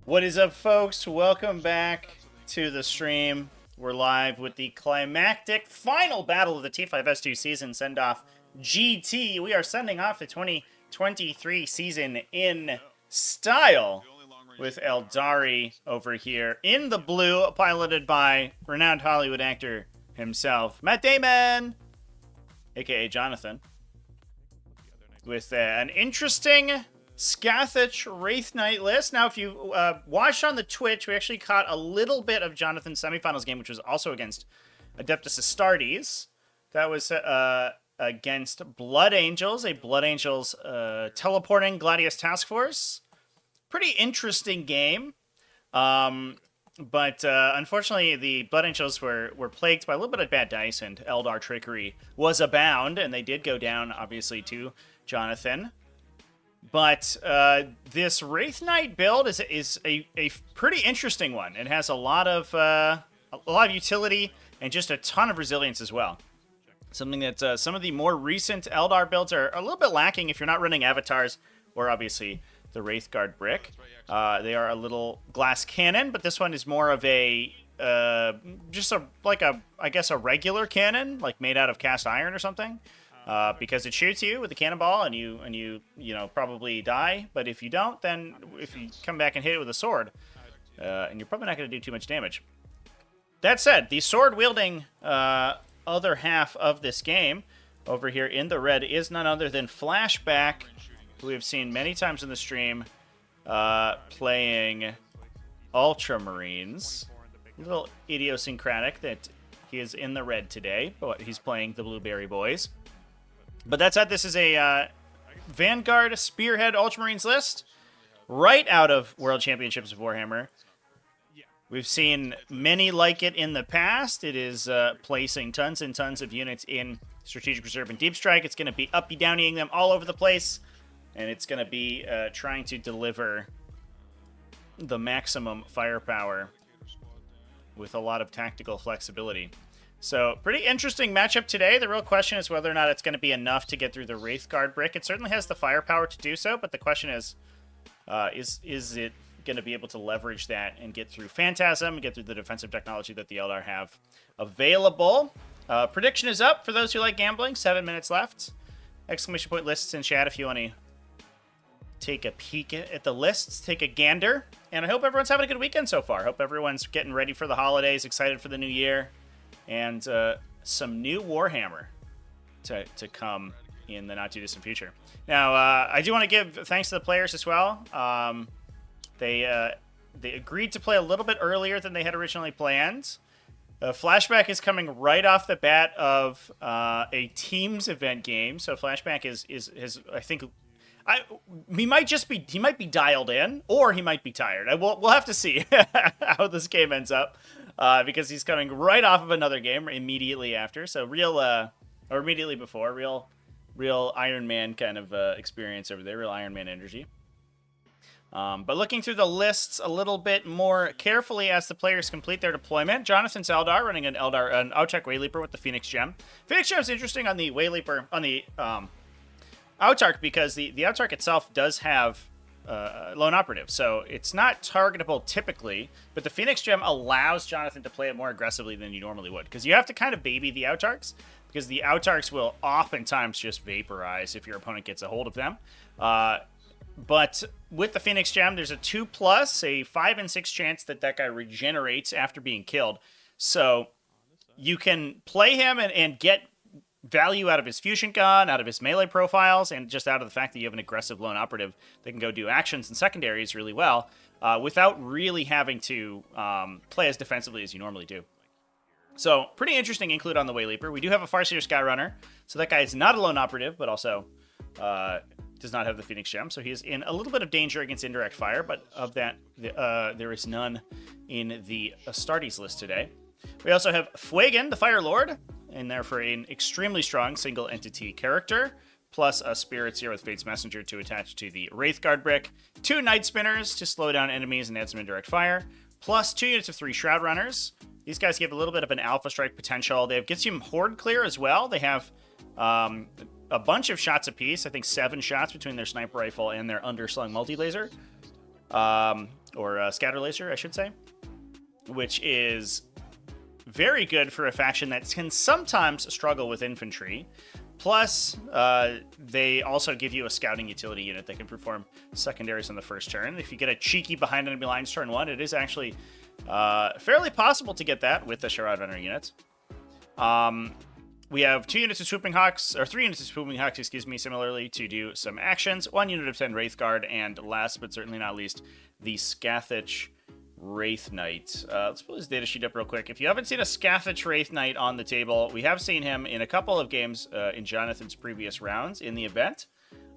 What is up, folks? Welcome back to the stream. We're live with the climactic final battle of the T5S2 season send-off GT. We are sending off the 2023 season in style with Aeldari over here in the blue, piloted by renowned Hollywood actor himself, Matt Damon, aka Jonathon, with an interesting Scathach Wraith Knight list. Now, if you watched on the Twitch, we actually caught a little bit of Jonathon's semifinals game, which was also against Adeptus Astartes. That was against Blood Angels, a Blood Angels teleporting Gladius task force. Pretty interesting game. But unfortunately, the Blood Angels were plagued by a little bit of bad dice, and Eldar trickery was abound, and they did go down, obviously, to Jonathon. But this Wraith Knight build is a pretty interesting one. It has a lot of utility and just a ton of resilience as well. Something that some of the more recent Eldar builds are a little bit lacking if you're not running avatars or obviously the Wraithguard brick. They are a little glass cannon, but this one is more of a I guess a regular cannon, like made out of cast iron or something. Because it shoots you with a cannonball and you probably die. But if you don't, then if you come back and hit it with a sword, and you're probably not going to do too much damage. That said, the sword-wielding other half of this game over here in the red is none other than Flashback, who we've seen many times in the stream playing Ultramarines. A little idiosyncratic that he is in the red today, but he's playing the Blueberry Boys. But that said, this is a Vanguard Spearhead Ultramarines list right out of World Championships of Warhammer. We've seen many like it in the past. It is placing tons and tons of units in Strategic Reserve and Deep Strike. It's going to be uppy-downying them all over the place, and it's going to be trying to deliver the maximum firepower with a lot of tactical flexibility. So, pretty interesting matchup today. The real question is whether or not it's going to be enough to get through the Wraithguard brick. It certainly has the firepower to do so, but the question is it going to be able to leverage that and get through Phantasm and get through the defensive technology that the Eldar have available? Prediction is up for those who like gambling. 7 minutes left. Exclamation point lists in chat if you want to take a peek at the lists, take a gander. And I hope everyone's having a good weekend so far. Hope everyone's getting ready for the holidays, excited for the new year. And some new Warhammer to come in the not-too-distant future. Now, I do want to give thanks to the players as well. They agreed to play a little bit earlier than they had originally planned. Flashback is coming right off the bat of a Teams event game. So Flashback is I think... he might be dialed in, or he might be tired. We'll have to see how this game ends up. Because he's coming right off of another game immediately after. So or immediately before. Real Iron Man kind of experience over there. Real Iron Man energy. But looking through the lists a little bit more carefully as the players complete their deployment. Jonathon's Eldar running an Autarch Wayleaper with the Phoenix Gem. Phoenix Gem is interesting on the Wayleaper, on the Autarch, because the Autarch itself does have lone operative, so it's not targetable typically, but the Phoenix Gem allows Jonathon to play it more aggressively than you normally would, because you have to kind of baby the Autarchs, because the Autarchs will oftentimes just vaporize if your opponent gets a hold of them. But with the Phoenix Gem, there's a 2+, a 5 and 6 chance that guy regenerates after being killed, so you can play him and get value out of his fusion gun, out of his melee profiles, and just out of the fact that you have an aggressive lone operative that can go do actions and secondaries really well without really having to play as defensively as you normally do. So, pretty interesting include on the Wayleaper. We do have a Farseer Skyrunner, so that guy is not a lone operative, but also does not have the Phoenix Gem, so he is in a little bit of danger against indirect fire, but of that, there is none in the Astartes list today. We also have Fuegan, the Fire Lord, in there for an extremely strong single entity character, plus a Spirit Seer with Fate's Messenger to attach to the Wraithguard brick, 2 Night Spinners to slow down enemies and add some indirect fire, plus 2 units of 3 Shroud Runners. These guys give a little bit of an Alpha Strike potential. They have gets you Horde Clear as well. They have a bunch of shots apiece. I think 7 shots between their sniper rifle and their underslung multi-laser. or scatter laser, I should say, which is very good for a faction that can sometimes struggle with infantry. Plus, they also give you a scouting utility unit that can perform secondaries on the first turn. If you get a cheeky behind enemy lines turn 1, it is actually fairly possible to get that with the Sherrod Runner units. We have 2 units of Swooping Hawks, or 3 units of Swooping Hawks, excuse me, similarly to do some actions. 1 unit of 10 Wraith Guard, and last but certainly not least, the Scathach Wraith Knight. Let's pull his datasheet up real quick. If you haven't seen a Scathach Wraith Knight on the table, we have seen him in a couple of games in Jonathon's previous rounds in the event.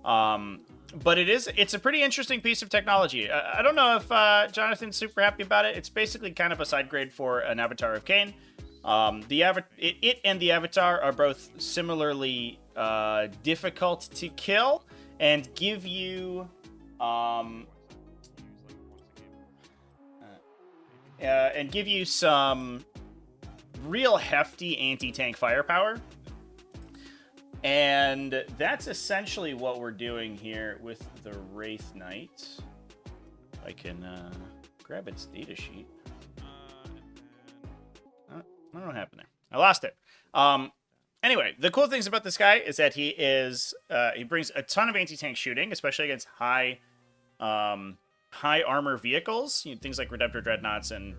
But it's a pretty interesting piece of technology. I don't know if Jonathon's super happy about it. It's basically kind of a side grade for an Avatar of Cain. It and the Avatar are both similarly difficult to kill and give you some real hefty anti-tank firepower. And that's essentially what we're doing here with the Wraith Knight. I can grab its data sheet. I don't know what happened there. I lost it. Anyway, the cool things about this guy is that he brings a ton of anti-tank shooting, especially against high armor vehicles, things like Redemptor Dreadnoughts and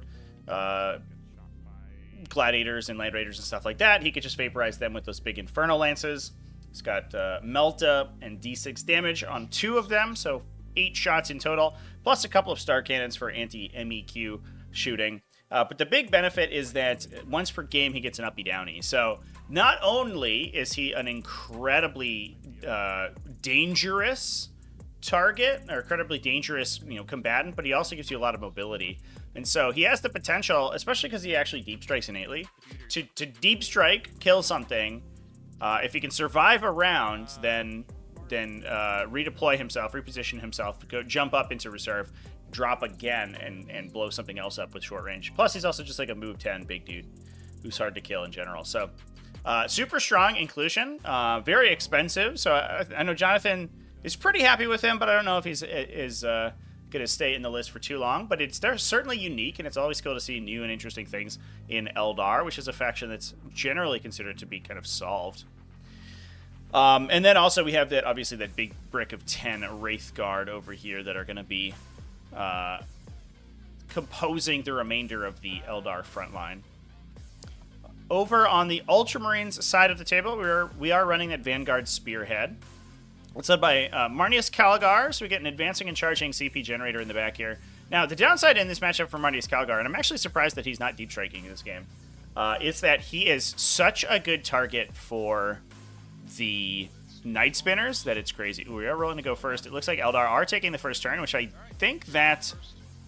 Gladiators and Land Raiders and stuff like that. He could just vaporize them with those big Inferno Lances. He's got Melta and D6 damage on 2 of them, so 8 shots in total, plus a couple of Star Cannons for anti-MEQ shooting. But the big benefit is that once per game, he gets an uppy downy. So not only is he an incredibly dangerous target, or incredibly dangerous, combatant, but he also gives you a lot of mobility. And so he has the potential, especially because he actually deep strikes innately, to deep strike, kill something. If he can survive a round, then redeploy himself, reposition himself, jump up into reserve, drop again, and blow something else up with short range. Plus, he's also just like a move 10 big dude who's hard to kill in general. So, super strong inclusion, very expensive. So I know Jonathon is pretty happy with him, but I don't know if he's going to stay in the list for too long. But they're certainly unique, and it's always cool to see new and interesting things in Aeldar, which is a faction that's generally considered to be kind of solved. And then also we have obviously that big brick of 10 Wraith Guard over here that are going to be composing the remainder of the Aeldar front line. Over on the Ultramarines side of the table, we are running that Vanguard Spearhead. It's led by Marneus Calgar, so we get an advancing and charging CP generator in the back here. Now, the downside in this matchup for Marneus Calgar, and I'm actually surprised that he's not deep striking in this game, is that he is such a good target for the Night Spinners that it's crazy. Ooh, we are rolling to go first. It looks like Aeldar are taking the first turn, which I think that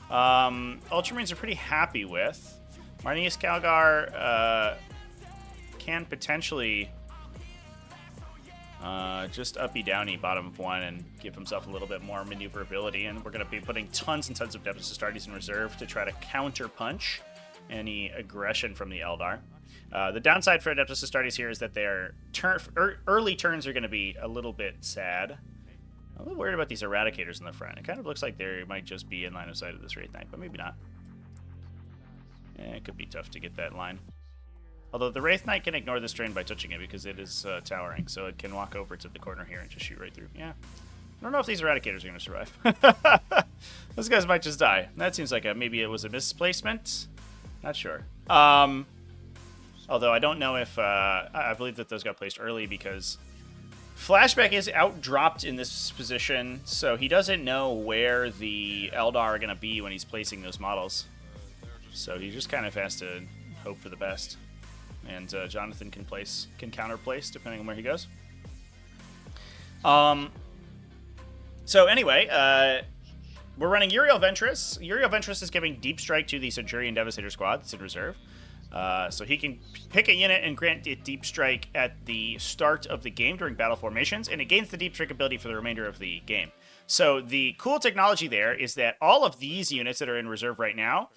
Ultramarines are pretty happy with. Marneus Calgar can potentially just uppy downy bottom of 1 and give himself a little bit more maneuverability, and we're going to be putting tons and tons of Depths Astartes in reserve to try to counter punch any aggression from the Aeldar. The downside for Adeptus Astartes here is that their early turns are going to be a little bit sad. I'm a little worried about these Eradicators in the front. It kind of looks like they might just be in line of sight of this Wraith Knight, but maybe not. It could be tough to get that line. Although the Wraith Knight can ignore this drain by touching it because it is towering, so it can walk over to the corner here and just shoot right through. Yeah. I don't know if these Eradicators are going to survive. Those guys might just die. That seems like maybe it was a misplacement. Not sure. Although I don't know if... I believe that those got placed early because Flashback is out-dropped in this position, so he doesn't know where the Eldar are going to be when he's placing those models. So he just kind of has to hope for the best. And Jonathon can counter-place depending on where he goes. So anyway, we're running Uriel Ventress. Uriel Ventress is giving Deep Strike to the Centurion Devastator squad that's in reserve. So he can pick a unit and grant it Deep Strike at the start of the game during battle formations, and it gains the Deep Strike ability for the remainder of the game. So the cool technology there is that all of these units that are in reserve right now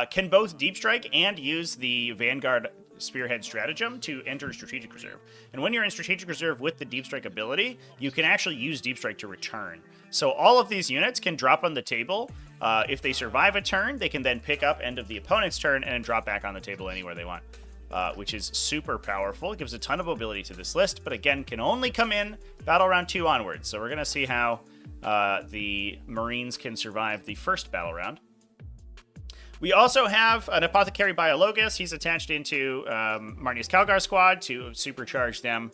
can both Deep Strike and use the Vanguard Spearhead Stratagem to enter Strategic Reserve. And when you're in Strategic Reserve with the Deep Strike ability, you can actually use Deep Strike to return. So all of these units can drop on the table. If they survive a turn, they can then pick up end of the opponent's turn and then drop back on the table anywhere they want, which is super powerful. It gives a ton of mobility to this list, but again, can only come in Battle Round 2 onwards. So we're going to see how the Marines can survive the first Battle Round. We also have an Apothecary Biologus. He's attached into Marnia's Calgar squad to supercharge them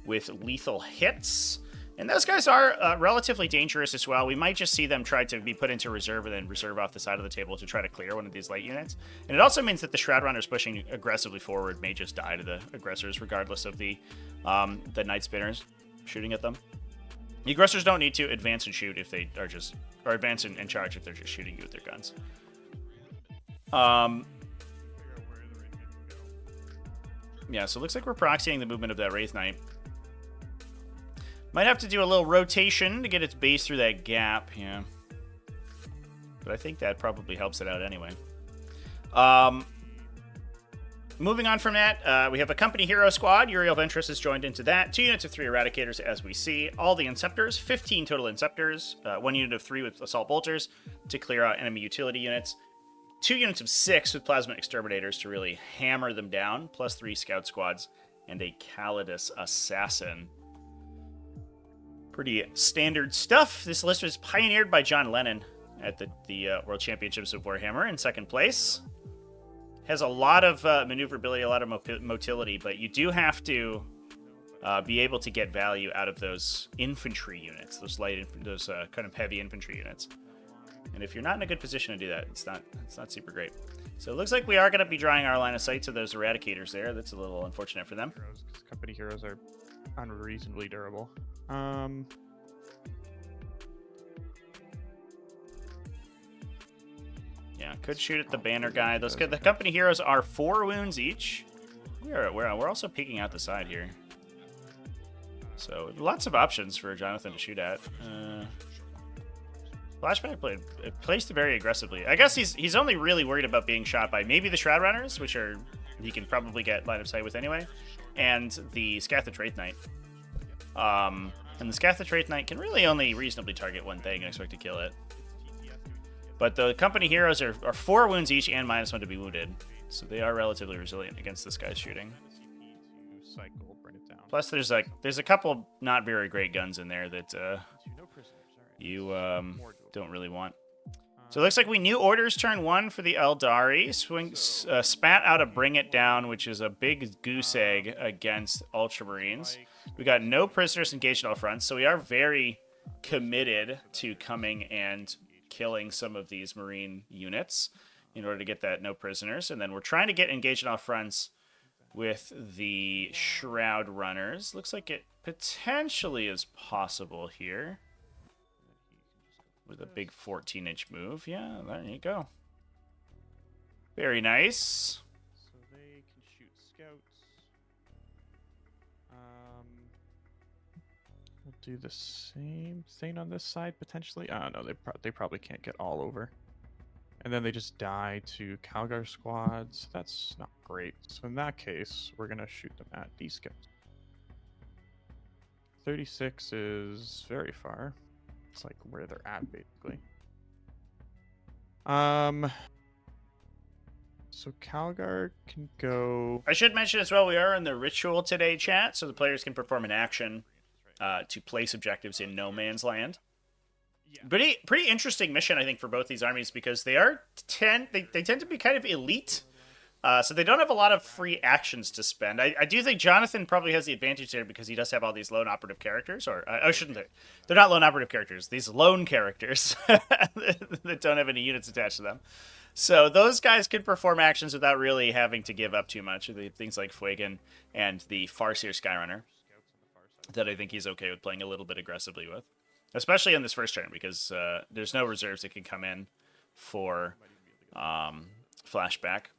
with lethal hits. And those guys are relatively dangerous as well. We might just see them try to be put into reserve and then reserve off the side of the table to try to clear one of these light units. And it also means that the Shroud Runners pushing aggressively forward may just die to the aggressors, regardless of the Night Spinners shooting at them. The aggressors don't need to advance and shoot if they are just... or advance and charge if they're just shooting you with their guns. Yeah, so it looks like we're proxying the movement of that Wraith Knight. Might have to do a little rotation to get its base through that gap, yeah. But I think that probably helps it out anyway. Moving on from that, we have a Company Hero squad. Uriel Ventress is joined into that. 2 units of 3 Eradicators, as we see. All the Inceptors, 15 total Inceptors. 1 unit of 3 with Assault Bolters to clear out enemy utility units. 2 units of 6 with Plasma Exterminators to really hammer them down, plus 3 Scout Squads, and a Calidus Assassin. Pretty standard stuff. This list was pioneered by John Lennon at the World Championships of Warhammer in 2nd place. Has a lot of maneuverability, a lot of motility, but you do have to be able to get value out of those infantry units, those kind of heavy infantry units. And if you're not in a good position to do that, it's not super great. So it looks like we are going to be drawing our line of sight to those Eradicators there. That's a little unfortunate for them. Company Heroes are unreasonably durable. Yeah, could shoot at the banner guy. The Company Heroes are 4 wounds each. We're also peeking out the side here. So lots of options for Jonathon to shoot at. Flashback plays very aggressively. I guess he's only really worried about being shot by maybe the Shroud Runners, which are he can probably get line of sight with anyway, and the Scathach Wraith Knight. And the Scathach Wraith Knight can really only reasonably target one thing and expect to kill it. But the Company Heroes are 4 wounds each and -1 to be wounded, so they are relatively resilient against this guy's shooting. Plus, there's a couple not very great guns in there that you don't really want. So it looks like we knew orders turn 1 for the Aeldari. Spat out a Bring It Down, which is a big goose egg against Ultramarines. We got no prisoners engaged on all fronts, so we are very committed to coming and killing some of these Marine units in order to get that no prisoners. And then we're trying to get engaged on all fronts with the Shroud Runners. Looks like it potentially is possible here. With a big 14-inch move. Yeah, there you go. Very nice. So they can shoot scouts. We'll do the same thing on this side, potentially. Oh, no, they probably can't get all over. And then they just die to Calgar squads. That's not great. So in that case, we're going to shoot them at these scouts. 36 is very far. It's like where they're at, basically. So Calgar can go... I should mention as well, we are in the Ritual today chat, so the players can perform an action to place objectives in no man's land. Pretty interesting mission, I think, for both these armies, because they tend to be kind of elite. So they don't have a lot of free actions to spend. I do think Jonathon probably has the advantage there because he does have all these lone operative characters. Or I shouldn't say. They're not lone operative characters. These lone characters that don't have any units attached to them. So those guys can perform actions without really having to give up too much. Things like Fuegan and the Farseer Skyrunner that I think he's okay with playing a little bit aggressively with. Especially on this first turn because there's no reserves that can come in for Flashback.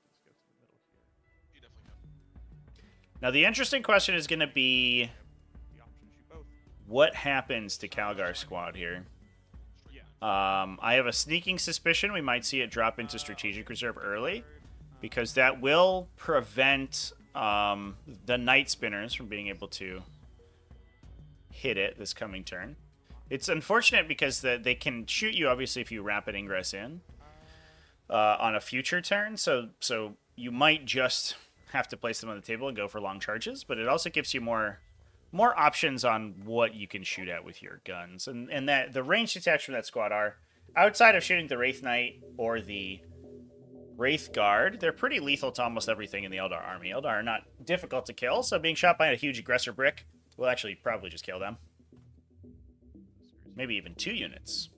Now, the interesting question is going to be what happens to Calgar squad here? I have a sneaking suspicion we might see it drop into Strategic Reserve early because that will prevent the Night Spinners from being able to hit it this coming turn. It's unfortunate because they can shoot you, obviously, if you rapid ingress in on a future turn. So you might just have to place them on the table and go for long charges, but it also gives you more options on what you can shoot at with your guns. And that the ranged attacks from that squad are, outside of shooting the Wraith Knight or the Wraith Guard, they're pretty lethal to almost everything in the Eldar army. Eldar are not difficult to kill, so being shot by a huge aggressor brick will actually probably just kill them. Maybe even 2 units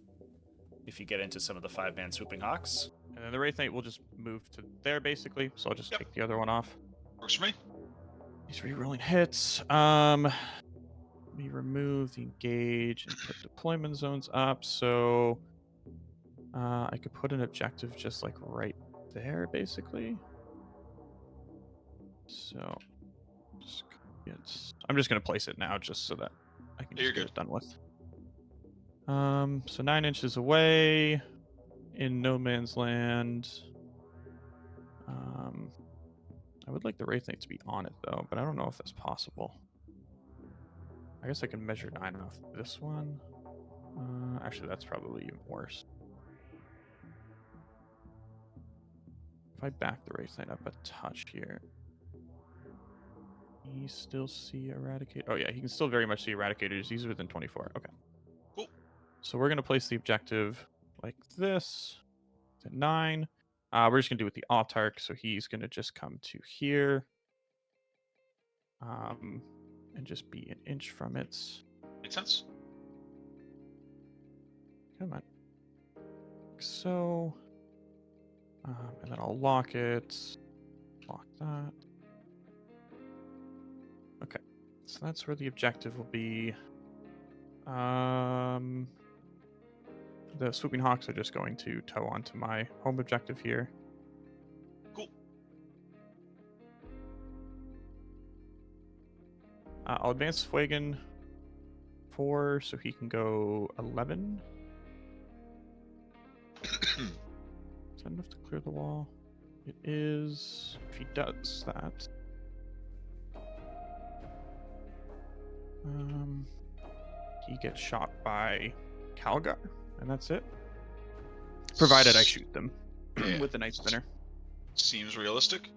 if you get into some of the 5-man swooping hawks. And then the Wraith Knight will just move to there, basically. So I'll just take the other one off. Works for me. These re-rolling hits. We remove the engage and put deployment zones up. So I could put an objective just like right there, basically. So I'm just gonna place it now, just so that I can just get it done with. So 9 inches away in no man's land. I would like the Wraith Knight to be on it though, but I don't know if that's possible. I guess I can measure 9 off this one. Actually, that's probably even worse. If I back the Wraith Knight up a touch here, he still see Eradicator. Oh yeah, he can still very much see Eradicators. He's within 24. Okay. Cool. So we're gonna place the objective like this at 9. We're just gonna do it with the Autarch, so he's gonna just come to here, and just be an inch from it. Makes sense. Come on. Like so. And then I'll lock it. Lock that. Okay. So that's where the objective will be. The Swooping Hawks are just going to tow onto my home objective here. Cool. I'll advance Fuegan 4 so he can go 11. Is that enough to clear the wall? It is. If he does that. He gets shot by Calgar, and that's it. Provided I shoot them with the Night Spinner. Seems realistic.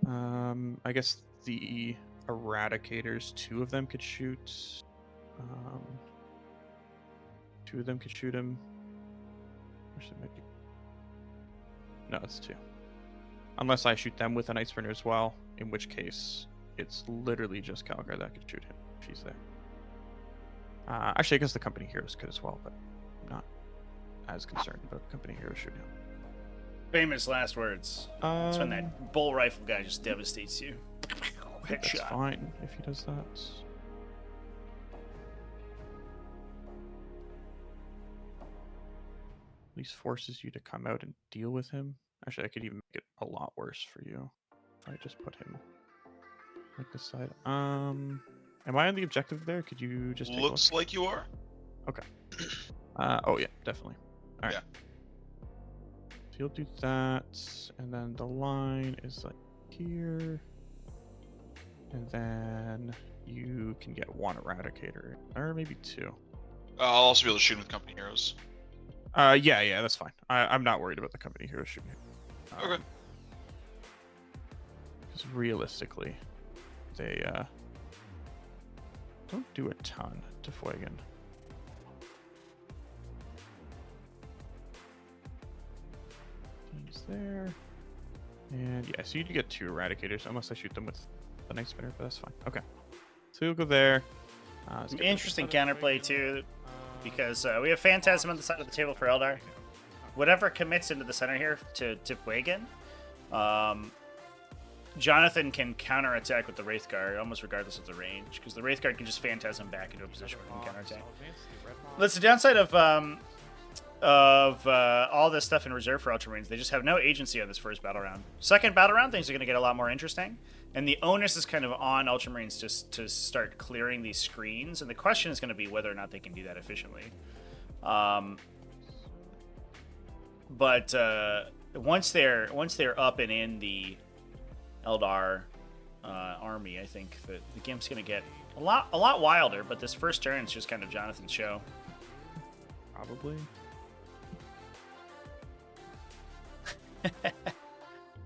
I guess the Eradicators, 2 of them could shoot. 2 of them could shoot him. Actually, maybe. No, it's 2. Unless I shoot them with a Night Spinner as well, in which case it's literally just Calgar that could shoot him if he's there. Actually, I guess the Company Heroes could as well, but I'm not as concerned about Company Heroes shooting him. Famous last words. That's when that bull rifle guy just devastates you. That's Headshot. fine if he does that. At least forces you to come out and deal with him. Actually, I could even make it a lot worse for you if I just put him like this side. Am I on the objective there? Could you just take Looks like you are. Okay. Oh yeah, definitely. All right. Yeah. So you'll do that, and then the line is like here, and then you can get 1 Eradicator, or maybe 2. I'll also be able to shoot him with Company Heroes. Yeah, that's fine. I'm not worried about the Company Heroes shooting him. Okay. Because realistically, they don't do a ton to Fuegan. He's there. And yeah, so you do get 2 Eradicators, unless I shoot them with the Night Spinner, but that's fine. Okay. So you'll go there. Interesting counterplay, too, because we have Phantasm on the side of the table for Eldar. Whatever commits into the center here to Fuegan, Jonathon can counterattack with the Wraith Guard, almost regardless of the range, because the Wraith Guard can just Phantasm back into a position where he can counterattack. That's the downside of all this stuff in reserve for Ultramarines. They just have no agency on this first battle round. Second battle round, things are going to get a lot more interesting, and the onus is kind of on Ultramarines to start clearing these screens, and the question is going to be whether or not they can do that efficiently. But once they're up and in the Eldar army, I think that the game's gonna get a lot wilder. But this first turn is just kind of Jonathan's show. Probably.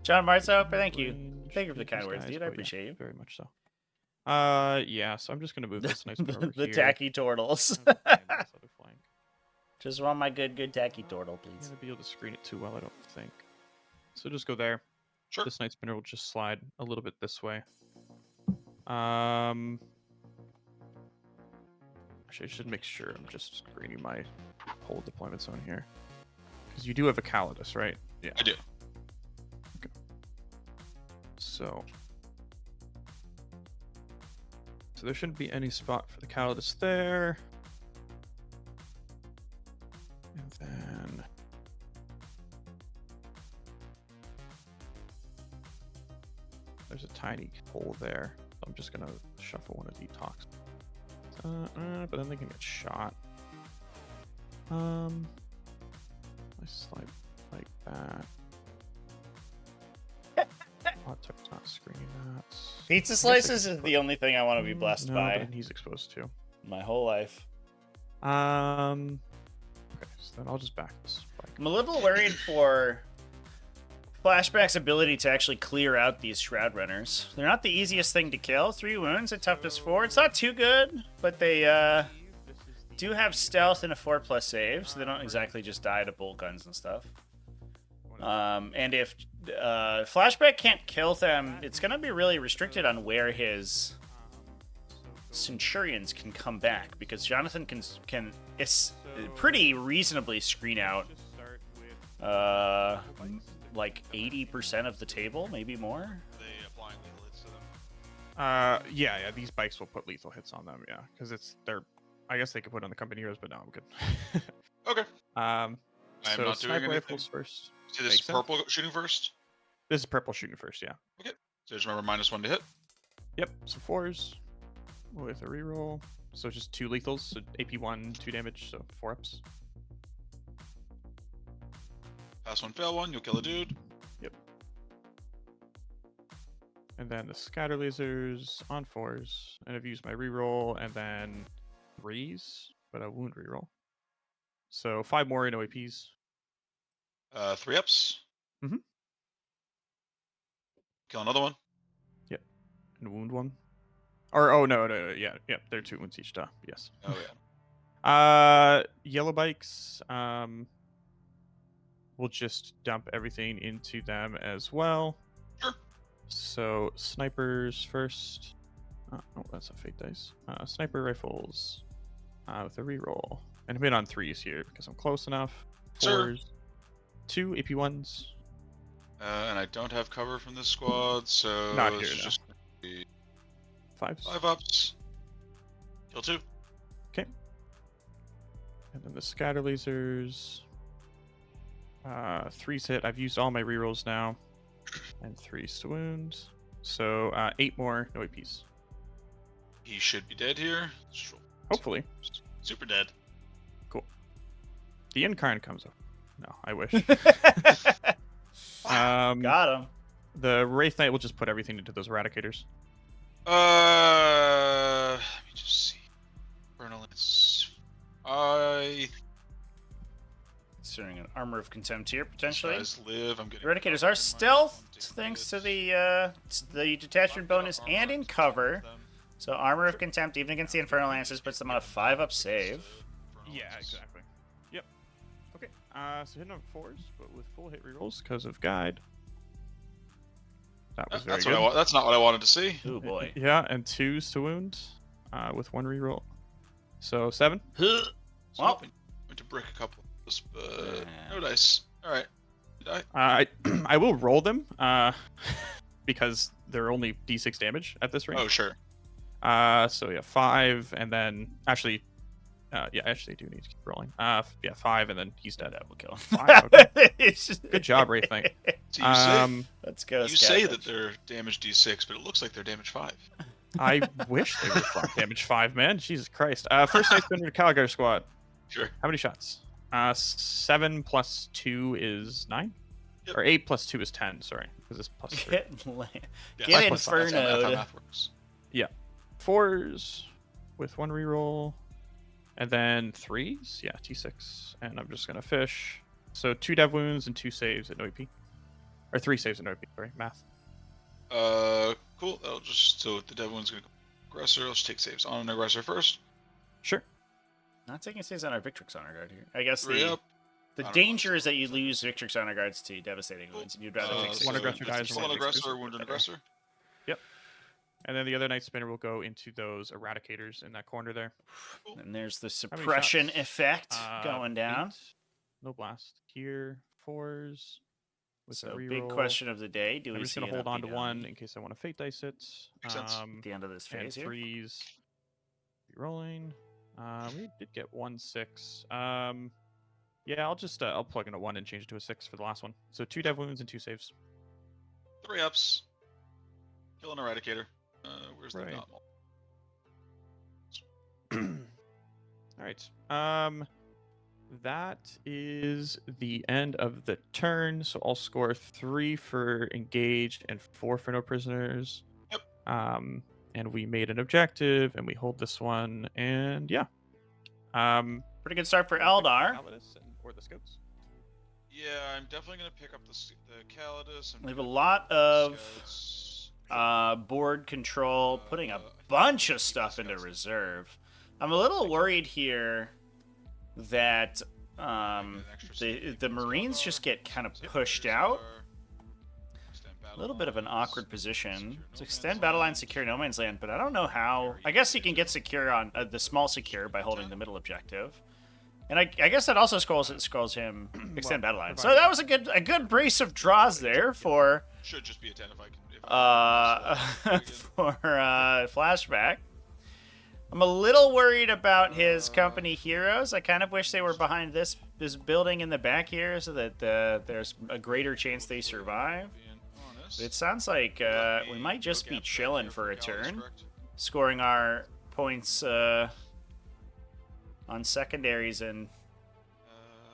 John Marzo, thank you. Range, Thank you for the kind these words, guys, dude. I but yeah, appreciate you. very much so. Yeah. So I'm just gonna move this nice bit over The here. tacky turtles. And this other flank. Just want my good tacky turtle, I'm please. gonna be able to screen it too well, I don't think. So just go there. Sure. This night spinner will just slide a little bit this way. Actually, I should make sure I'm just screening my whole deployment zone here. Because you do have a Calidus, right? Yeah. I do. Okay. So there shouldn't be any spot for the Calidus there. And then there's a tiny hole there. So I'm just gonna shuffle one of the detox. But then they can get shot. I slide like that. Hot Tuck's not screening that. Pizza I guess I slices could is put- the only thing I want to be blessed no, by but then he's exposed to. my whole life. Okay, so then I'll just back this. I'm a little worried for Flashback's ability to actually clear out these Shroud Runners. They're not the easiest thing to kill. 3 wounds at toughness 4. It's not too good, but they do have stealth and a 4+ save, so they don't exactly just die to bolt guns and stuff. And if Flashback can't kill them, it's going to be really restricted on where his Centurions can come back, because Jonathon can pretty reasonably screen out like 80% of the table, maybe more. They applying lethal hits to them. Yeah, these bikes will put lethal hits on them, yeah, because they're. I guess they could put on the company heroes, but no, I'm good. Okay. I am so not doing sniper anything. rifles first. See this Makes sense. purple shooting first? This is purple shooting first, yeah. So just remember -1 to hit. Yep, so 4s with a reroll. So just 2 lethals, so AP1, 2 damage, so 4 ups. Pass 1, fail 1, you'll kill a dude. Yep. And then the scatter lasers on 4s, and I've used my reroll, and then 3s, but a wound reroll. So 5 more in OAPs. 3 ups. Mhm. Kill another one. And wound 1. Or, oh, no, yeah, they're 2 wounds each, yes. Oh yeah. Yellow bikes, we'll just dump everything into them as well. Sure. So snipers first. Oh, that's a fate dice. Sniper rifles with a reroll. And I'm in on 3s here because I'm close enough. 4s. Sure. 2 AP1s. And I don't have cover from this squad, so Not here, this is no. just gonna be 5s. 5 ups. Kill 2. Okay. And then the scatter lasers. 3s hit. I've used all my rerolls now. And 3s to wound. So 8 more, no APs. He should be dead here. Let's roll. Hopefully. Super dead. Cool. The Incarn comes up. No, I wish. Got him. The Wraith Knight will just put everything into those Eradicators. Let me just see. Infernal Lance. Considering an Armor of Contempt here, potentially. Guys live. I'm getting Eradicators cover are in my stealth, own thanks to tickets. the detachment bonus Armor and in on to cover. them. So Armor of Contempt, even against the Infernal Lances, puts them on a 5-up save. Infernal Lances. exactly. Yep. Okay. So hitting on 4s, but with full hit rerolls because of Guide. That was very That's good. what that's not what I wanted to see. Oh boy. Yeah, and 2s to wound with 1 reroll. So 7. Huh. So Well. went to brick a couple, but no dice. All right. Did I? I will roll them because they're only d6 damage at this range. Oh sure. So yeah, 5, and then actually I do need to keep rolling. 5, and then he's dead. That will kill him. 5, okay. It's just- Good job, Wraith Knight. So you say Let's go. you say that Scavenge. they're damage d6, but it looks like they're damage 5. I wish they were flat damage 5, man. Jesus Christ. First night spinner to Calgar squad. Sure. How many shots? 7 plus 2 is 9. Or 8 plus 2 is 10, sorry. Because it's plus 3. Yeah, Get plus five. That's how infernoed. math works. 4s with 1 reroll. And then 3s? Yeah, T6. And I'm just going to fish. So 2 dev wounds and 2 saves at no AP. Or 3 saves at no AP, sorry. Math. Cool. That'll just, so the dev one's gonna go aggressor. Let's take saves on an aggressor first. Sure. Not taking saves on our Victrix Honor Guard here. I guess 3 up. the I don't danger know. is that you lose Victrix Honor Guards to devastating wounds, and you'd rather take so one aggressor dies, One one aggressor, wounded aggressor. And then the other Night Spinner will go into those Eradicators in that corner there. And there's the How many suppression shots? effect going down. 8. No blast. Here, 4s. With So a reroll. big question of the day: do I'm we just see going to an hold on to uppy down 1 in case I want to Fate Dice it. Makes sense. at the end of this And phase here? 3s. Rerolling. We did get 1 6. Yeah, I'll just I'll plug in a 1 and change it to a 6 for the last one. So 2 dev wounds and 2 saves. 3 ups. Kill an Eradicator. Where's the Right. not? All right. That is the end of the turn. So I'll score 3 for engaged and 4 for no prisoners. Yep. And we made an objective, and we hold this one, and yeah. Pretty good start for Eldar. Or the scouts. Yeah, I'm definitely gonna pick up the Calidus. We have a lot of board control, putting a bunch of stuff into reserve. I'm a little worried here that the Marines just get kind of pushed out. A little bit of an awkward position. To extend battle line, secure no man's land, but I don't know how. I guess you can get secure on the small secure by holding the middle objective. And I guess that also scrolls him extend battle line. So that was a good brace of draws there for Should just be a 10 if I can. for Flashback. I'm a little worried about his company heroes. I kind of wish they were behind this building in the back here so that there's a greater chance they survive. But it sounds like we might just be chilling for a turn, scoring our points on secondaries and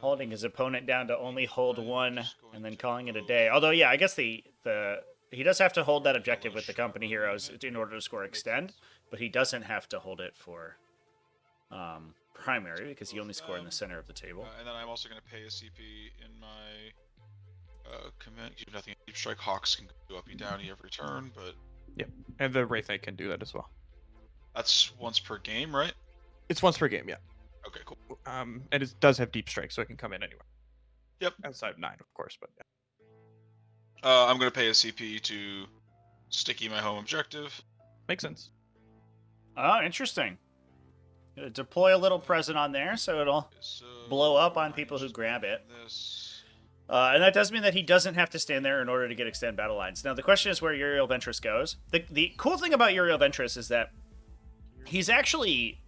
holding his opponent down to only hold 1 and then calling it a day. Although, yeah, I guess he does have to hold that objective with the company heroes in order to score extend, but he doesn't have to hold it for primary because he only scored in the center of the table. And then I'm also going to pay a CP in my command. You have nothing. Deep Strike Hawks can go up and down every turn, but Yep. And the Wraith Knight can do that as well. that's once per game, right? It's once per game, yeah. Okay, cool. And it does have deep strike, so it can come in anywhere. Yep. Outside of 9, of course, but yeah. I'm going to pay a CP to sticky my home objective. Makes sense. Oh, interesting. Deploy a little present on there so it'll So, blow up on people who grab it. This. And that does mean that he doesn't have to stand there in order to get extend battle lines. Now, the question is where Uriel Ventress goes. The cool thing about Uriel Ventress is that he's actually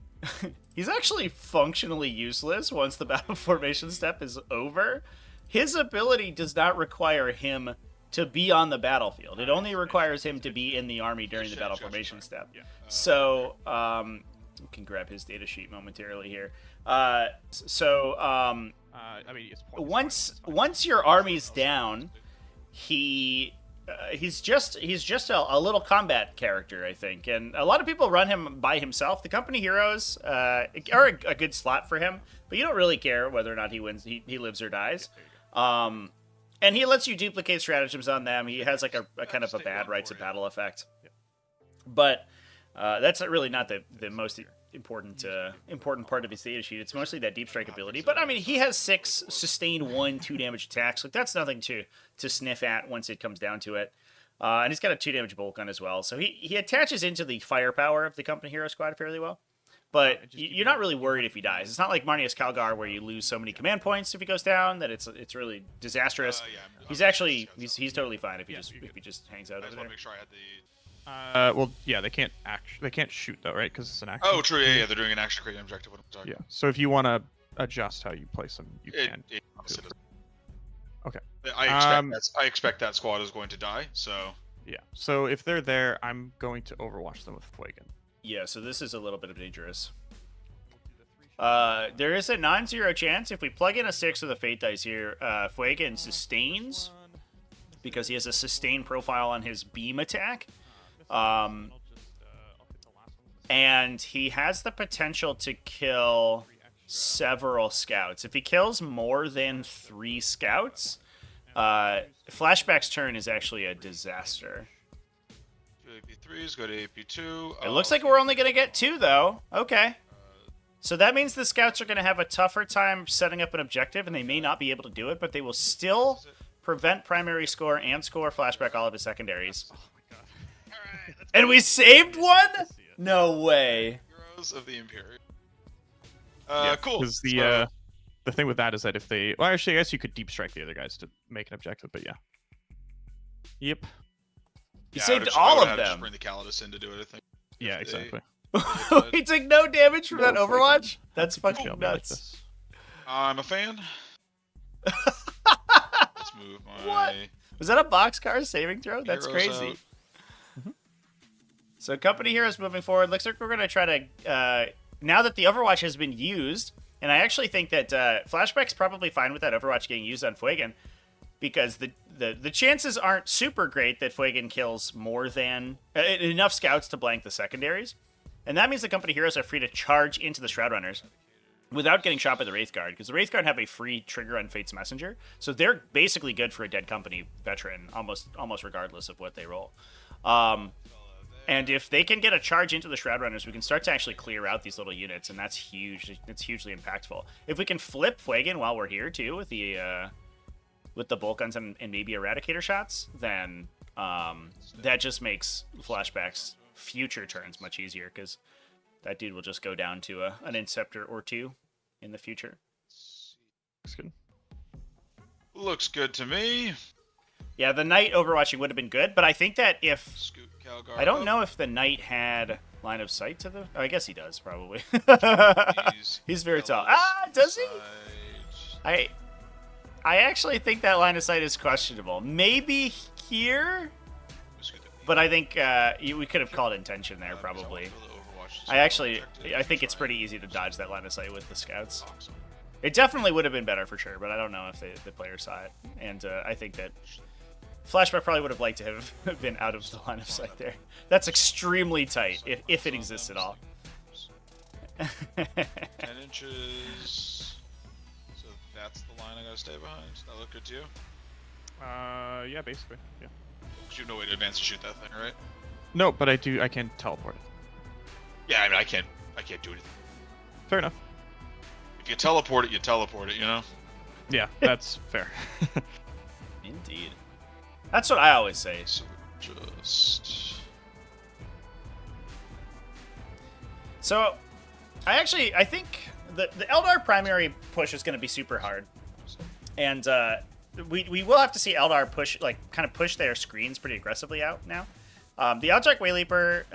functionally useless once the battle formation step is over. His ability does not require him to be on the battlefield. It only requires him to be in the army during the battle formation step. So, we can grab his data sheet momentarily here. I mean, it's points. Once your army's down, he's just a little combat character, I think, and a lot of people run him by himself. The company heroes are a good slot for him, but you don't really care whether or not he wins. He lives or dies, and he lets you duplicate stratagems on them. He has like a kind of a bad rights of battle effect, but that's really not the most important part of his data sheet. It's mostly that deep strike ability. But I mean, he has 6 sustain 1 2 damage attacks. Like that's nothing to sniff at once it comes down to it. And he's got a 2 damage bolt gun as well. So he attaches into the firepower of the company hero squad fairly well. But you're not really worried if he dies. It's not like Marneus Calgar where you lose so many command points if he goes down that it's really disastrous. He's totally fine if he just hangs out I over just there. want to make sure I had the. Well, yeah, they can't shoot though, right? Because it's an action. Oh, true. Yeah, they're doing an action creating objective. What I'm talking Yeah. So if you want to adjust how you place them, you It- can. it honestly Feel doesn't- Okay. I expect that squad is going to die. So Yeah. So if they're there, I'm going to overwatch them with Fuegan. Yeah, so this is a little bit of dangerous. There is a non-zero chance if we plug in a 6 with a fate dice here. Fuegan sustains because he has a sustained profile on his beam attack. And he has the potential to kill several scouts. If he kills more than 3 scouts, Flashback's turn is actually a disaster. AP3s, go to AP2. It looks like we're only going to get 2, though. Okay. So that means the scouts are going to have a tougher time setting up an objective, and they may not be able to do it, but they will still prevent primary score and score Flashback all of his secondaries. And we saved one? No way. Heroes of the Imperium. Cool. Because the thing with that is that if they... Well, actually, I guess you could deep strike the other guys to make an objective, but yeah. Yep. You saved all of them. Just bring the Calidus in to do it, I think. Yeah, exactly. He took no damage from that Overwatch? That's fucking nuts. I'm a fan. Let's move my... What? Was that a boxcar saving throw? That's crazy. So Company Heroes moving forward. Looks like we're going to try to... now that the Overwatch has been used, and I actually think that Flashback's probably fine with that Overwatch getting used on Fuegan, because the chances aren't super great that Fuegan kills more than... enough scouts to blank the secondaries. And that means the Company Heroes are free to charge into the Shroud Runners without getting shot by the Wraith Guard, because the Wraith Guard have a free trigger on Fate's Messenger, so they're basically good for a dead company veteran, almost regardless of what they roll. And if they can get a charge into the Shroud Runners, we can start to actually clear out these little units, and that's huge. It's hugely impactful. If we can flip Fuegan while we're here too with the bolt guns and maybe Eradicator shots, then that just makes Flashback's future turns much easier, because that dude will just go down to an Inceptor or 2 in the future. Looks good. Looks good to me. Yeah, the Knight overwatching would have been good, but I think that if... Scoot Calgar I don't up. know if the Knight had line of sight to the... Oh, I guess he does, probably. He's very tall. Ah, does he? I actually think that line of sight is questionable. Maybe here? But I think we could have called intention there, probably. I think it's pretty easy to dodge that line of sight with the scouts. It definitely would have been better for sure, but I don't know if the players saw it. And I think that Flashback probably would have liked to have been out of the line of sight there. That's extremely tight, if it exists at all. 10 inches. So that's the line I gotta stay behind. Does that look good to you? Yeah, basically, yeah. Because you have no way to advance to shoot that thing, right? No, but I can teleport it. Yeah, I mean, I can't do anything. Fair enough. If you teleport it, you know? Yeah, that's fair. Indeed. That's what I always say. So just... So, I think the Eldar primary push is going to be super hard. And we will have to see Eldar kind of push their screens pretty aggressively out now. The Outjack Wayleaper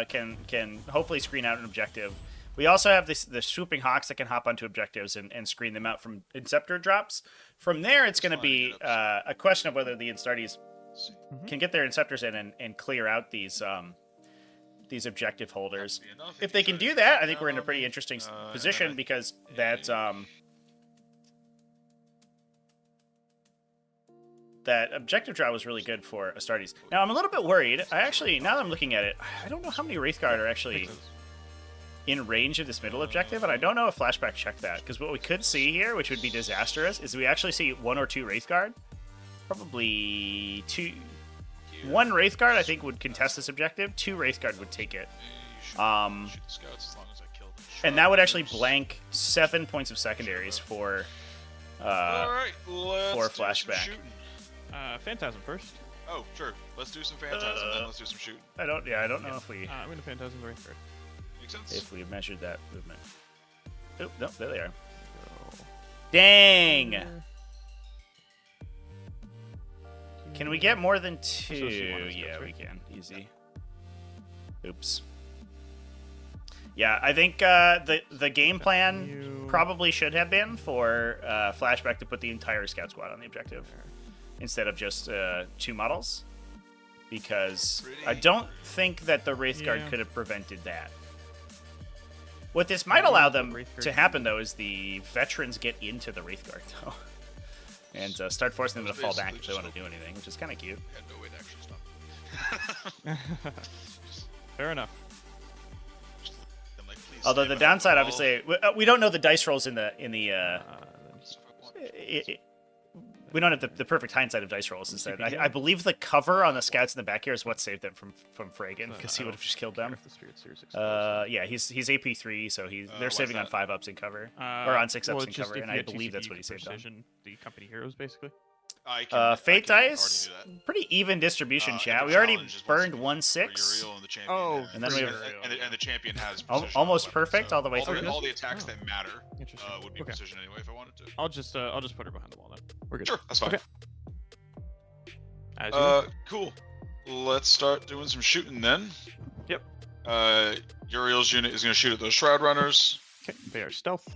can hopefully screen out an objective. We also have the Swooping Hawks that can hop onto objectives and screen them out from Inceptor drops. From there, it's going to be a question of whether the Astartes can get their Inceptors in and clear out these objective holders. If they can do that, I think we're in a pretty interesting position, because that objective draw was really good for Astartes. Now, I'm a little bit worried. Now that I'm looking at it, I don't know how many Wraithguard are actually in range of this middle objective, and I don't know if Flashback checked that, because what we could see here, which would be disastrous, is we actually see 1 or 2 Wraithguard. Probably 2. 1 Wraithguard, I think, would contest this objective. 2 Wraithguard would take it. And that would actually blank 7 points of secondaries for Flashback. Phantasm first. Oh, sure. Let's do some Phantasm, then let's do some shooting. I don't know if we... I'm going to Phantasm the Wraithguard. Makes sense. If we measured that movement. Oh, no, there they are. Dang! Can we get more than 2? Yeah, we can. Easy. Oops. Yeah, I think the game plan probably should have been for Flashback to put the entire scout squad on the objective instead of just 2 models, because I don't think that the Wraithguard could have prevented that. What this might allow them to happen, though, is the veterans get into the Wraithguard, though. and start forcing them to fall back Basically if they want to just do anything, which is kind of cute. had no way to actually stop. Fair enough. Just I'm like, please Although stay the behind downside, wall. obviously, we don't know the dice rolls in the So if I want- we don't have the perfect hindsight of dice rolls. Is that I believe the cover on the scouts in the back here is what saved them from Fragan, because he would have just killed them. If the Spirit Seer's exposed. Yeah, he's AP3, so they're why's saving on that? 5 ups in cover, or on 6 well, ups it's in just cover, if and you I get believe 2 that's CP what he for saved on. precision, the company heroes, basically. Fate I can dice, already do that. pretty even distribution, Every chat. We already challenge is burned CP 1/6. for Uriel, and the champion Oh, has- and then we have- and the champion has precision Almost on the weapon, perfect so all the way all through. all the attacks Oh. that matter Interesting. would be Okay. precision anyway if I wanted to. I'll just put her behind the wall then. We're good. Sure, that's fine. Okay. As you will. Cool. Let's start doing some shooting then. Yep. Uriel's unit is going to shoot at those Shroud Runners. Okay. They are stealth.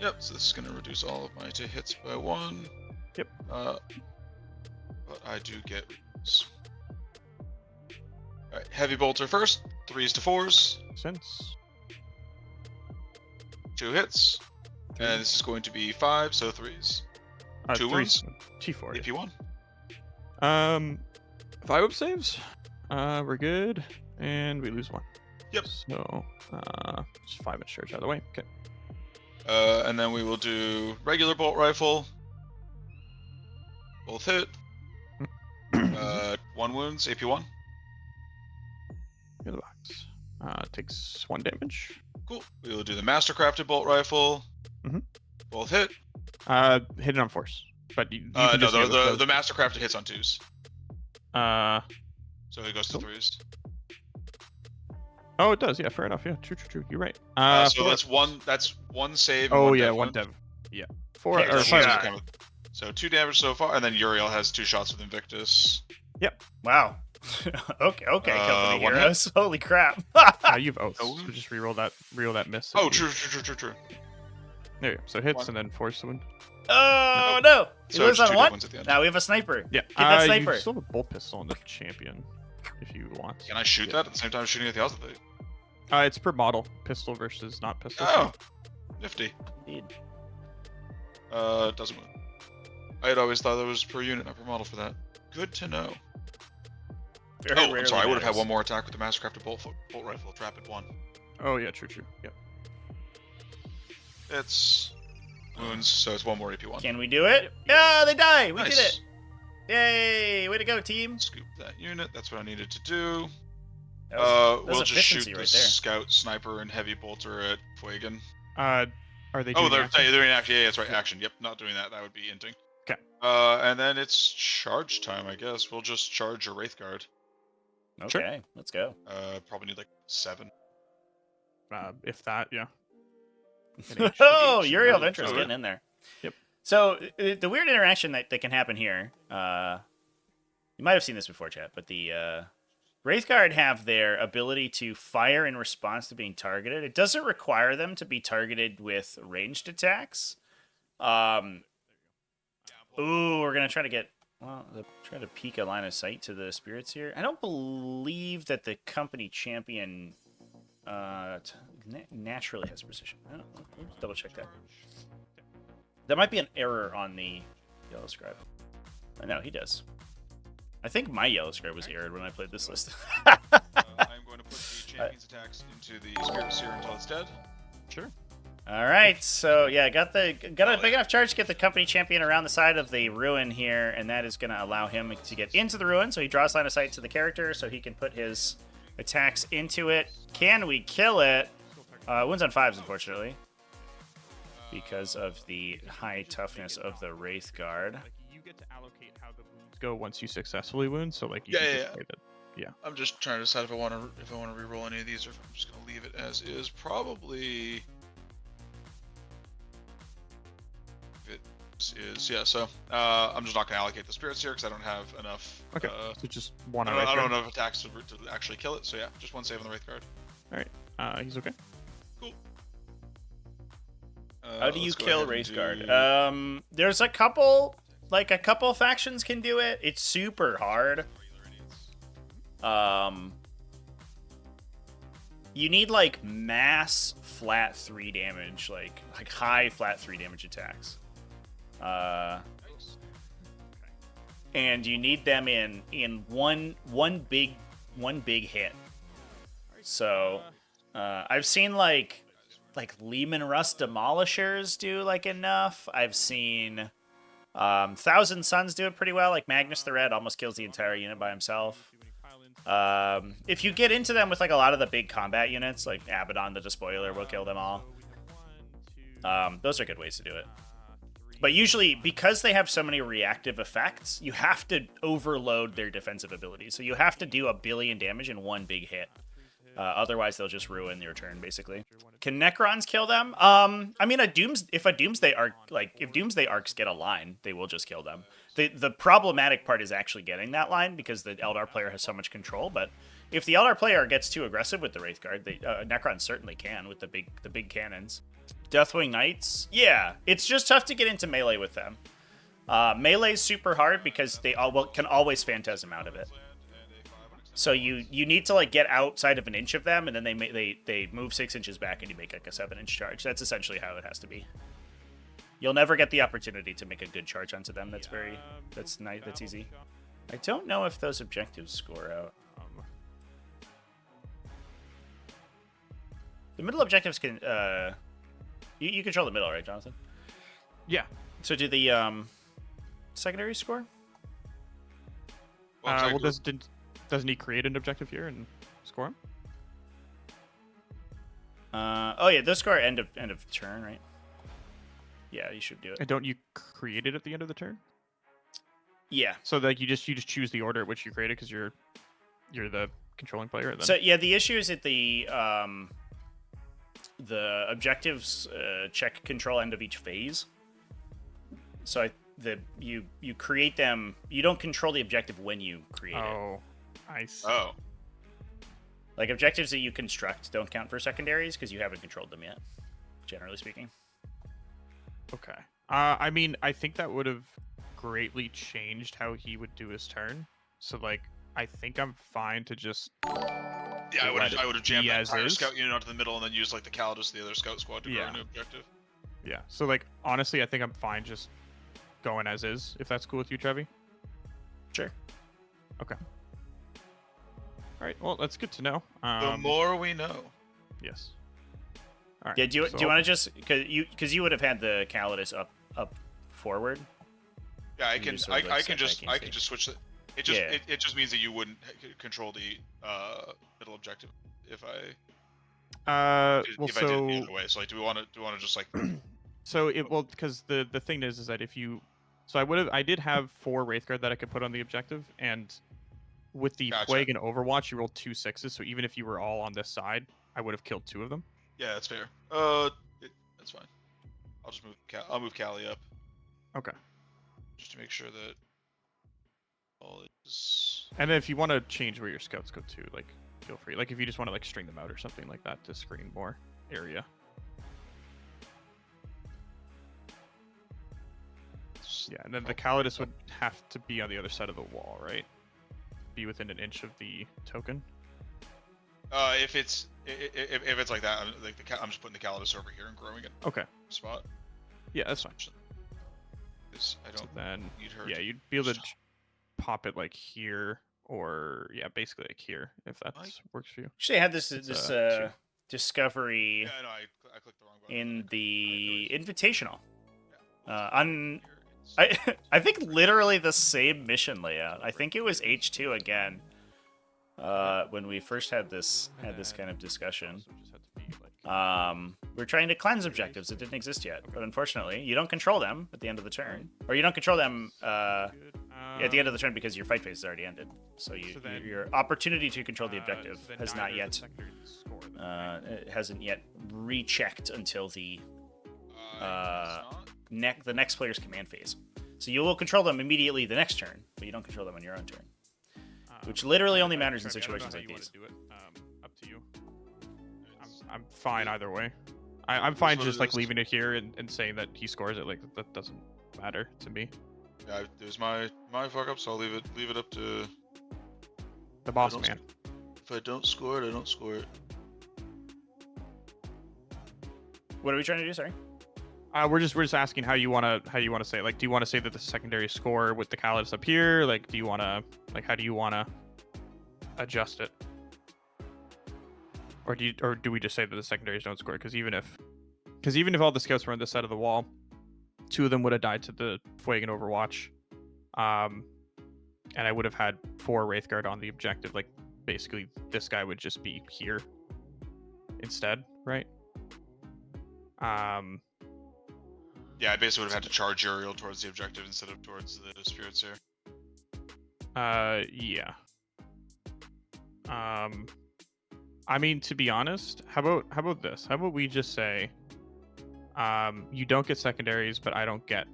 Yep, so this is going to reduce all of my to hits by 1. Yep. But I do get reduce. Alright, Heavy Bolter first. 3s to 4s. Sense. 2 hits. And this is going to be 5, so 3s. 2 wounds. T4. AP 1. 5 up saves. We're good, and we lose 1. Yep. So, just 5 inch charge out of the way. Okay. And then we will do regular bolt rifle. Both hit. 1 wounds, AP 1. Go to the box. Takes 1 damage. Cool. We will do the mastercrafted bolt rifle. Mhm. Both hit. Hit it on force, but you No, can just hit with the mastercrafted hits on 2s. Uh, So it goes to Cool. 3s. oh, it does. Yeah, fair enough. Yeah, true. You're right. So that's one save. And Oh one yeah, death 1 wound. dev. Yeah, 4 Okay, or so 5. yeah. So 2 damage so far, and then Uriel has 2 shots with Invictus. Wow. okay, company one hit. heroes. Holy crap. You have oaths, Oh. so just reroll that miss. Oh, if you- true. There you go. So hits One. and then force the wound. Oh no! He So lives it's on 2 one. dead ones at the end. Now we have a sniper. Yeah, Get that sniper. You still have a bolt pistol on the champion, if you want. Can I shoot Yeah. that at the same time as shooting at the Aeldari? It's per model, pistol versus not pistol. Oh, nifty. Indeed. Doesn't move. I had always thought that was per unit, not per model for that. Good to know. Very Oh, I'm rarely sorry. I would have had matters. one more attack with the mastercrafted bolt rifle. Trap at 1. Oh yeah, true. Yep. It's wounds, so it's 1 more AP 1. Can we do it? Yeah, they die. We Nice. did it. Yay! Way to go, team. Scoop that unit. That's what I needed to do. That was We'll just shoot efficiency the right there. scout, sniper, and heavy bolter at Fuegan. Are they? Oh, doing they're action? in action. Yeah, that's right. Action. Yep, not doing that. That would be inting. 'Kay. And then it's charge time, I guess. We'll just charge a Wraith Guard. Okay, let's go. Probably need like 7. If that, yeah. An H. Oh, H, Uriel no, Ventress so- getting in there. Yep. So the weird interaction that can happen here, you might have seen this before, chat, but the Wraithguard have their ability to fire in response to being targeted. It doesn't require them to be targeted with ranged attacks. Ooh, we're gonna try to get try to peek a line of sight to the spirits here. I don't believe that the company champion naturally has precision. Let's double check that. That might be an error on the yellow scribe. No, he does. I think my yellow scribe was errored when I played this list. I'm going to put the champion's attacks into the Spirit Seer until it's dead. Sure. All right, so yeah, got a big enough charge to get the company champion around the side of the ruin here, and that is going to allow him to get into the ruin. So he draws line of sight to the character, so he can put his attacks into it. Can we kill it? Wounds on 5s, unfortunately, because of the high toughness of the Wraith Guard. Like you get to allocate how the wounds go once you successfully wound. So like you Yeah, can yeah, just yeah. play that. I'm just trying to decide if I want to re-roll any of these or if I'm just going to leave it as is. Probably. If it is, yeah. So I'm just not going to allocate the Spirit Seer because I don't have enough. Okay. So just one. I on don't right have enough attacks to actually kill it. So yeah, just 1 save on the Wraith Guard. He's okay. Cool. How do you let's go kill ahead and Wraith do- Guard? There's a couple factions can do it. It's super hard. You need like mass flat 3 damage, like high flat 3 damage attacks. and you need them in one big hit. So I've seen like Lehman Russ Demolishers do like enough. I've seen Thousand Suns do it pretty well. Like Magnus the Red almost kills the entire unit by himself. If you get into them with like a lot of the big combat units, like Abaddon the Despoiler will kill them all. Those are good ways to do it. But usually, because they have so many reactive effects, you have to overload their defensive abilities. So you have to do 1 billion damage in one big hit. Otherwise, they'll just ruin your turn, basically. Can Necrons kill them? I mean, if Doomsday Arcs get a line, they will just kill them. The problematic part is actually getting that line because the Eldar player has so much control. But if the Eldar player gets too aggressive with the Wraithguard, Necrons certainly can with the big cannons. Deathwing Knights, yeah, it's just tough to get into melee with them. Melee's super hard because they can always Phantasm out of it. So you need to like get outside of an inch of them, and then they move 6 inches back, and you make like a 7-inch charge. That's essentially how it has to be. You'll never get the opportunity to make a good charge onto them. That's nice. That's easy. I don't know if those objectives score out. The middle objectives can. You control the middle, right, Jonathan? Yeah. So do the secondary score? Well, doesn't he create an objective here and score him? Oh yeah, those score end of turn, right? Yeah, you should do it. And don't you create it at the end of the turn? Yeah. So like you just choose the order at which you create it because you're the controlling player. Then. So yeah, the issue is that the objectives check control end of each phase. So you create them. You don't control the objective when you create it. Oh, I see. Oh. Like objectives that you construct don't count for secondaries because you haven't controlled them yet, generally speaking. Okay. I mean, I think that would have greatly changed how he would do his turn. So like, I think I'm fine to just. Yeah, I would have jammed that entire is. scout unit onto the middle and then used like the Calidus of the other scout squad to grow a new objective. Yeah. So like, honestly, I think I'm fine just going as is. If that's cool with you, Trevi. Sure. Okay. All right. Well, that's good to know. The more we know. Yes. All right. Yeah. Do you want to just because you would have had the Calidus up forward? Yeah, I can just switch it. It just means that you wouldn't control the middle objective if I did it the other way. So like, do we want to just like? So because the thing is that if you, so I did have 4 Wraithguard that I could put on the objective, and with the Plague and Overwatch, you rolled 2 6s. So even if you were all on this side, I would have killed 2 of them. Yeah, that's fair. That's fine. I'll move Callie up. Okay. Just to make sure that all is. And then if you want to change where your scouts go to, like, feel free. Like if you just want to like string them out or something like that to screen more area. Yeah, and then the Calidus would have to be on the other side of the wall, right? Be within an inch of the token. If it's like that, I'm just putting the Calidus over here and growing it. Okay. Spot. Yeah, that's fine. I don't need her. Yeah, you'd be able to pop it like here, or yeah, basically like here, if that works for you. Actually, I had this discovery Yeah, no, I clicked the wrong button. in the invitational. I think literally the same mission layout. I think it was H2 again. When we first had this kind of discussion. We're trying to cleanse objectives that didn't exist yet, but unfortunately, you don't control them at the end of the turn, or you don't control them at the end of the turn because your fight phase has already ended. So your opportunity to control the objective has not yet. It hasn't yet rechecked until the next player's command phase. So you will control them immediately the next turn, but you don't control them on your own turn. Which literally only matters in situations like these. Up to you. I'm fine either way. I'm fine just like leaving it here and saying that he scores it. Like that doesn't matter to me. Yeah, it was my fuck up, so I'll leave it up to the boss man. If I don't score it, I don't score it. What are we trying to do? Sorry. We're just asking how you wanna say it. Like, do you want to say that the secondary score with the Callus up here? Like, do you wanna how do you wanna adjust it? Or do we just say that the secondaries don't score? Because even if all the scouts were on this side of the wall, 2 of them would have died to the Fuegan Overwatch, and I would have had 4 Wraithguard on the objective. Like, basically, this guy would just be here instead, right? Yeah, I basically would have had to charge Uriel towards the objective instead of towards the spirits here. Yeah. I mean, to be honest, how about this? How about we just say, you don't get secondaries, but I don't get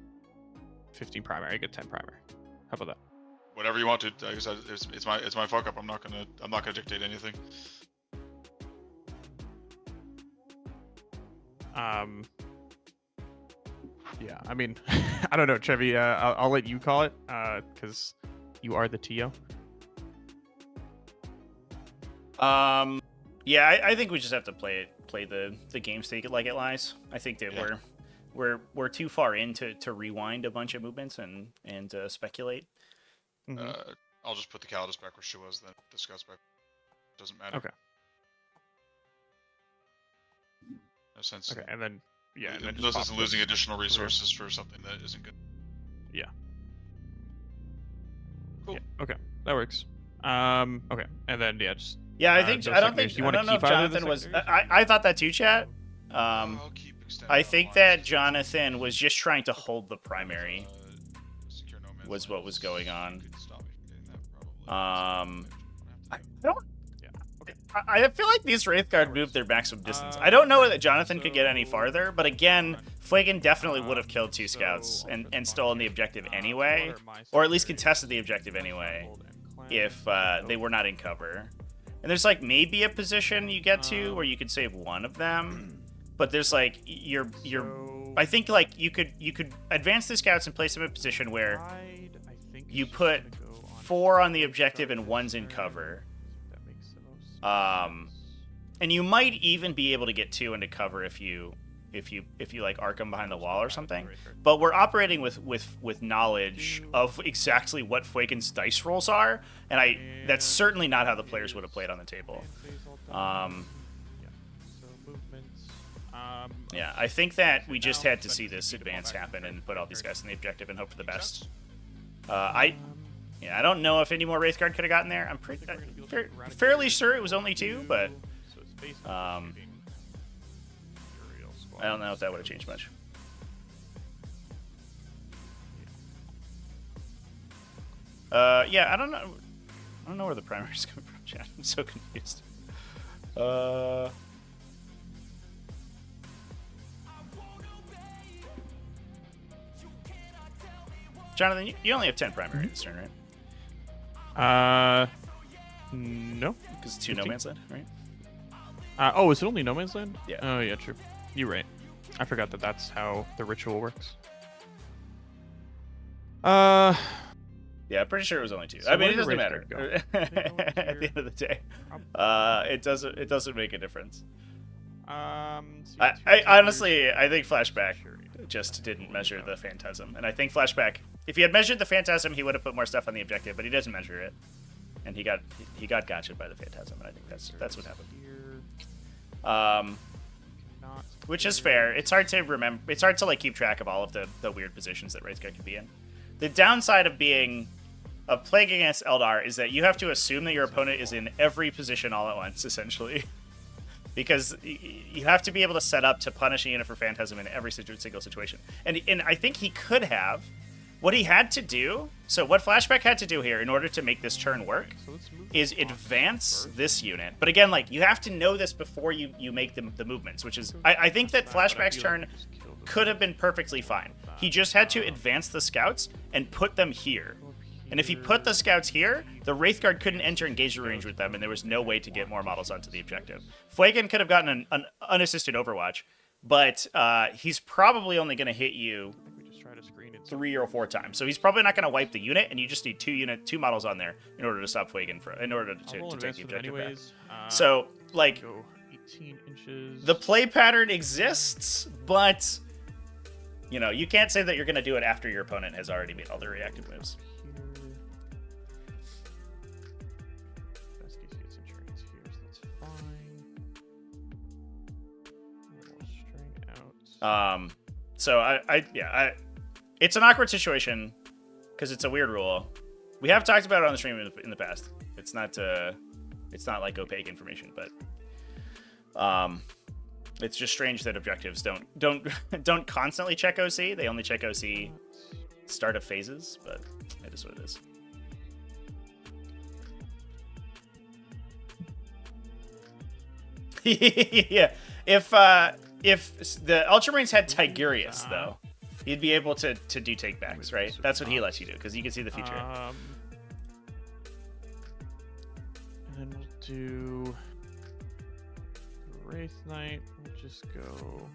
15 primary. I get 10 primary. How about that? Whatever you want to. Like I said, it's my fuck up. I'm not gonna dictate anything. Yeah, I mean, I don't know, Chevy. I'll let you call it, because you are the TO. Yeah, I think we just have to play the game state it like it lies. I think that we're too far in to rewind a bunch of movements and speculate. Mm-hmm. I'll just put the Calidus back where she was. Then the Scouts back. Doesn't matter. Okay. No sense. Okay, and then no sense in losing additional resources for something that isn't good. Yeah. Cool. Yeah, okay, that works. Okay, and then just. Yeah, I don't know if Jonathon was. I thought that too, chat. I think that Jonathon was just trying to hold the primary. Was what was going on. I don't. I feel like these Wraithguard moved their maximum distance. I don't know that Jonathon could get any farther, but again, Fuegan definitely would have killed 2 scouts and stolen the objective anyway, or at least contested the objective anyway, if they were not in cover. And there's like maybe a position you get to where you could save one of them, but there's like I think like you could advance the scouts and place them in a position where you put 4 on the objective and 1's in cover. And you might even be able to get 2 into cover if you like arc them behind the wall or something. But we're operating with knowledge of exactly what Fuegan's dice rolls are, and that's certainly not how the players would have played on the table. Yeah, I think that we just had to see this advance happen and put all these guys in the objective and hope for the best. I don't know if any more Wraithguard could have gotten there. I'm fairly sure it was only 2, but I don't know if that would have changed much. Yeah, I don't know where the primary's coming from, chat. I'm so confused. Jonathon, you only have 10 primary this turn, right? No. Because it's 2 No Man's Land, right? Oh, is it only No Man's Land? Yeah. Oh, yeah, true. You're right. I forgot that that's how the ritual works. Yeah, I'm pretty sure it was only 2. So I mean, it doesn't matter. At the end of the day, it doesn't make a difference. I honestly, I think Flashback just didn't measure the Phantasm, and I think Flashback, if he had measured the Phantasm, he would have put more stuff on the objective, but he doesn't measure it, and he got gotcha'd by the Phantasm, and I think that's what happened. Which is fair. It's hard to remember. It's hard to like keep track of all of the weird positions that Wraithguard could be in. The downside of playing against Eldar is that you have to assume that your opponent is in every position all at once, essentially. Because you have to be able to set up to punish a unit for Phantasm in every single situation. And I think he could have. What he had to do, so what Flashback had to do here in order to make this turn work, is advance this unit. But again, like, you have to know this before you make the movements, which is, I think that Flashback's turn could have been perfectly fine. He just had to advance the scouts and put them here. And if he put the scouts here, the Wraithguard couldn't enter engagement range with them, and there was no way to get more models onto the objective. Fuegan could have gotten an unassisted Overwatch, but he's probably only going to hit you 3 or 4 times. So he's probably not going to wipe the unit, and you just need 2 models on there in order to stop Fuegan in order to take the objective back. So, like, 18 inches. The play pattern exists, but You know, you can't say that you're going to do it after your opponent has already made all their reactive moves. Best case, you get Centurions here, so that's fine. We'll string out. So it's an awkward situation because it's a weird rule. We have talked about it on the stream in the past. It's not like opaque information, but it's just strange that objectives don't constantly check OC. They only check OC start of phases, but it is what it is. Yeah, if the Ultramarines had Tigurius though, he'd be able to do takebacks, right? That's what he lets you do because you can see the future. And then we'll do Wraith Knight. We'll just go.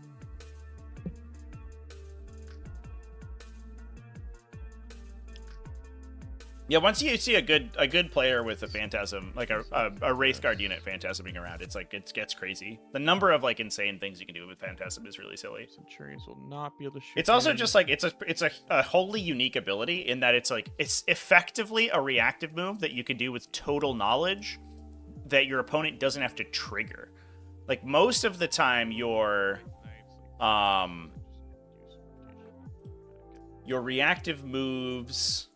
Yeah, once you see a good player with a Phantasm, like a Wraith Guard unit Phantasming around, it's like it gets crazy. The number of like insane things you can do with Phantasm is really silly. Centurions will not be able to shoot. It's also just like it's a wholly unique ability in that it's effectively a reactive move that you can do with total knowledge that your opponent doesn't have to trigger. Like most of the time your reactive moves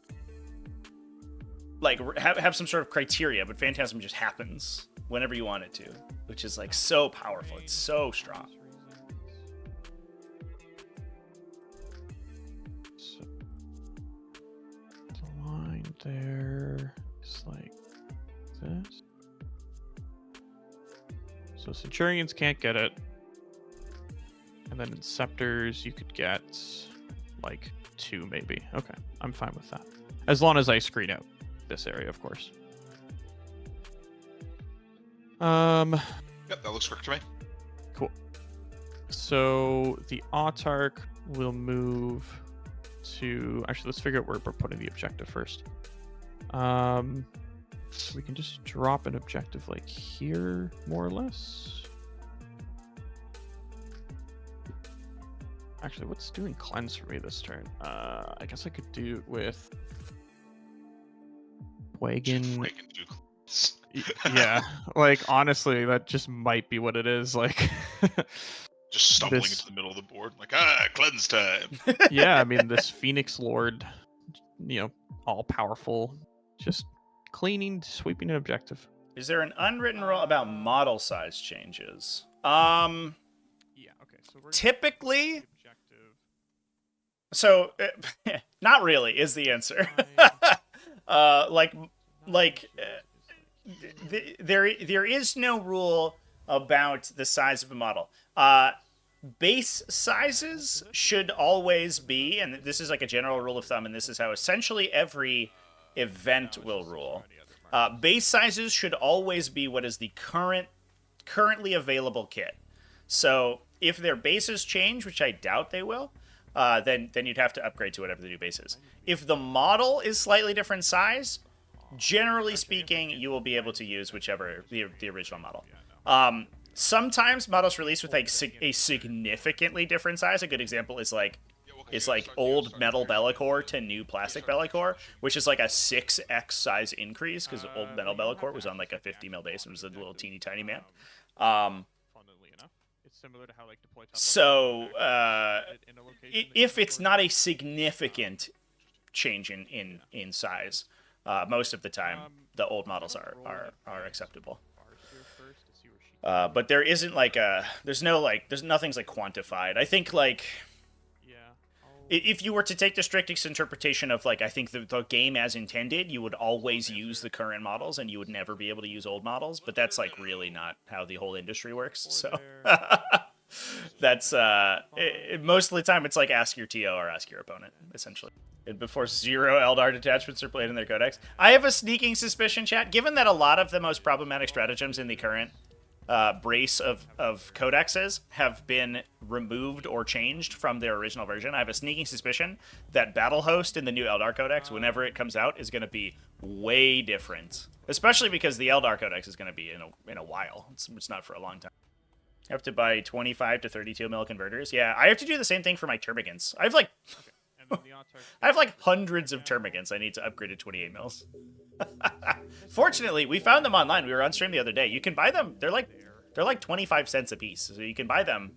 like have some sort of criteria, but Phantasm just happens whenever you want it to, which is like so powerful. It's so strong. So, the line there is like this. So Centurions can't get it. And then in Scepters, you could get like 2 maybe. Okay, I'm fine with that. As long as I screen out this area, of course. Yep, that looks correct to me. Cool. So the Autarch will move to... Actually, let's figure out where we're putting the objective first. So we can just drop an objective like here, more or less. Actually, what's doing cleanse for me this turn? I guess I could do it with Wagon. Yeah, like honestly, that just might be what it is. Like, just stumbling into the middle of the board, like cleanse time. Yeah, I mean this Phoenix Lord, all powerful, just cleaning, sweeping an objective. Is there an unwritten rule about model size changes? Yeah. Okay. So we're typically. So, not really is the answer. There is no rule about the size of a model. Base sizes should always be, and this is like a general rule of thumb, and this is how essentially every event will rule. Base sizes should always be what is the currently available kit. So if their bases change, which I doubt they will, then you'd have to upgrade to whatever the new base is. If the model is slightly different size, generally speaking, you will be able to use whichever the original model. Sometimes models release with like a significantly different size. A good example is like old metal Bellicor to new plastic Bellicor, which is like a 6x size increase because old metal Bellicor was on like a 50 mil base and was a little teeny tiny man. Similar to how like deploy top so if it's not a significant change in size, most of the time the old models are acceptable. But there isn't like there's nothing's like quantified. I think like if you were to take the strictest interpretation of like I think the game as intended, you would always use the current models and you would never be able to use old models, but that's like really not how the whole industry works. So that's most of the time it's like ask your TO or ask your opponent essentially. And before 0 Eldar detachments are played in their codex. I have a sneaking suspicion, chat, given that a lot of the most problematic stratagems in the current brace of codexes have been removed or changed from their original version. I have a sneaking suspicion that Battle Host in the new Eldar Codex, whenever it comes out, is going to be way different. Especially because the Eldar Codex is going to be in a while. It's not for a long time. I have to buy 25 to 32 mil converters. Yeah, I have to do the same thing for my termagants. I have like I have like hundreds of termagants I need to upgrade to 28 mils. Fortunately, we found them online. We were on stream the other day. You can buy them. They're like 25 cents a piece. So you can buy them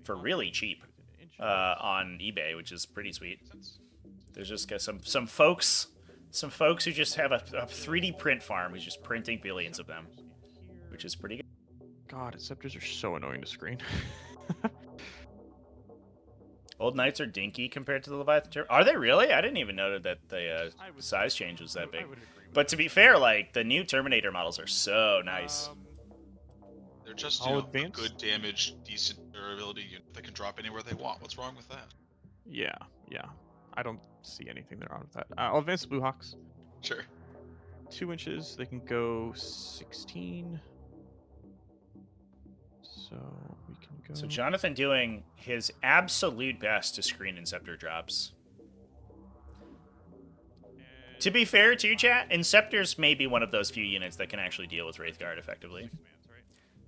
for really cheap on eBay, which is pretty sweet. There's just some folks who just have a 3D print farm who's just printing billions of them, which is pretty good. God, scepters are so annoying to screen. Old Knights are dinky compared to the Leviathan. Are they really? I didn't even know that the size change was that big. But to be fair, like, the new Terminator models are so nice. They're just good damage, decent durability. They can drop anywhere they want. What's wrong with that? Yeah. I don't see anything wrong with that. I'll advance the Blue Hawks. Sure. 2 inches. They can go 16. So we can go. So Jonathon doing his absolute best to screen Inceptor drops. To be fair to you, chat, Inceptors may be one of those few units that can actually deal with Wraithguard effectively.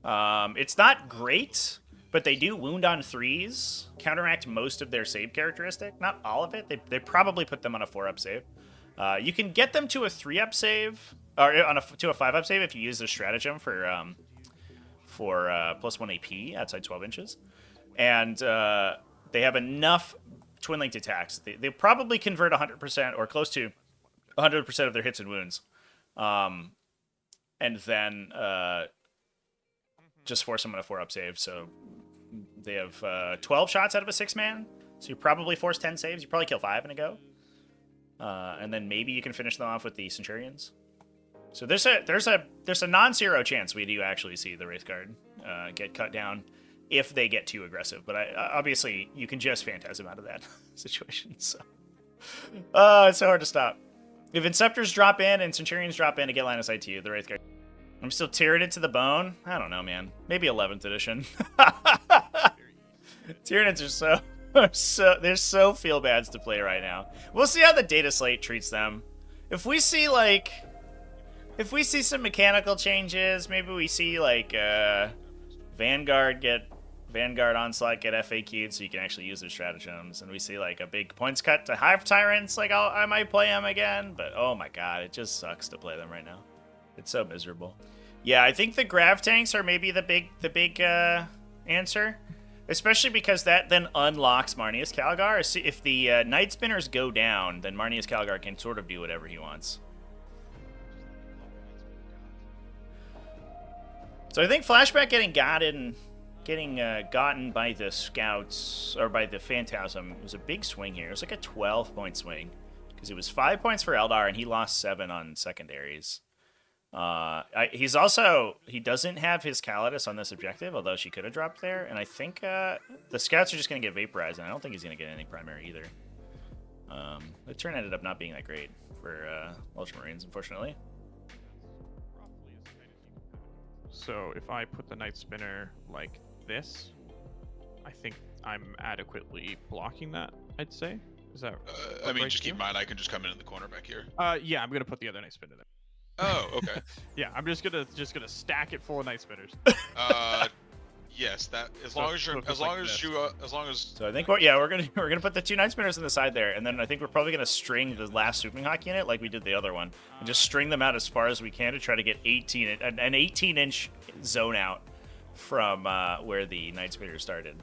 It's not great, but they do wound on 3s, counteract most of their save characteristic. Not all of it. They probably put them on a 4-up save. You can get them to a 3-up save, or to a 5-up save if you use their stratagem for plus 1 AP outside 12 inches. And they have enough twin-linked attacks. They probably convert 100% or close to 100% of their hits and wounds. And then just force them on a 4-up save. So they have 12 shots out of a 6-man. So you probably force 10 saves. You probably kill 5 in a go. And then maybe you can finish them off with the Centurions. So there's a non-zero chance we do actually see the Wraithguard get cut down if they get too aggressive. But obviously you can just phantasm out of that situation. So it's so hard to stop. If Inceptors drop in and Centurions drop in to get line of sight to you, the Wraithguard. I'm still Tyranid to the bone. I don't know, man. Maybe 11th edition. Tyranids are they're so feel bads to play right now. We'll see how the data slate treats them. If we see some mechanical changes, maybe we see like Vanguard Onslaught get FAQ'd so you can actually use their stratagems, and we see like a big points cut to Hive Tyrants, like I might play them again, but oh my god, it just sucks to play them right now. It's so miserable. Yeah, I think the Grav tanks are maybe the big answer, especially because that then unlocks Marneus Calgar. If the Night Spinners go down, then Marneus Calgar can sort of do whatever he wants. So I think Flashback getting gotten by the Scouts, or by the Phantasm, was a big swing here. It was like a 12-point swing, because it was 5 points for Aeldari, and he lost 7 on secondaries. He doesn't have his Calidus on this objective, although she could have dropped there, and I think the Scouts are just going to get vaporized, and I don't think he's going to get any primary either. The turn ended up not being that great for Ultramarines, unfortunately. So if I put the Night Spinner like this, I think I'm adequately blocking that, I'd say. Is that I mean, just keep in mind, I can just come in the corner back here. Yeah, I'm gonna put the other Night Spinner there. Oh, okay. Yeah, I'm just gonna stack it full of Night Spinners. Yes, that as So long as. So I think we're gonna put the 2 Night Spinners on the side there, and then I think we're probably gonna string the last Swooping Hawk unit like we did the other one, and just string them out as far as we can to try to get an 18-inch zone out from where the Night Spinners started.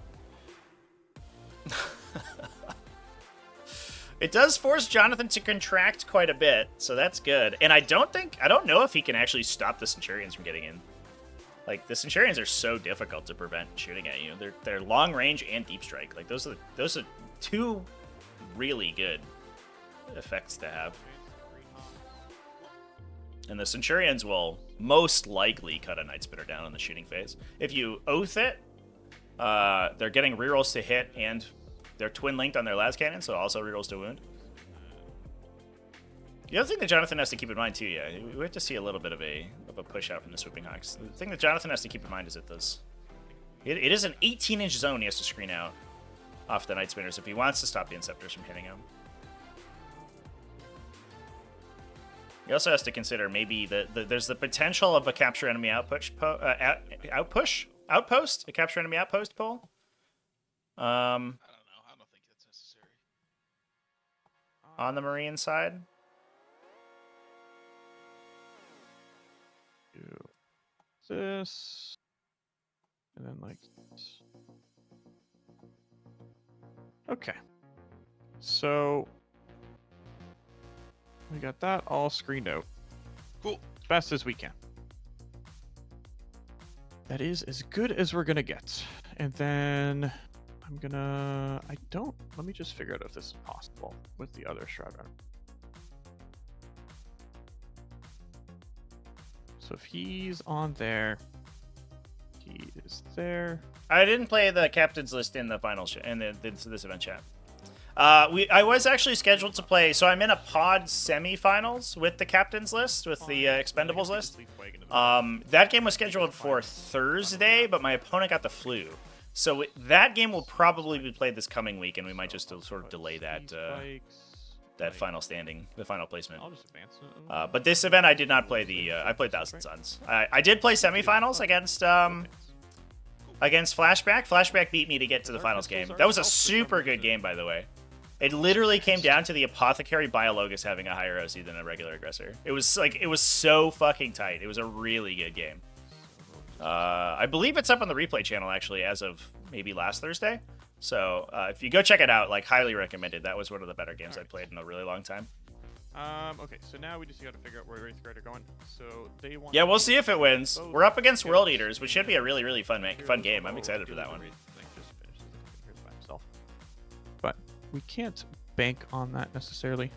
It does force Jonathon to contract quite a bit, so that's good. And I don't know if he can actually stop the Centurions from getting in. Like, the Centurions are so difficult to prevent shooting at you. They're long range and deep strike. Like, those are 2 really good effects to have. And the Centurions will most likely cut a Night Spinner down on the shooting phase. If you oath it, they're getting rerolls to hit, and they're twin linked on their last cannon, so also rerolls to wound. The other thing that Jonathon has to keep in mind too, yeah, we have to see a little bit of a push out from the Swooping Hawks. The thing that Jonathon has to keep in mind is that it is an 18-inch zone he has to screen out off the Night Spinners if he wants to stop the Inceptors from hitting him. He also has to consider maybe there's the potential of a capture enemy outpush outpost, a capture enemy outpost pull. I don't know. I don't think that's necessary. On the Marine side. Do this, and then like this. Okay. So we got that all screened out. Cool. As best as we can. That is as good as we're gonna get. And then let me just figure out if this is possible with the other Shroud Runner. So if he's on there, he is there. I didn't play the captain's list in the final this event chat. I was actually scheduled to play, so I'm in a pod semifinals with the captain's list, with the expendables list. That game was scheduled for Thursday, but my opponent got the flu. So that game will probably be played this coming week, and we might just sort of delay that final standing, the final placement. But this event, I did not play I played Thousand Suns. I did play semifinals against Flashback. Flashback beat me to get to the finals game. That was a super good game, by the way. It literally came down to the Apothecary Biologus having a higher OC than a regular aggressor. It was so fucking tight. It was a really good game. I believe it's up on the replay channel, actually, as of maybe last Thursday. So if you go check it out, like, highly recommended. That was one of the better games I'd played in a really long time. Okay, so now we just got to figure out where Wraith Guard are going. So they want. Yeah, we'll see if it wins. We're up against World Eaters, which should be a really, really fun game. I'm excited for that one. But we can't bank on that necessarily.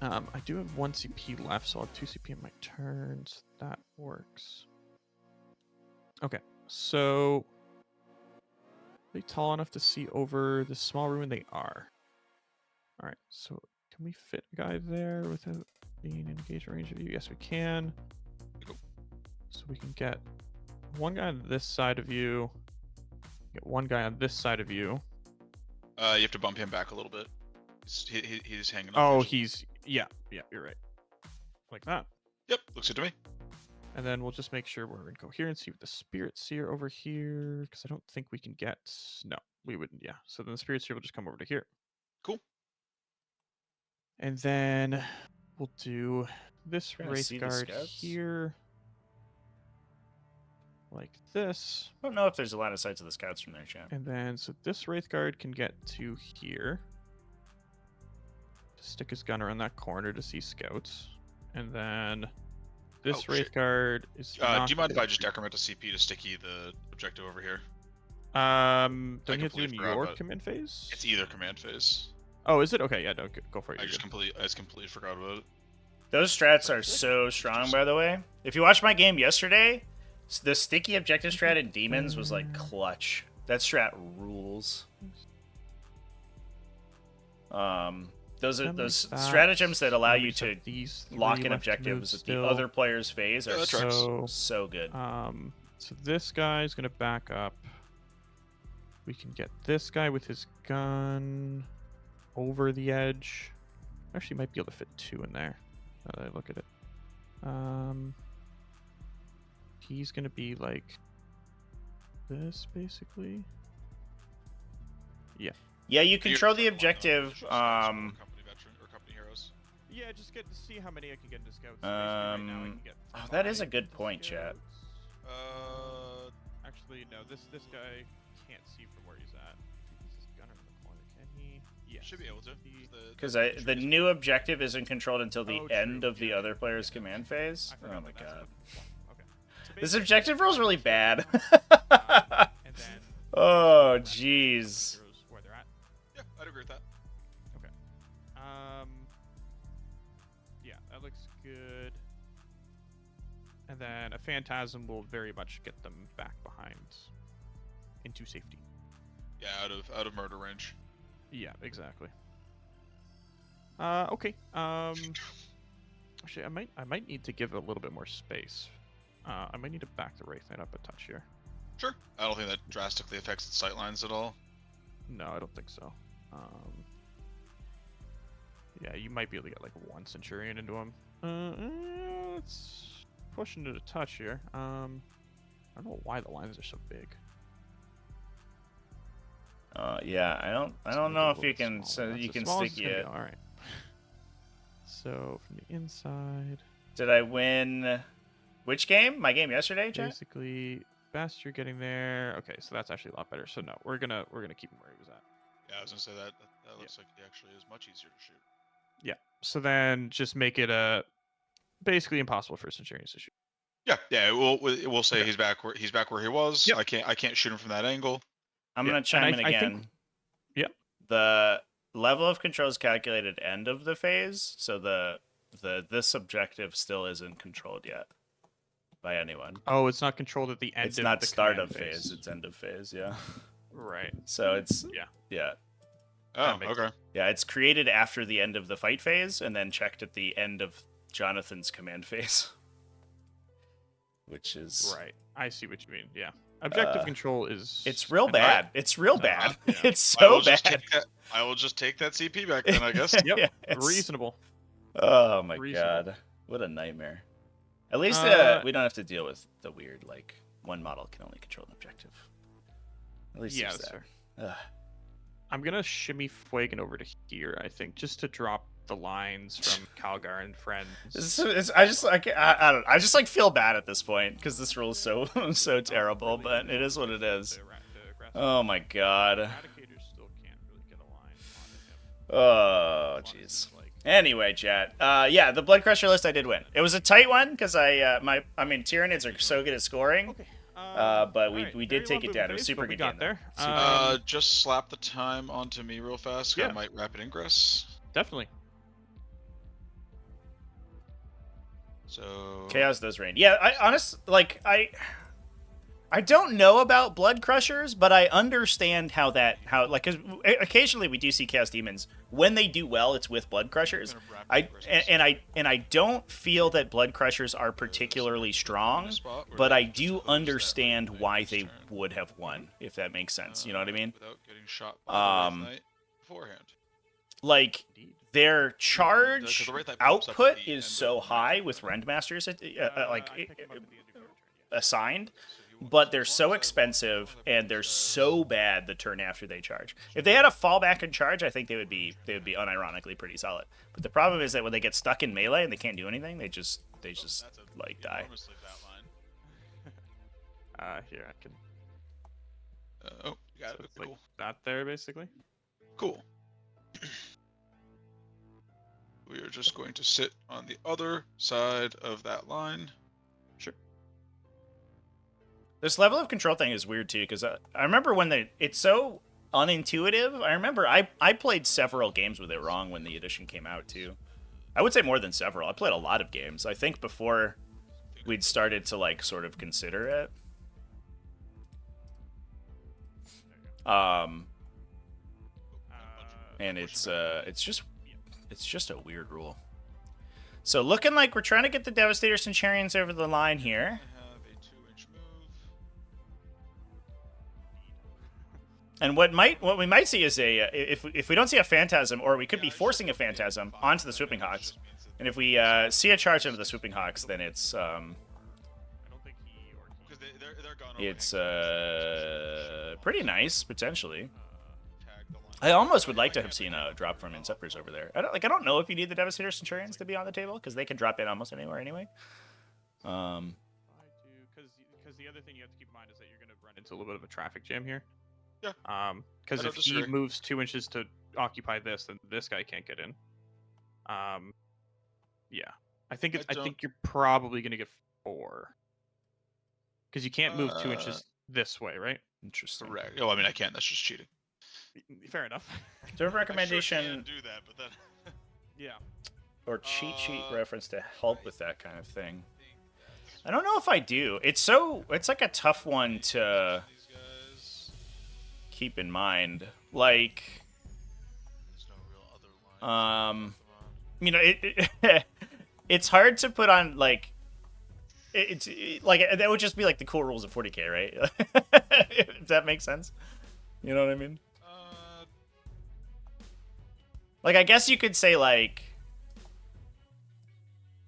I do have 1 CP left, so I'll have 2 CP in my turns. That works. Okay, so are they tall enough to see over the small room? And they are. All right, so can we fit a guy there without being in engagement range of you? Yes, we can. So we can get one guy on this side of you. Get one guy on this side of you. You have to bump him back a little bit. He's hanging. Oh, yeah, you're right. Like that. Yep, looks good to me. And then we'll just make sure we're in coherency with the Spirit Seer over here, because I don't think we can get. No, we wouldn't. Yeah. So then the Spirit Seer will just come over to here. Cool. And then we'll do this Wraith Guard here. Like this. I don't know if there's a lot of sights of the scouts from there, chat. And then, so this Wraith Guard can get to here. Stick his gun around that corner to see scouts. And then this Wraith Guard is. Do you mind if I just decrement a CP to sticky the objective over here? Don't you have to do in your command phase? It's either command phase. Oh, is it? Okay, yeah, no, go for it. I just completely forgot about it. Those strats are so strong, by the way. If you watched my game yesterday, the sticky objective strat in Demons was like clutch. That strat rules. Those stratagems that allow you to lock in objectives at the other player's phase are so good. So this guy's gonna back up. We can get this guy with his gun over the edge. Actually, might be able to fit 2 in there. Now that I look at it. He's gonna be like this, basically. Yeah. Yeah, you control the objective. Company veteran or company heroes. Yeah, just get to see how many I can get into scouts. That is a good point, chat. Actually, no. This guy can't see from where he's at. He's his gunner in the corner. Can he? Yeah. Should be able to. Because the new objective isn't controlled until the end of the other player's command phase. Oh my god. Okay. So this objective roll is really bad. And then, oh, jeez. Yeah, I'd agree with that. Okay. Yeah, that looks good. And then a Phantasm will very much get them back behind into safety. Yeah, out of murder range. Yeah, exactly. Okay. Actually, I might need to give it a little bit more space. I might need to back the Wraith Knight up a touch here. Sure. I don't think that drastically affects its sightlines at all. No, I don't think so. Yeah, you might be able to get like 1 Centurion into him. Let's push into the touch here. I don't know why the lines are so big. Yeah, I don't know if you can you can stick it. All right. So from the inside. Did I win? Which game? My game yesterday, chat? Basically, best you're getting there. Okay, so that's actually a lot better. So no, we're gonna keep him where he was at. Yeah, I was gonna say that looks like he actually is much easier to shoot. Yeah. So then just make it basically impossible for Centurions to shoot. Yeah. We'll say he's back where he was. Yep. I can't shoot him from that angle. I'm gonna chime in again. Yep. The level of control is calculated end of the phase, so this objective still isn't controlled yet by anyone. Oh, it's not controlled at the end. It's not start of phase. It's end of phase. Yeah. Right. So it's yeah. Oh, okay. Yeah, it's created after the end of the fight phase, and then checked at the end of Jonathon's command phase. Which is right. I see what you mean. Yeah. Objective control is. It's real bad. It's real bad. Yeah. It's so bad. I will just take that CP back then, I guess. Yep. Yeah, reasonable. Oh my god. What a nightmare. At least we don't have to deal with the weird, like, one model can only control an objective. At least there's that. I'm going to shimmy Fuegan over to here, I think, just to drop the lines from Calgar and friends. I just like feel bad at this point because this rule is so terrible, but it is what it is. Oh my god. Oh jeez. Anyway, chat. Yeah, the Blood Crusher list I did win. It was a tight one because Tyranids are so good at scoring. But we did take it down. It was super good game there. Just slap the time onto me real fast. Yeah. I might rapid ingress. Definitely. So Chaos does reign. Yeah, I don't know about Blood Crushers, but I understand how because occasionally we do see Chaos Demons. When they do well, it's with Blood Crushers. I don't feel that Blood Crushers are particularly strong, but I do understand why they would have won, if that makes sense. You know what I mean? Without getting shot by the Knight beforehand. Like, their charge output is so high with Rendmasters assigned, but they're so expensive and they're so bad the turn after they charge. If they had a fallback and charge, I think they would be unironically pretty solid. But the problem is that when they get stuck in melee and they can't do anything, they just like die. Here I can. You got it. Cool. Like that there, basically. Cool. We are just going to sit on the other side of that line. Sure. This level of control thing is weird too, because I remember when it's so unintuitive. I remember I played several games with it wrong when the edition came out too. I would say more than several. I played a lot of games. I think before we'd started to like sort of consider it. And it's just a weird rule. So looking like we're trying to get the Devastator Centurions over the line here. I have a 2-inch move. And what we might see is if we don't see a Phantasm, or we could be forcing a Phantasm onto the Swooping Hawks. And if we see a charge into the Swooping Hawks, then it's pretty nice potentially. I almost would like to have seen a drop from Inceptors over there. I don't know if you need the Devastator Centurions to be on the table because they can drop in almost anywhere anyway. I do, because the other thing you have to keep in mind is that you're going to run into a little bit of a traffic jam here. Yeah. Because if he moves 2 inches to occupy this, then this guy can't get in. Yeah. I think you're probably going to get 4. Because you can't move 2 inches this way, right? Interesting. Correct. Oh, I mean, I can. That's just cheating. Fair enough. Serve recommendation. I sure can do that, but then. Yeah. Or cheat sheet reference to help with that kind of thing. I don't know if I do. It's like a tough one to keep in mind. Like, it's hard to put on like. It's like that would just be like the cool rules of 40k, right? If that makes sense. You know what I mean? Like, I guess you could say like,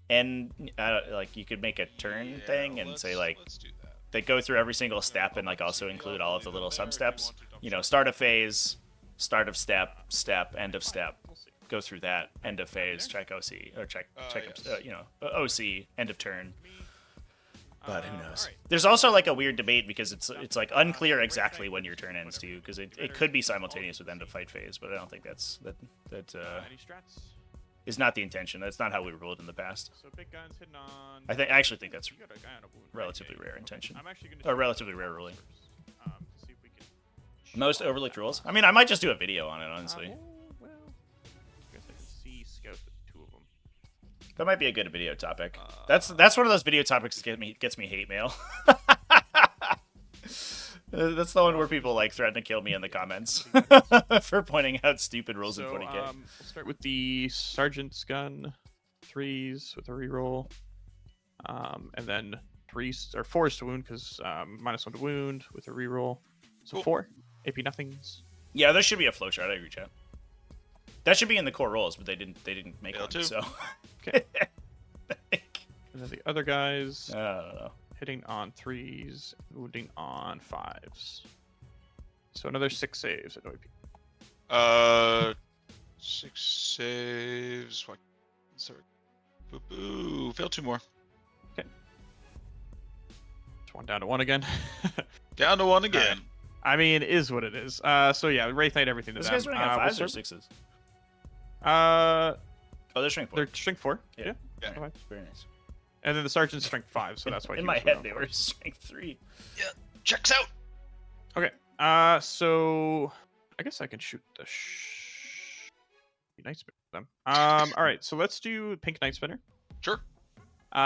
and like you could make a turn thing and say like, that go through every single step and like also include all of the little sub steps. You know, start of phase, start of step, end of step. Go through that, end of phase, check OC or check OC, end of turn. But who knows? There's also like a weird debate because it's like unclear exactly when your turn ends too, because it could be simultaneous with end of fight phase, but I don't think that is not the intention. That's not how we ruled in the past. So big guns hitting on. I actually think that's relatively rare intention, or relatively rare ruling. Most overlooked rules. I mean, I might just do a video on it, honestly. Well, I guess I can see scout the two of them. That might be a good video topic. That's one of those video topics that gets me hate mail. That's the one where people like threaten to kill me in the comments for pointing out stupid rules in 40k. We'll start with the sergeant's gun, 3s with a reroll, and then 4s to wound because -1 to wound with a reroll. So cool. 4 AP nothings. Yeah, there should be a flowchart. I agree, chat. That should be in the core rolls, but they didn't make one. Too. So okay. And then the other guys. I don't know. Hitting on 3s, wounding on 5s. So another 6 saves at OP. 6 saves. What? Sorry. Boo-boo. Fail 2 more. Okay. It's 1 down to 1 again. Down to 1 again. I mean, it is what it is. So yeah, Wraith Knight, everything to Those them. guys running on 5s or 6s? Oh, they're strength 4. They're strength 4. Yeah. Yeah. Very nice. And then the sergeant's strength 5, so that's why. In my head, they were strength 3. Yeah, checks out. Okay. So I guess I can shoot the Night Spinner with them. All right. So let's do Pink Night Spinner. Sure.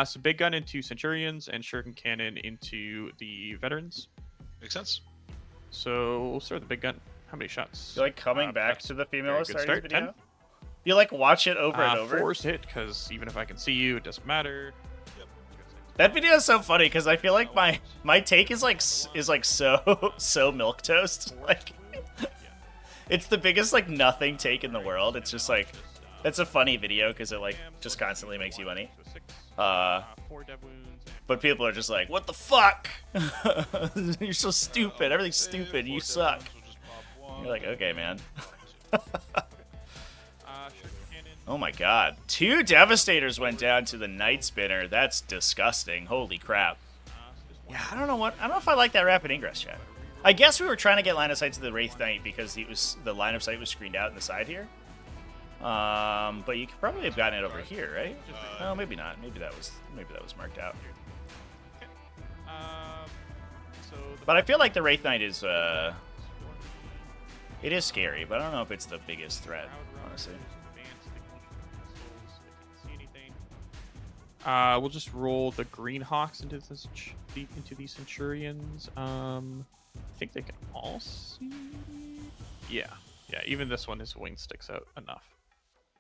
So big gun into Centurions and shuriken cannon into the veterans. Makes sense. So we'll start with the big gun. How many shots? You're like coming back to the female good start. video. 10. You like watch it over and over. 4's hit because even if I can see you, it doesn't matter. That video is so funny because I feel like my take is like so milk toast. Like it's the biggest like nothing take in the world. It's just like that's a funny video because it like just constantly makes you money. But people are just like, what the fuck? You're so stupid. Everything's stupid. You suck. You're like, okay, man. Oh my god. 2 Devastators went down to the Night Spinner. That's disgusting. Holy crap. Yeah, I don't know if I like that rapid ingress, chat. I guess we were trying to get line of sight to the Wraith Knight because the line of sight was screened out in the side here. But you could probably have gotten it over here, right? No, maybe not. Maybe that was marked out. But I feel like the Wraith Knight is it is scary, but I don't know if it's the biggest threat, honestly. We'll just roll the Green Hawks into these Centurions. I think they can all see. Yeah. Even this one, his wing sticks out enough.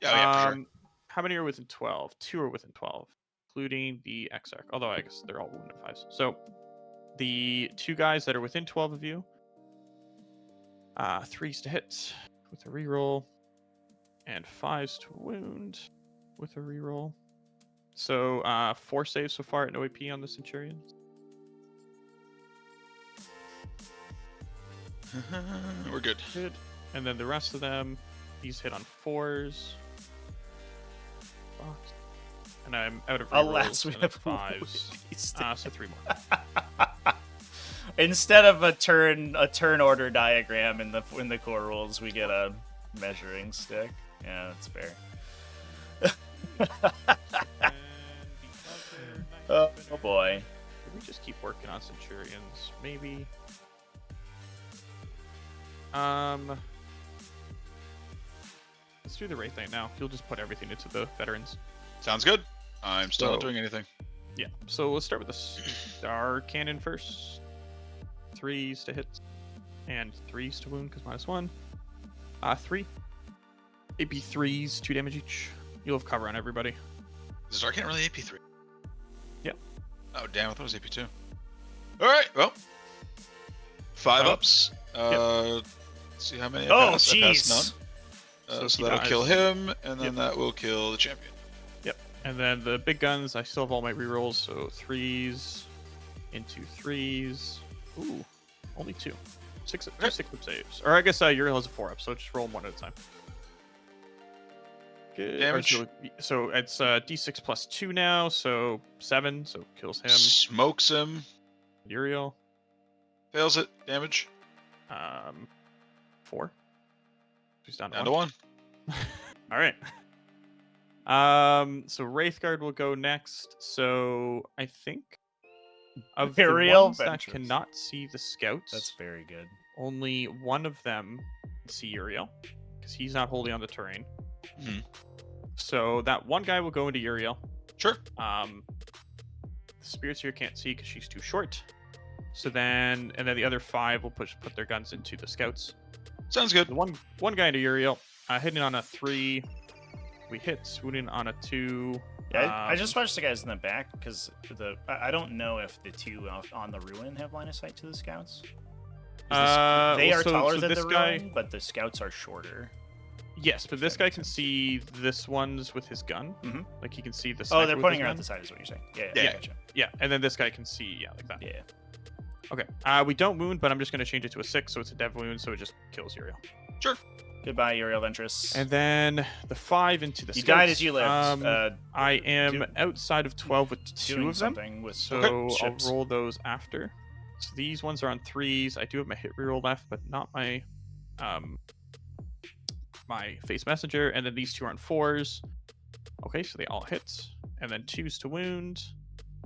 Yeah, for sure. How many are within 12? 2 are within 12, including the Exarch. Although I guess they're all wounded 5s. So the 2 guys that are within 12 of you, 3s to hit with a reroll, and 5s to wound with a reroll. So 4 saves so far at no AP on the Centurions. We're good. And then the rest of them, these hit on 4s. And I'm out of rerolls. We have 5s. So 3 more. Instead of a turn order diagram in the core rules, we get a measuring stick. Yeah, that's fair. Oh boy. Can we just keep working on Centurions? Maybe. Let's do the Wraith Knight now. You'll just put everything into the veterans. Sounds good. I'm still not doing anything. Yeah. So let's start with the Star Cannon first. 3s to hit and 3s to wound because -1. 3. AP 3s, 2 damage each. You'll have cover on everybody. Is Star Cannon really AP3? Yep. Oh damn! I thought it was AP2. All right. Well, 5 ups. Let's see how many. Oh jeez. None. So that'll kill him, and then that will kill the champion. Yep. And then the big guns, I still have all my rerolls, so 3s, into 3s. Ooh, only 2. 6-up saves. Or I guess Uriel has a 4-up, so just roll them one at a time. Good. Damage. So it's D6 plus 2 now, so 7, so kills him. Smokes him. Uriel. Fails it. Damage. 4. He's down to 1. All right. So Wraithguard will go next. So I think of the ones that cannot see the scouts, that's very good. Only one of them can see Uriel because he's not holding on the terrain. Mm-hmm. So that one guy will go into Uriel. Sure. The spirits here can't see because she's too short. So then, and then the other 5 will put their guns into the scouts. Sounds good. The one guy into Uriel, hitting on a 3. We hit, wounding on a 2. Yeah, I just watched the guys in the back because I don't know if the 2 on the ruin have line of sight to the scouts. They are taller than the ruin, but the scouts are shorter. Yes, but this guy can see this one's with his gun. Mm-hmm. Like he can see the. Oh, they're pointing around the side, is what you're saying. Yeah. Gotcha. Yeah, and then this guy can see, like that. Yeah. Okay. We don't wound, but I'm just gonna change it to a 6, so it's a dev wound, so it just kills Uriel. Sure. Goodbye, Uriel Ventress. And then the 5 into the. You scouts. died as you lived. I am outside of 12 with 2 of them. So I'll roll those after. So these ones are on 3s. I do have my hit reroll left, but not my my face messenger. And then these 2 are on 4s. Okay, so they all hit. And then 2s to wound.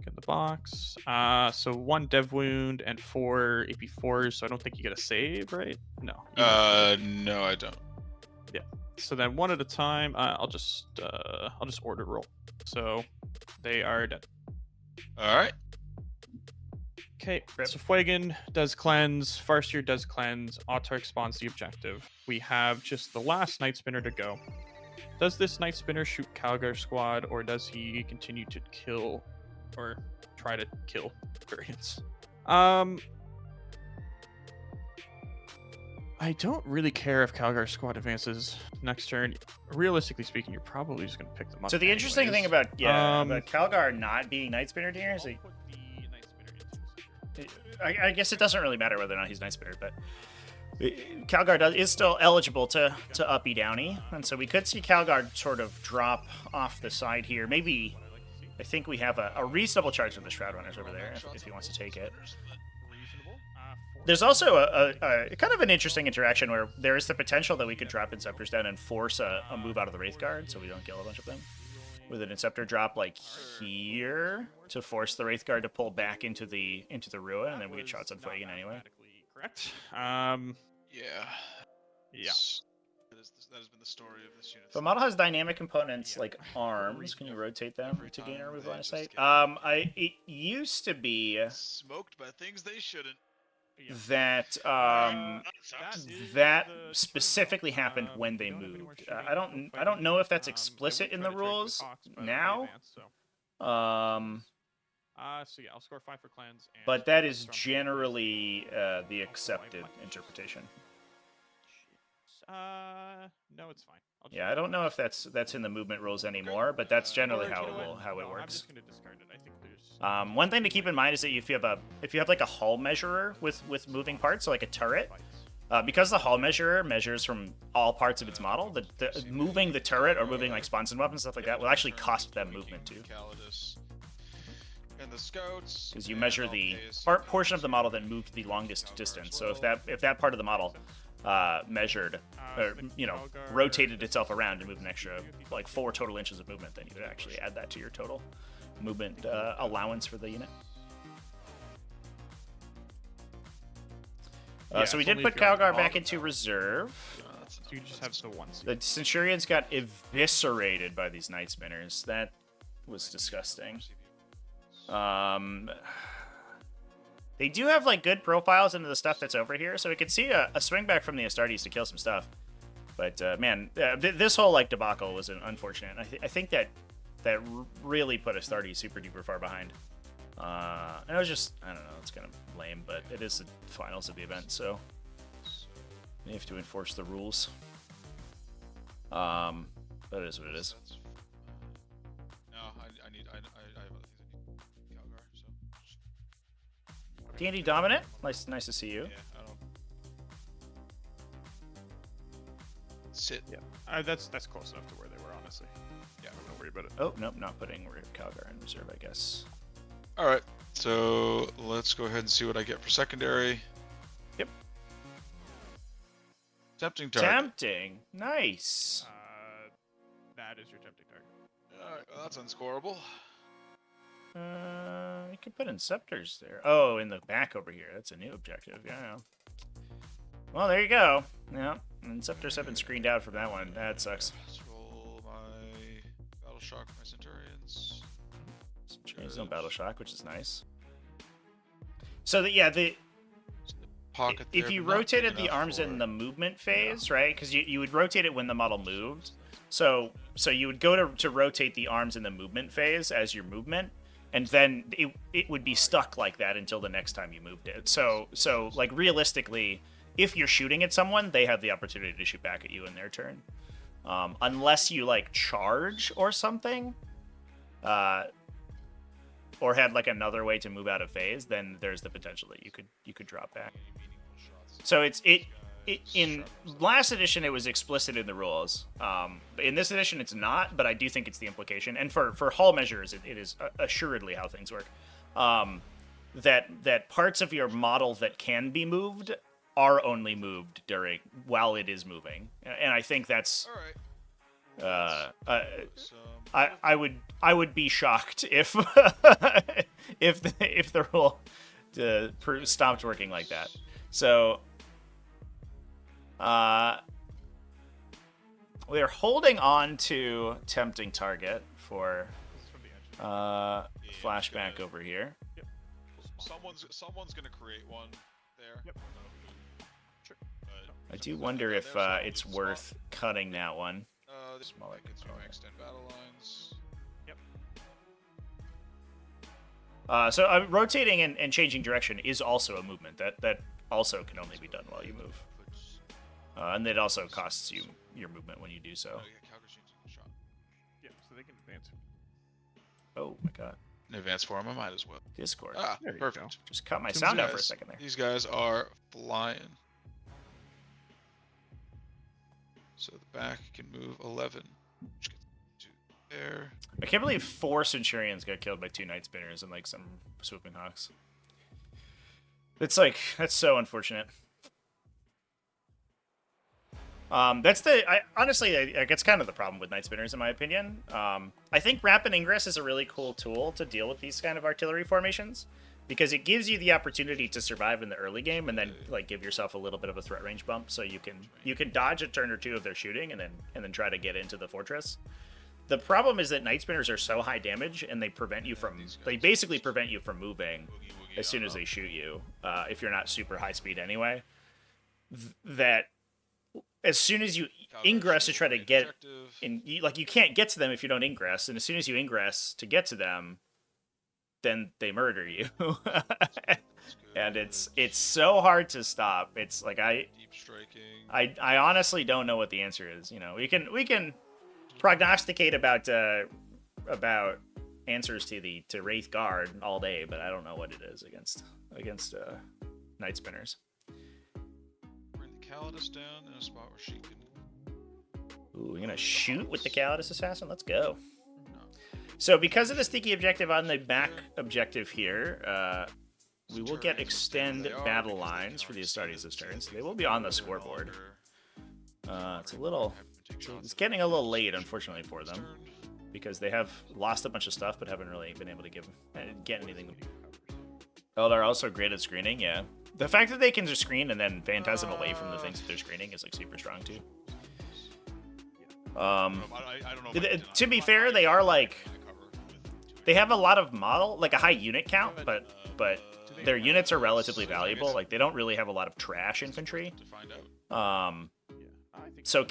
Get in the box. So 1 dev wound and 4 AP4s. So I don't think you get a save, right? No. No, I don't. Yeah. So then 1 at a time. I'll just order roll. So they are dead. All right. Okay, so Fuegan does cleanse, Farseer does cleanse, Autarch spawns the objective. We have just the last Night Spinner to go. Does this Night Spinner shoot Calgar squad, or does he continue to kill, or try to kill variants? I don't really care if Calgar squad advances next turn. Realistically speaking, you're probably just going to pick them up. So the interesting thing about Calgar not being Night Spinner here is I guess it doesn't really matter whether or not he's Night Spinner, but Calgar is still eligible to uppy downy, and so we could see Calgar sort of drop off the side here. Maybe I think we have a reasonable charge of the Shroud Runners over there if he wants to take it. There's also a kind of an interesting interaction where there is the potential that we could drop Inceptors down and force a move out of the Wraith Guard, so we don't kill a bunch of them. With an Inceptor drop like here to force the Wraith Guard to pull back into the ruin, and then we get shots on Fuegan anyway. Correct. Yeah. That has been the story of this unit. If a model has dynamic components like arms, can you rotate them to gain or move line of sight? It used to be smoked by things they shouldn't. That that specifically happened when they moved. I don't know if that's explicit in the rules now. So yeah, I'll score 5 for cleanse. But that is generally the accepted interpretation. No, it's fine. Yeah, I don't know if that's in the movement rules anymore, but that's generally how it works. I'm just gonna discard it. I think there's one thing to keep in mind is that if you have like a hull measurer with moving parts, so like a turret, because the hull measurer measures from all parts of its model, the moving the turret or moving like spawns and weapons, stuff like that, will actually cost them movement too. And the scouts. Because you measure the portion of the model that moved the longest distance. So if that part of the model measured, or rotated itself around and moved an extra like 4 total inches of movement, then you would actually add that to your total movement allowance for the unit. So we did put Calgar back into reserve. So you just have the one. The Centurions got eviscerated by these Night Spinners. That was disgusting. They do have like good profiles into the stuff that's over here, so we could see a swing back from the Astartes to kill some stuff. But man, this whole like debacle was unfortunate. I think that really put Astartes super duper far behind. And it was just, I don't know, it's kind of lame, but it is the finals of the event, so you have to enforce the rules. But it is what it is. No, I have other things I need Calgar, so D&D Dominant. Nice to see you. Yeah, I don't... Sit. Yeah, that's close enough to where they were, honestly. Yeah, don't worry about it. Oh, nope, not putting Calgar in reserve, I guess. All right, so let's go ahead and see what I get for secondary. Yep. Tempting target. Tempting. Nice. That is your tempting target. All right, well, that's unscorable. You can put in scepters there. Oh, in the back over here. That's a new objective. Yeah. Well, there you go. Yeah, and scepters have been screened out from that one. That sucks. Let's roll my battle shock, my Centurions. There's no battle shock, which is nice. So the pocket. If you rotated the arms in the movement phase, right? Because you would rotate it when the model moved. So you would go to rotate the arms in the movement phase as your movement, and then it would be stuck like that until the next time you moved it. So like realistically, if you're shooting at someone, they have the opportunity to shoot back at you in their turn, unless you like charge or something, or had like another way to move out of phase. Then there's the potential that you could drop back. So it in last edition it was explicit in the rules. In this edition it's not, but I do think it's the implication. And for hull measures, it is assuredly how things work. That parts of your model that can be moved are only moved while it is moving, and I think that's. All right. I would be shocked if if the rule stopped working like that. So we're holding on to tempting target for flashback over here. Yep. Someone's gonna create one there. Yep. Sure. I do wonder if it's worth cutting that one. This smaller extend battle lines. Yep. So rotating and changing direction is also a movement that also can only be done while you move, and it also costs you your movement when you do so. Yeah, so they can advance. Oh my god. In advance for him, I might as well. Discord. Ah, There you perfect. Just cut my sound out for a second there. These guys are flying. So the back can move 11. Which gets to there. I can't believe 4 Centurions got killed by 2 Night Spinners and like some Swooping Hawks. That's so unfortunate. Honestly, that's kind of the problem with Night Spinners in my opinion. I think Rapid Ingress is a really cool tool to deal with these kind of artillery formations, because it gives you the opportunity to survive in the early game and then like give yourself a little bit of a threat range bump, so you can dodge a turn or two of their shooting and then try to get into the fortress. The problem is that Night Spinners are so high damage, and they basically prevent you from moving as soon as they shoot you, if you're not super high speed anyway. That as soon as you ingress to try to get in, you can't get to them if you don't ingress, and as soon as you ingress to get to them, then they murder you. And it's so hard to stop. It's like I honestly don't know what the answer is. You know, we can prognosticate about answers to Wraith Guard all day, but I don't know what it is against Night Spinners. Bring the Calidus down in a spot where she can. Ooh, we're gonna shoot with the Calidus Assassin. Let's go. So because of the sticky objective on the back objective here, we will get extend battle lines for the Astartes this turn, so they will be on the scoreboard. It's getting a little late, unfortunately, for them, because they have lost a bunch of stuff but haven't really been able to get anything. Oh, they're also great at screening, yeah. The fact that they can just screen and then phantasm away from the things that they're screening is like super strong too. To be fair, they are like, they have a lot of like a high unit count, but their units are relatively valuable. Like they don't really have a lot of trash infantry. So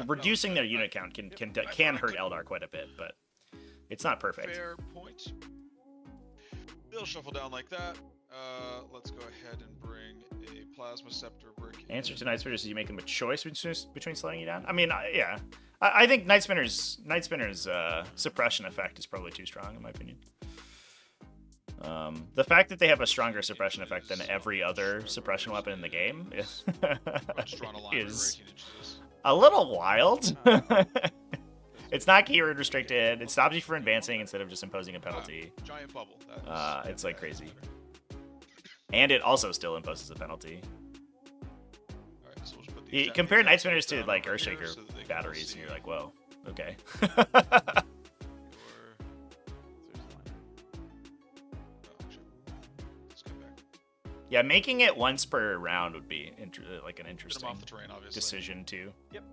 reducing their unit count can hurt Eldar quite a bit, but it's not perfect. Fair point. They'll shuffle down like that. Let's go ahead and bring a Plasma Scepter brick. Answer to Night Spinners is you make them a choice between slowing you down. I mean, yeah. I think Night Spinner's suppression effect is probably too strong in my opinion. The fact that they have a stronger suppression effect than every other suppression weapon in the game is a little wild. It's not keyword restricted. It stops you from advancing instead of just imposing a penalty. Giant bubble. It's like crazy. And it also still imposes a penalty. Alright, so we'll just put You compare Night Spinners to like Earthshaker batteries, and you're like, whoa, okay. Yeah, making it once per round would be like an interesting off the terrain, decision too. Yep.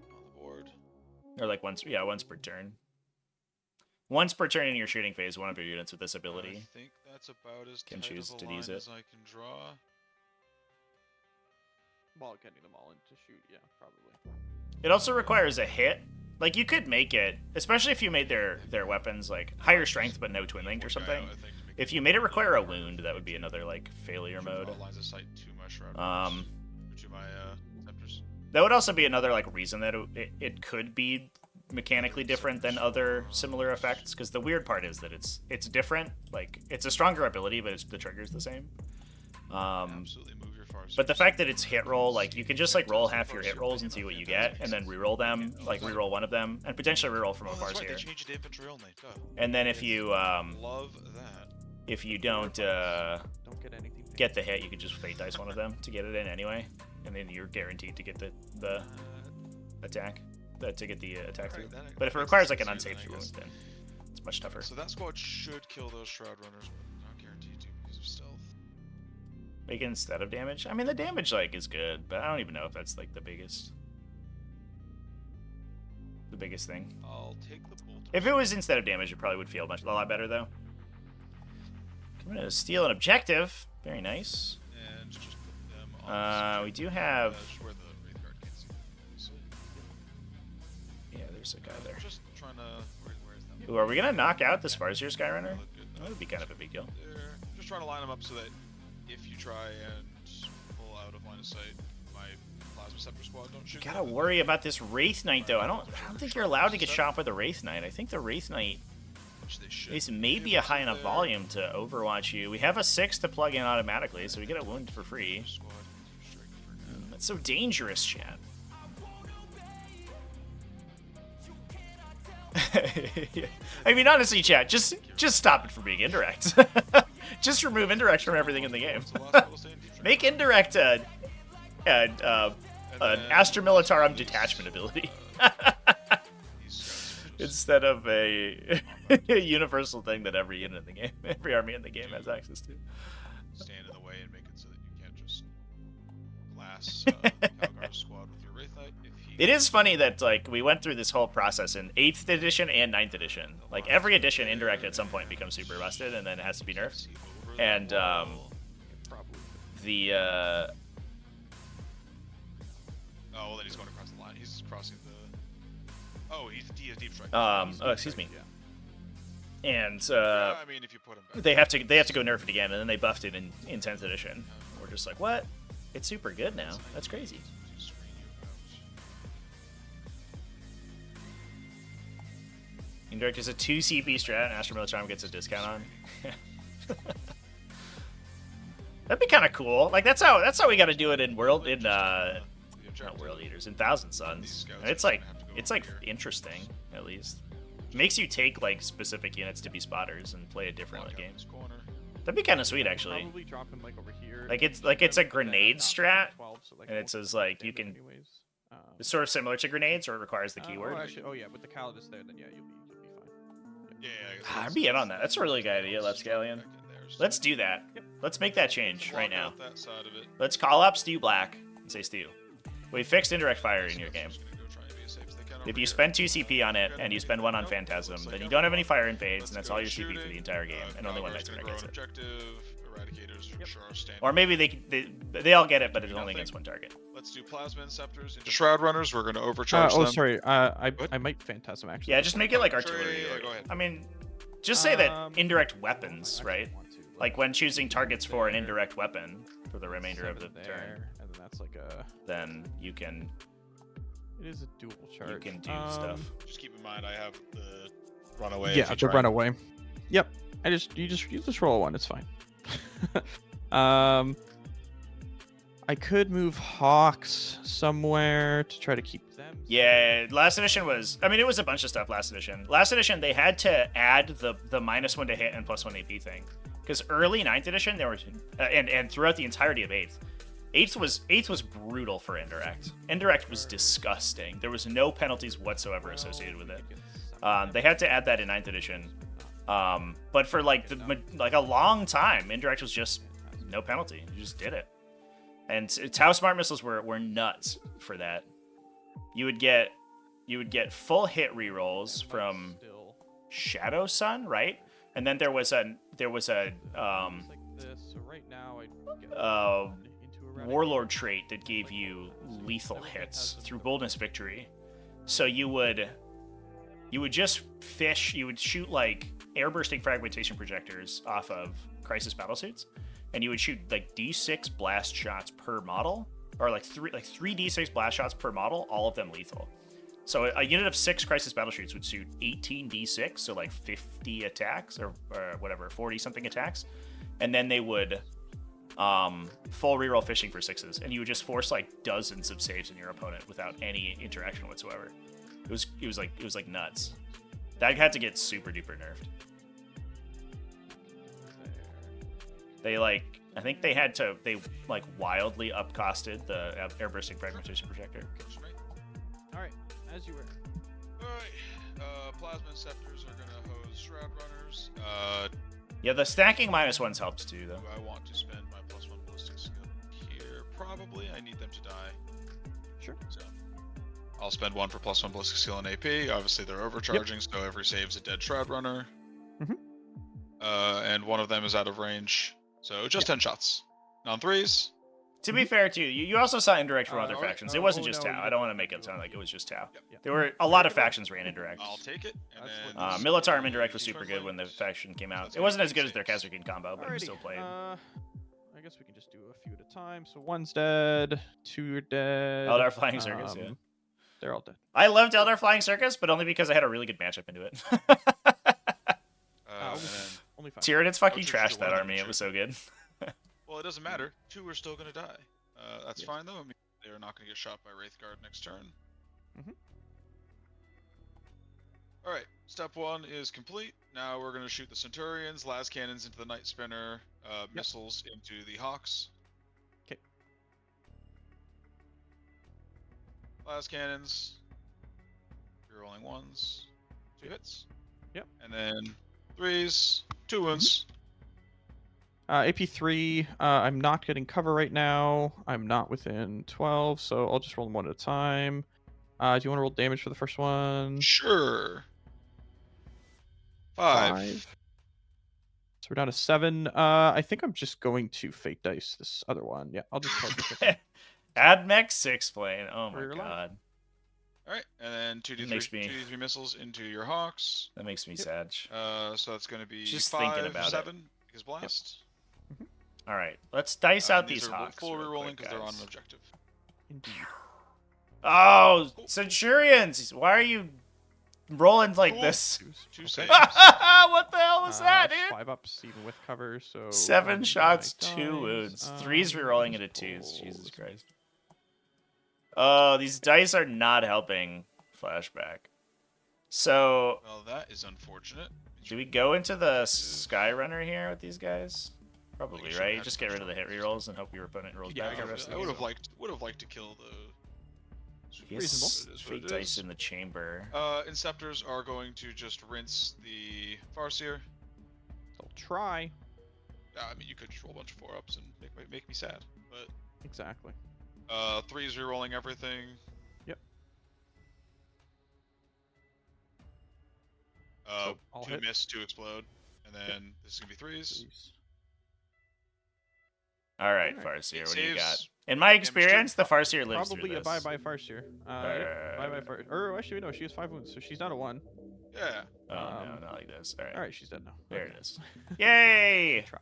On the board. Or like once per turn. Once per turn in your shooting phase, one of your units with this ability I think that's about as can tight choose of a to line use it. as I can draw. Well, getting them all in to shoot, yeah, probably. It also requires a hit. Like you could make it, especially if you made their weapons like higher strength but no twin linked or something. If you made it require a wound, that would be another like failure mode. Lines of sight to my shroud to my scepters. That would also be another like reason that it could be mechanically different than other similar effects, because the weird part is that it's different. Like it's a stronger ability, but the trigger's the same. Absolutely move your far. But the fact that it's hit roll, like you can just like roll half your hit rolls and see what you get, and then reroll them, like reroll one of them, and potentially reroll from a far's here. They changed it to infantry only. And then if you love that. If you don't get anything. Get the hit, you can just fate dice one of them to get it in anyway, and then you're guaranteed to get the attack. To get the attack through. But if it requires like an unsafe wound, then it's much tougher. So that squad should kill those shroud runners, but not guaranteed to because of stealth. Make it instead of damage. I mean, the damage like is good, but I don't even know if that's like the biggest thing. I'll take the bolt. If it was instead of damage, it probably would feel a lot better though. I'm gonna steal an objective. Very nice. And just put them on we do have. Where the Wraith Guard can't see. Yeah, there's a guy there. Just trying to. Where is that? Ooh, are we gonna knock out the Sparsier Skyrunner? That would be kind of a big deal. Just trying to line them up so that if you try and pull out of line of sight, my Plasma Scepter squad don't shoot. Gotta worry about this Wraith Knight though. I don't think you're allowed to get shot with a Wraith Knight. I think the Wraith Knight is maybe a high enough volume to overwatch you. We have a 6 to plug in automatically, so we get a wound for free. That's so dangerous, chat. I mean, honestly, chat, just stop it from being indirect. Just remove indirect from everything in the game. Make indirect an Astra Militarum detachment ability. Instead of a universal thing that every unit in the game, every army in the game has access to. Stand in the way and make it so that you can't just glass Calgar's squad with your Wraith Knight. It is funny that like we went through this whole process in 8th edition and 9th edition. Like every edition, indirect at some point becomes super busted, and then it has to be nerfed. And oh, well, then he's going across the line. He's crossing the. Oh, he has deep strike. Oh, excuse me. And I mean, if you put him back, they have to go nerf it again, and then they buffed it in 10th edition. We're just like, what? It's super good now. That's crazy. Indirect is a 2 CP strat, and Astra Militarum gets a discount on. That'd be kind of cool. Like that's how we got to do it in not World Eaters, in Thousand Suns. And it's like interesting at least. It makes you take like specific units to be spotters and play a different game. That'd be kind of sweet actually. Probably drop him like over here. It's a grenade strat, and it says like you can. It's sort of similar to grenades, or it requires the keyword. Oh yeah, with the Calidus there, then yeah, you'll be fine. Yeah, I'd be in on that. That's a really good idea, Lepscallion. Let's do that. Yep. Let's make that change right now. That side of it. Let's call up Stu Black and say, Stu, we fixed indirect fire in your game. If you spend 2 CP on it and you spend 1 on Phantasm, then you don't have any fire invades, and that's all your CP for the entire game, and only 1 Night Spirit gets it. Or maybe they all get it, but it's only against 1 target. Let's do Plasma Inceptors into Shroud Runners. We're going to overcharge them. Oh, sorry. I might Phantasm actually. Yeah, just make it like artillery. Yeah, go ahead. I mean, just say that indirect weapons, right? Like when choosing targets for an indirect weapon for the remainder of the turn. And then that's like a. Then you can. It is a dual charge. You can do stuff. Just keep in mind, I have the run away. Yeah, to run away. Yep. You just roll a 1. It's fine. I could move Hawks somewhere to try to keep them. Yeah, last edition was... I mean, it was a bunch of stuff last edition. Last edition, they had to add the -1 to hit and +1 AP thing. Because early 9th edition, there was... and throughout the entirety of 8th. 8th was brutal for indirect. Indirect was disgusting. There was no penalties whatsoever associated with it. They had to add that in 9th edition. But for like a long time, indirect was just no penalty. You just did it. And Tau Smart Missiles were nuts for that. You would get full hit rerolls from Shadow Sun, right? And then there was a Warlord trait that gave you lethal hits through Boldness Victory. So you would just fish. You would shoot like air-bursting fragmentation projectors off of Crisis battlesuits. And you would shoot like D6 blast shots per model, or like three D6 blast shots per model, all of them lethal. So a unit of 6 Crisis battlesuits would shoot 18 D6, so like 50 attacks or whatever, 40 something attacks, and then they would full reroll fishing for 6s, and you would just force like dozens of saves in your opponent without any interaction whatsoever. It was like nuts. That had to get super duper nerfed. I think they wildly upcosted the air-bursting fragmentation projector. Alright, as you were. Alright, Plasma Inceptors are gonna hose Shroud Runners. Yeah, the stacking -1s helped too, though. Do I want to spend my +1 ballistic skill here? Probably. I need them to die. Sure. So, I'll spend 1 for +1 ballistic skill in AP. Obviously, they're overcharging, so every save's a dead Shroud Runner. And one of them is out of range. So just 10 shots. On 3s. To be fair, too, you also saw indirect from other factions. It wasn't just Tau. I don't want to make it sound like it was just Tau. There were a lot of factions ran indirect. I'll take it. And then Militarum indirect was super good when the faction came out. It wasn't as good as their Kazarkin combo, but it still played. I guess we can just do a few at a time. So 1's dead, 2 are dead. Eldar Flying Circus, yeah. They're all dead. I loved Eldar Flying Circus, but only because I had a really good matchup into it. Tyranids fucking trashed that army. It was so good. Well, it doesn't matter. 2 are still going to die. That's fine, though. I mean, they're not going to get shot by Wraithguard next turn. Alright, step 1 is complete. Now we're going to shoot the Centurions, las cannons into the Night Spinner, missiles into the Hawks. Okay. Las cannons. You're rolling 1s. 2 hits. Yep. And then 3s. 2 wounds. AP3, I'm not getting cover right now. I'm not within 12, so I'll just roll them 1 at a time. Do you want to roll damage for the first one? Sure. 5. So we're down to 7. I think I'm just going to Fate Dice this other one. Yeah, I'll just play Admech 6 plane. Oh my god. Alright, and then 2d3 missiles into your Hawks. That makes me sad. So that's going to be just 5, thinking about 7 because blast. All right, let's dice out these Hawks. Full rerolling because they're on an objective. Indeed. Oh, Centurions! Why are you rolling like this? 2 saves. What the hell was that, dude? 5 ups even with cover, so 7 shots, 2 wounds. 3's rerolling into 2s. Jesus Christ. Oh, these dice are not helping Flashback. So, well, that is unfortunate. Do we go into the Skyrunner here with these guys? Probably, right? You just get rid of the hit rerolls and hope your opponent rolls back the rest of the I would have liked to kill the reasonable Fate Dice in the chamber. Inceptors are going to just rinse the Farseer. They'll try. I mean, you could just roll a bunch of 4-ups and make me sad, but exactly. 3's rerolling everything. Yep. So 2 miss, 2 explode, and then this is gonna be 3's. All right, Farseer, what do you got? In my experience, the Farseer lives probably through a this. bye-bye Farseer. Bye-bye Farseer. Or actually, no, she has 5 wounds, so she's down to 1. Yeah. Oh, no, not like this. All right. All right, she's dead now. There it is. Yay! Tried.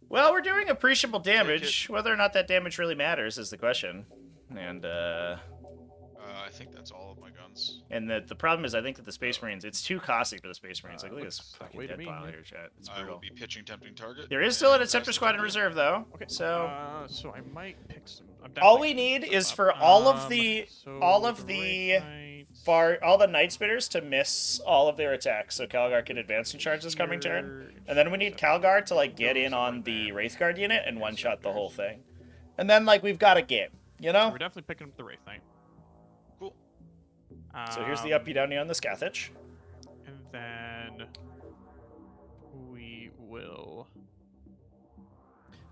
Well, we're doing appreciable damage. Whether or not that damage really matters is the question. And, I think that's all of my guns. And the problem is, I think that the Space Marines, it's too costly for the Space Marines. Like, look at this fucking dead pile here, chat. It's brutal. I will be pitching tempting target. There is still an Interceptor squad in reserve, though. Okay. So I might pick some. All we need is for all of the Night Spitters to miss all of their attacks, so Calgar can advance and charge this coming turn. And then we need Calgar to like get in on the Wraithguard unit and one-shot the whole thing. And then like we've got a game, you know? We're definitely picking up the Wraith Knight. Cool. So here's the uppy downy on the Scathach. And then we will.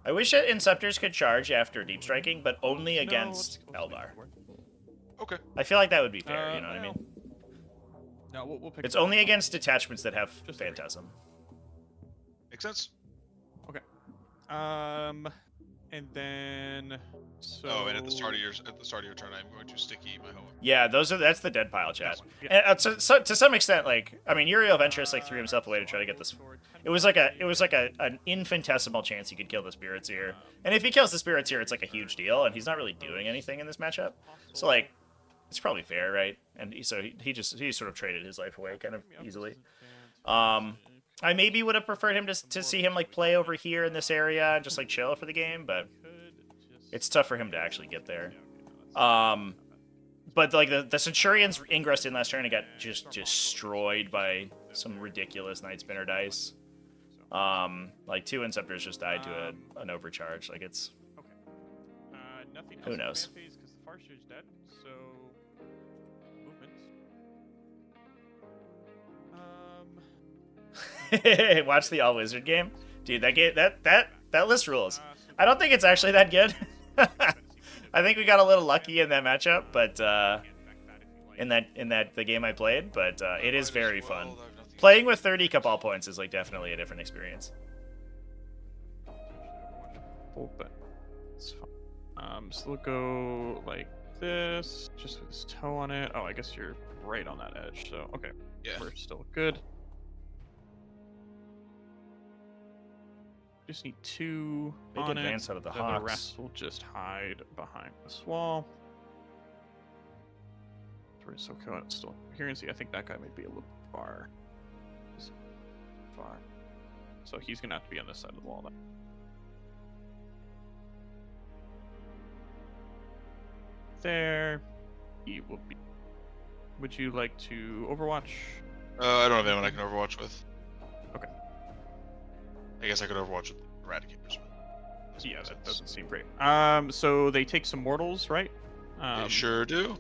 I wish that Inceptors could charge after deep striking, but only against Eldar. Okay. I feel like that would be fair, you know what I mean? No, we'll pick. It's only against detachments that have Phantasm. Makes sense. Okay. And then. So... Oh, and at the start of your turn, I'm going to sticky my home. Yeah, that's the dead pile, chat. Yeah. And so to some extent, like I mean, Uriel Ventress like threw himself away to try to get this. It was like an infinitesimal chance he could kill the Spirit's Ear, and if he kills the Spirit's Ear, it's like a huge deal, and he's not really doing anything in this matchup. So like, it's probably fair, right? And he sort of traded his life away kind of easily. I maybe would have preferred him to see him like play over here in this area and just like chill for the game, but it's tough for him to actually get there. But like the Centurions ingressed in last turn and got just destroyed by some ridiculous Night Spinner dice. Like 2 Inceptors just died to an overcharge. Like it's who knows. Because the Farseer's dead, so movements. Watch the All Wizard game, dude. That list rules. I don't think it's actually that good. I think we got a little lucky in that matchup, but the game I played, but it is very fun. Playing with 30 Cabal points is like definitely a different experience. But it's fine. So we'll go like this, just with his toe on it. Oh, I guess you're right on that edge. So okay, yeah, we're still good. Just need 2 Big on advance it. out of the then Hawks. The rest will just hide behind this wall. So it's still here and see. I think that guy might be a little far. So he's gonna have to be on this side of the wall then. There, he will be. Would you like to Overwatch? I don't have anyone I can Overwatch with. Okay. I guess I could Overwatch with Eradicators. Yeah, that doesn't seem great. So they take some mortals, right? They sure do.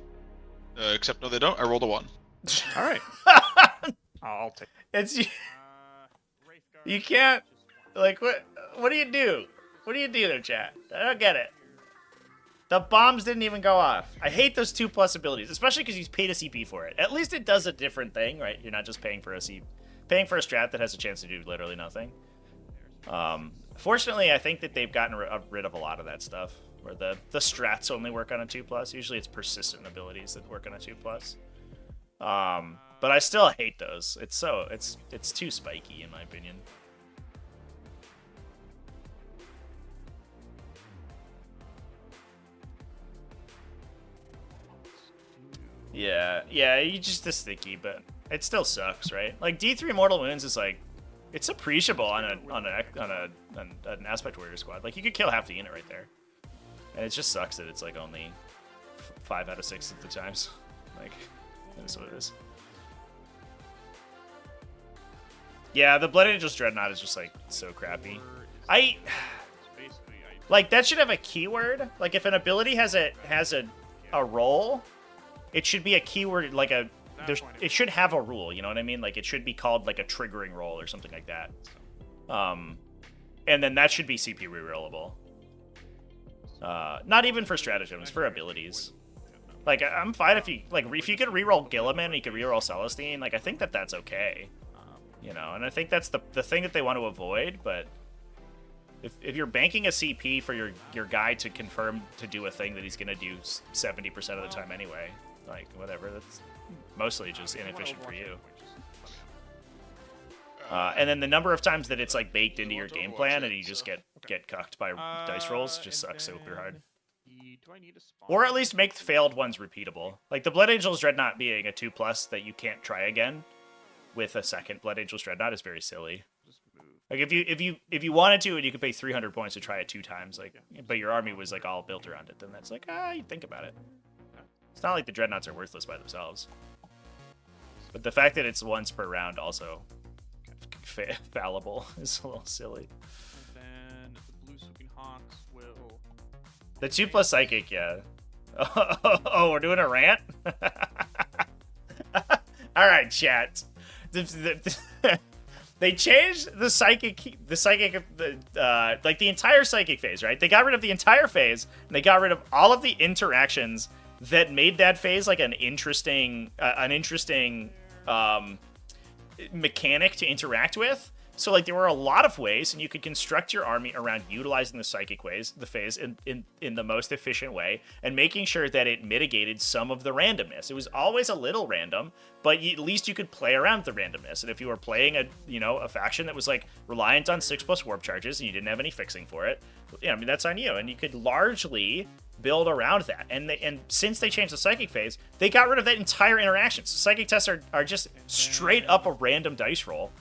Except no, they don't. I rolled a 1. All right. I'll take. It's you can't like what do you do? What do you do there, chat? I don't get it. The bombs didn't even go off. I hate those 2+ abilities, especially because you paid a CP for it. At least it does a different thing, right? You're not just paying for a strat that has a chance to do literally nothing. Fortunately, I think that they've gotten rid of a lot of that stuff, where the strats only work on a 2+. Usually it's persistent abilities that work on a 2+. But I still hate those. It's too spiky in my opinion. Yeah, you just the sticky, but it still sucks, right? Like D3 Mortal Wounds is like, it's appreciable on an Aspect Warrior squad. Like you could kill half the unit right there, and it just sucks that it's like only 5 out of 6 of the times. Like that's what it is. Yeah, the Blood Angel's Dreadnought is just like so crappy. Like that should have a keyword. Like if an ability has a role, it should be a keyword like it should have a rule, you know what I mean? Like it should be called like a triggering roll or something like that. And then that should be CP rerollable. Not even for stratagems, for abilities. Like I'm fine if you could reroll Gilliman and you could reroll Celestine, like I think that's okay. You know, and I think that's the thing that they want to avoid, but if you're banking a CP for your guy to confirm to do a thing that he's gonna do 70% of the time anyway, like whatever, that's mostly just inefficient for you. And then the number of times that it's like baked into your game plan and you just get cucked by dice rolls just sucks super hard. He Do I need a spawn? Or at least make failed ones repeatable. Like the Blood Angel's Dreadnought being a 2+ that you can't try again with a second Blood Angel's Dreadnought is very silly. Just move. Like if you wanted to and you could pay 300 points to try it 2 times, like, but your army was like all built around it, then that's like, you think about it. It's not like the Dreadnoughts are worthless by themselves. But the fact that it's once per round also fallible is a little silly. And then the blue swooping hawks will. The 2+ psychic, yeah. Oh, we're doing a rant? All right, chat. They changed the psychic, like the entire psychic phase, right? They got rid of the entire phase, and they got rid of all of the interactions that made that phase like an interesting mechanic to interact with. So like there were a lot of ways, and you could construct your army around utilizing the psychic phase in the most efficient way, and making sure that it mitigated some of the randomness. It was always a little random, but at least you could play around the randomness. And if you were playing a faction that was like reliant on 6+ warp charges and you didn't have any fixing for it, I mean that's on you, and you could largely build around that. And since they changed the psychic phase, they got rid of that entire interaction. So psychic tests are just straight up a random dice roll.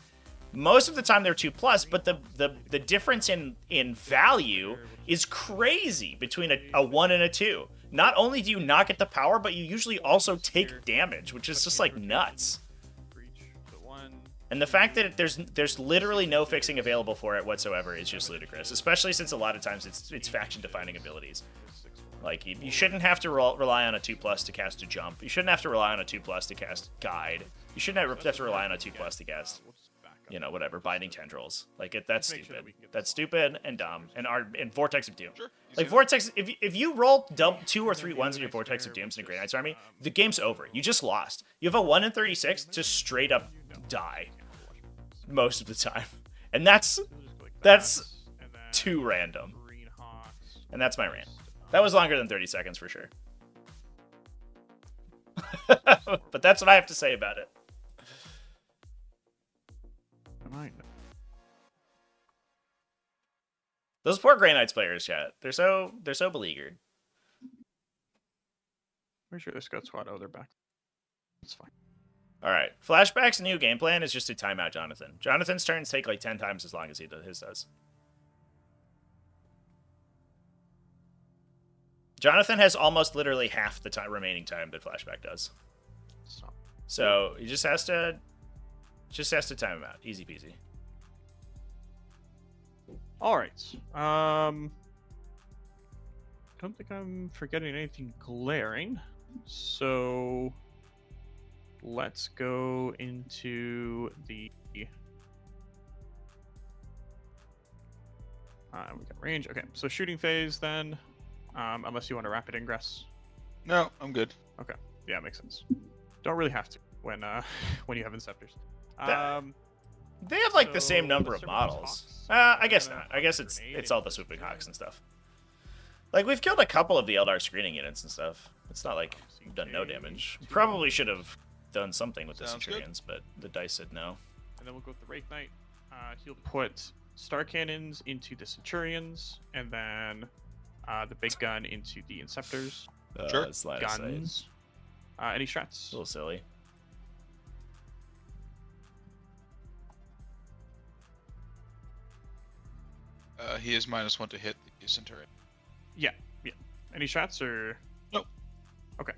Most of the time they're 2+, but the difference in value is crazy between a 1 and a 2. Not only do you not get the power, but you usually also take damage, which is just like nuts. And the fact that there's literally no fixing available for it whatsoever is just ludicrous, especially since a lot of times it's faction defining abilities. Like you shouldn't have to rely on a 2+ to cast a jump. You shouldn't have to rely on a 2+ to cast guide. You shouldn't have to rely on a 2+ to cast, whatever, binding tendrils. Like that's stupid. That's stupid and dumb. And Vortex of Doom. Sure, like Vortex, if you roll 2 or 3 1s in your Vortex of Dooms in a Grey Knight's army, the game's over. You just lost. You have a 1 in 36 to straight up die most of the time, and that's too random. And that's my rant. That was longer than 30 seconds for sure. But that's what I have to say about it. Those poor Grey Knights players, chat. They're so beleaguered. Pretty sure this got squad. Oh, they're back. It's fine. All right. Flashback's new game plan is just to time out Jonathon. Jonathan's turns take like 10 times as long as his does. Jonathon has almost literally half the remaining time that Flashback does. So he just has to time him out. Easy peasy. All right. Don't think I'm forgetting anything glaring. So let's go into the we got range. Okay, so shooting phase then. Unless you want a rapid ingress. No, I'm good. Okay, yeah, makes sense. Don't really have to when you have Inceptors. They have like the same number of models. I guess not. I guess it's all the swooping hawks and stuff. Like we've killed a couple of the Aeldari screening units and stuff. It's not like we've done no damage. Probably should have done something with the Centurions, but the dice said no. And then we'll go with the Wraith Knight. He'll put Star Cannons into the Centurions, and then the big gun into the Inceptors. Sure. Guns. Any strats? A little silly. He is -1 to hit the Centurion. Yeah. Any strats or? Nope. Okay.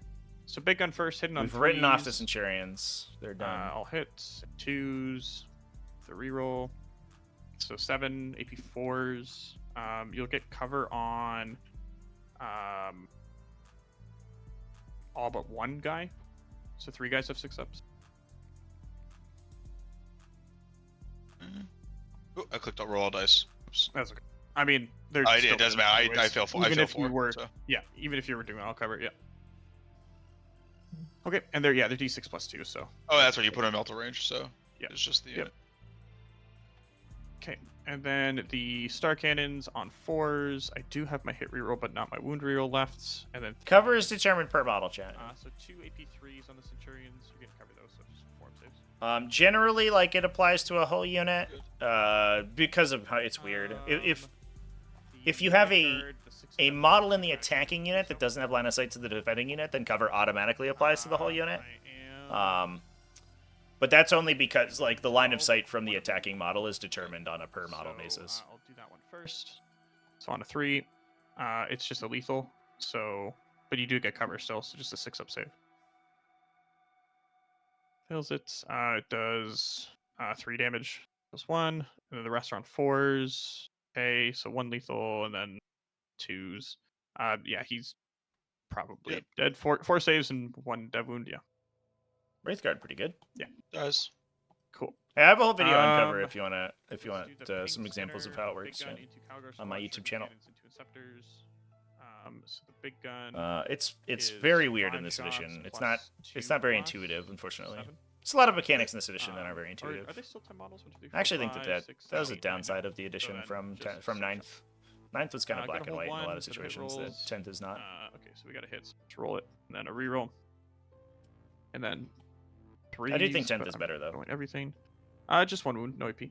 So big gun first, hitting on We've written off the Centurions. They're done. I'll hit 2s, the reroll. So 7 AP4s. You'll get cover on all but one guy. So 3 guys have 6-ups. Ooh, I clicked on roll all dice. Oops. That's okay. I mean, there's it doesn't matter. I fail 4. Even I if fail you 4. were, So. yeah, even if you were doing it, I'll cover it. Yeah. Okay, and they're D6 +2. So. Oh, that's right. You put them in melta range. So. Yeah. It's just the. Yep. Okay, and then the Star Cannons on 4s. I do have my hit reroll, but not my wound reroll left. And then Cover is determined per model, chat. so 2 AP3s on the Centurions. You can cover those, so just 4 saves. Generally, like it applies to a whole unit, because of how it's weird. If you have a a model in the attacking unit that doesn't have line of sight to the defending unit, then cover automatically applies to the whole unit. But that's only because like the line of sight from the attacking model is determined on a per model basis. I'll do that one first. So on a 3, it's just a lethal. So, but you do get cover still, so just a 6-up save. Fails it. It does 3 damage. Plus 1, and then the rest are on 4s. Okay, so 1 lethal and then 2s. Yeah, he's probably dead. 4 saves and 1 dev wound. Yeah. Wraithguard, pretty good. Yeah, does. Cool. I have a whole video on cover if you want some examples of how it works on my YouTube channel. So the big gun. It's very weird in this edition. It's not very intuitive, unfortunately. There's a lot of mechanics in this edition that aren't very intuitive. Are they still 10 models? I actually think that was a downside of the edition from 9th. 9th was kind of black and white in a lot of situations. That 10th is not. Okay, so we got a hit. So let's roll it, and then a reroll, and then 3. I do think 10th is better though. Everything. Just 1 wound, no AP.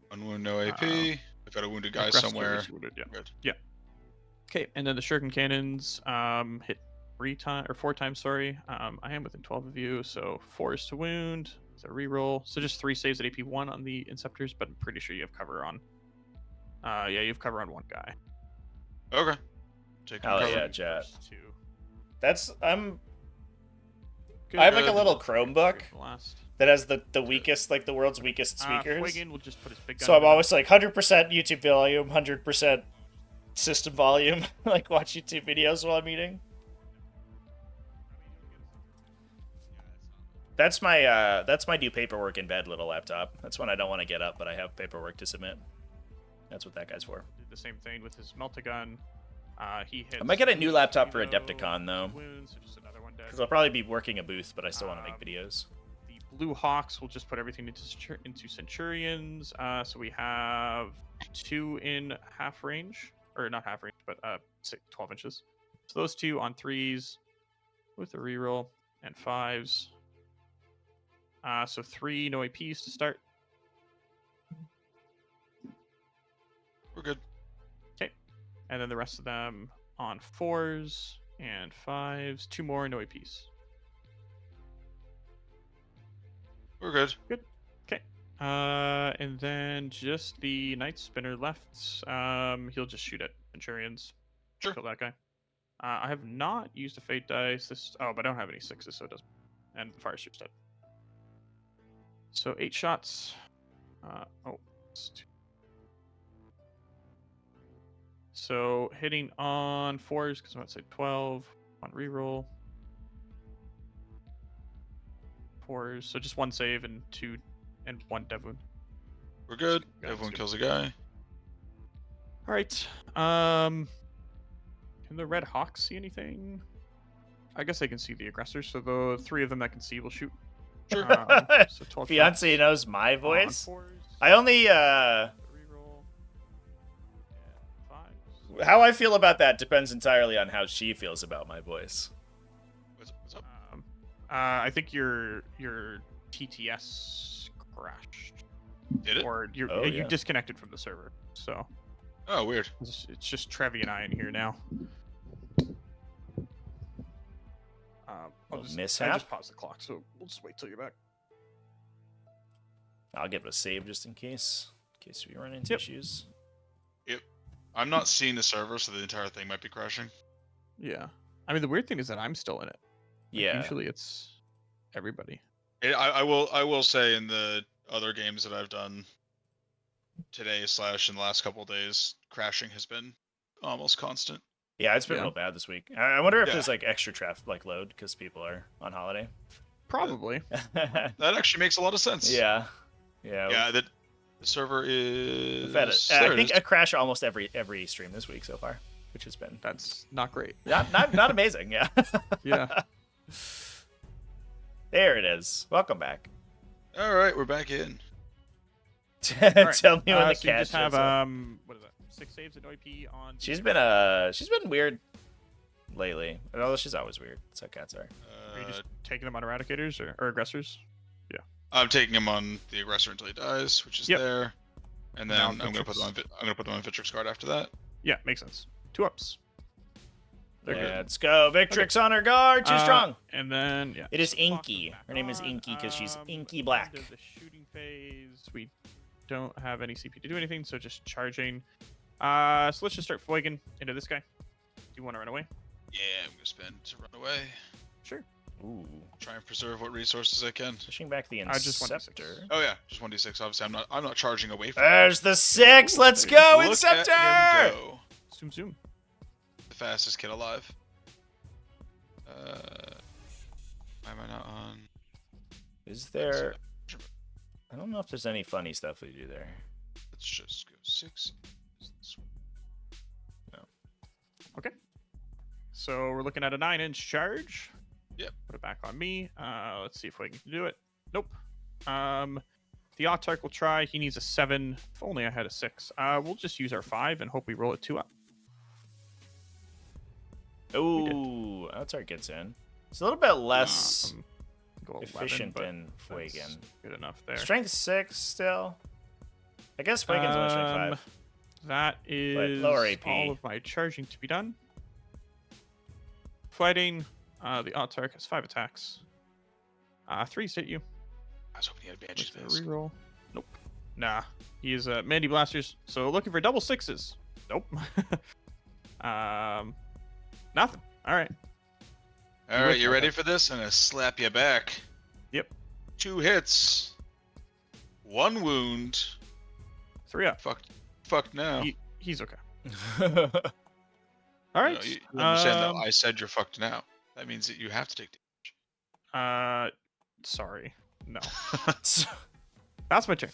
1 wound, no AP. I've got a wounded guy somewhere. Wounded, yeah. Good. Yeah. Okay, and then the shuriken cannons hit 4 times. Sorry. I am within 12 of you, so 4 is to wound. It's a reroll. So just 3 saves at AP 1 on the Inceptors, but I'm pretty sure you have cover on. Yeah, you have cover on 1 guy. Okay. Oh yeah, Jet. 2. I have like a little Chromebook that has the weakest, like the world's weakest speakers. Will just put his big gun so I'm always like 100% YouTube volume, 100% system volume, like watch YouTube videos while I'm eating. That's my do paperwork in bed little laptop. That's when I don't want to get up, but I have paperwork to submit. That's what that guy's for. Did the same thing with his multigun. He hits. I might get a new laptop for Adepticon though. Wounds, so just another 1 dead. Because I'll probably be working a booth, but I still want to make videos. The Blue Hawks will just put everything into Centurions. So we have 2 in half range, or not half range, but 12 inches. So those 2 on 3s with a reroll and 5s. So 3 no APs to start. We're good. Okay, and then the rest of them on 4s and 5s. 2 more no APs. We're good. Good. Okay. And then just the Night Spinner left. He'll just shoot at Centurions. Sure. Kill that guy. I have not used a Fate dice. But I don't have any 6s, so it doesn't. And the Fire Shoot's dead. So 8 shots. It's 2. So hitting on 4s, because I'm about to say 12 on reroll. 4s, so just 1 save and 2 and 1 dev wound. We're good. Everyone kills a guy. All right. Can the Red Hawks see anything? I guess they can see the aggressors, so the 3 of them that can see will shoot. Sure. So 12 Fiance shots. knows my voice. 4s, I only reroll. And 5s. how I feel about that depends entirely on how she feels about my voice. What's up? I think your TTS crashed. Did it? Or you yeah. disconnected from the server. So Oh, weird. it's just Trevi and I in here now. I Mishap? just paused the clock, so we'll just wait till you're back. I'll give it a save just in case we run into issues. I'm not seeing the server, so the entire thing might be crashing. Yeah. I mean, the weird thing is that I'm still in it. Like, Yeah. Usually it's everybody. I will say in the other games that I've done today / in the last couple of days, crashing has been almost constant. Yeah, it's been real bad this week. I wonder if Yeah. there's like extra traffic load because people are on holiday. Probably. That actually makes a lot of sense. Yeah. Yeah, the server is. We've had I think a crash almost every stream this week so far, which has been That's not great. not amazing. Yeah. Yeah. There it is. Welcome back. All right, we're back in. Right. Tell me when the so you cat just have shows up. what is that? 6 saves at OP on. She's been weird lately. Although she's always weird. That's how cats are. Are you just taking them on eradicators or aggressors? Yeah. I'm taking him on the aggressor until he dies, which is there, and then Now I'm gonna put them on Vitrix guard after that. Yeah, makes sense. 2 ups. Let's go. Victrix on her guard. Too strong. And then, yeah. It is Inky. Her name is Inky because she's inky black. Into the shooting phase. We don't have any CP to do anything, so just charging. So let's just start Fuegan into this guy. Do you want to run away? Yeah, I'm going to spend to run away. Sure. Ooh. Try and preserve what resources I can. Pushing back the Inceptor. Oh yeah, just 1d6. Obviously, I'm not charging away from There's the 6. Let's go, Inceptor! At him go. Zoom zoom. The fastest kid alive. Why am I not on? Is there? I don't know if there's any funny stuff we do there. Let's just go 6. No. Okay. So we're looking at a 9-inch charge. Yep. Put it back on me. Let's see if we can do it. Nope. The Autarch will try. He needs a 7. If only I had a 6. We'll just use our 5 and hope we roll it 2 up. Ooh, Autarch gets in. It's a little bit less go 11, efficient than Fuegan. Good enough there. Strength 6 still. I guess Fuegan's only strength 5. That is lower AP. all of my charging to be done. Fighting. The Autarch has 5 attacks. 3's hit you. I was hoping he had Banshee's Mask. Reroll. Nope. Nah. He is Mandy Blasters. So looking for double 6s. Nope. Nothing. All right. All right, you ready for this? I'm gonna slap you back. Yep. 2 hits. 1 wound. 3 up. Fucked now. He's okay. All right. You understand that I said you're fucked now. That means that you have to take damage. Sorry. No. That's my turn.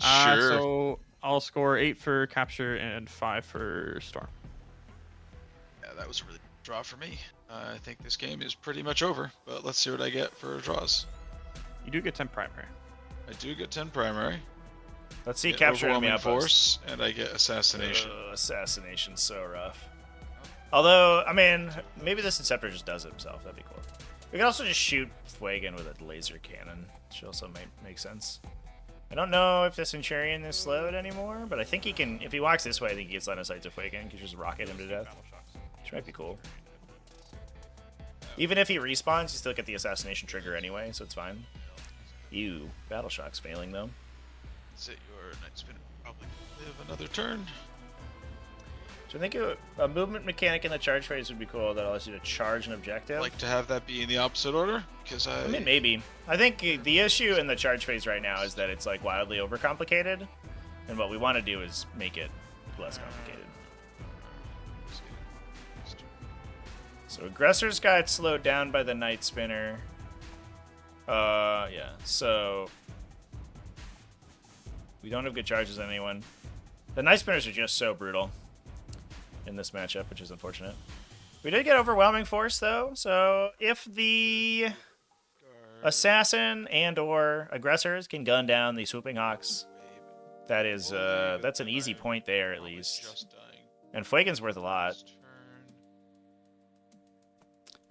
Sure. So I'll score 8 for capture and 5 for storm. Yeah, that was a really good draw for me. I think this game is pretty much over, but let's see what I get for draws. You do get 10 primary. I do get 10 primary. Let's see, capture enemy force, and I get assassination. Assassination's so rough. Although, I mean, maybe this Inceptor just does it himself. That'd be cool. We could also just shoot Fuegan with a laser cannon, which also might make sense. I don't know if the Centurion is slowed anymore, but I think he can. If he walks this way, I think he gets line of sight to Fuegan. He can just rocket him to death, which might be cool. Even if he respawns, you still get the assassination trigger anyway, so it's fine. Ew, Battle Shock's failing though. Is it your Night Spinner? Probably live another turn. So I think a movement mechanic in the charge phase would be cool that allows you to charge an objective. I'd like to have that be in the opposite order, because I mean, maybe. I think the issue in the charge phase right now is that it's like wildly overcomplicated, and what we want to do is make it less complicated. So aggressors got slowed down by the Night Spinner. Yeah. So we don't have good charges on anyone. The Night Spinners are just so brutal in this matchup, which is unfortunate. We did get overwhelming force though, so if the assassin and or aggressors can gun down the swooping hawks, that is that's an easy point there at least. And Fuegan's worth a lot.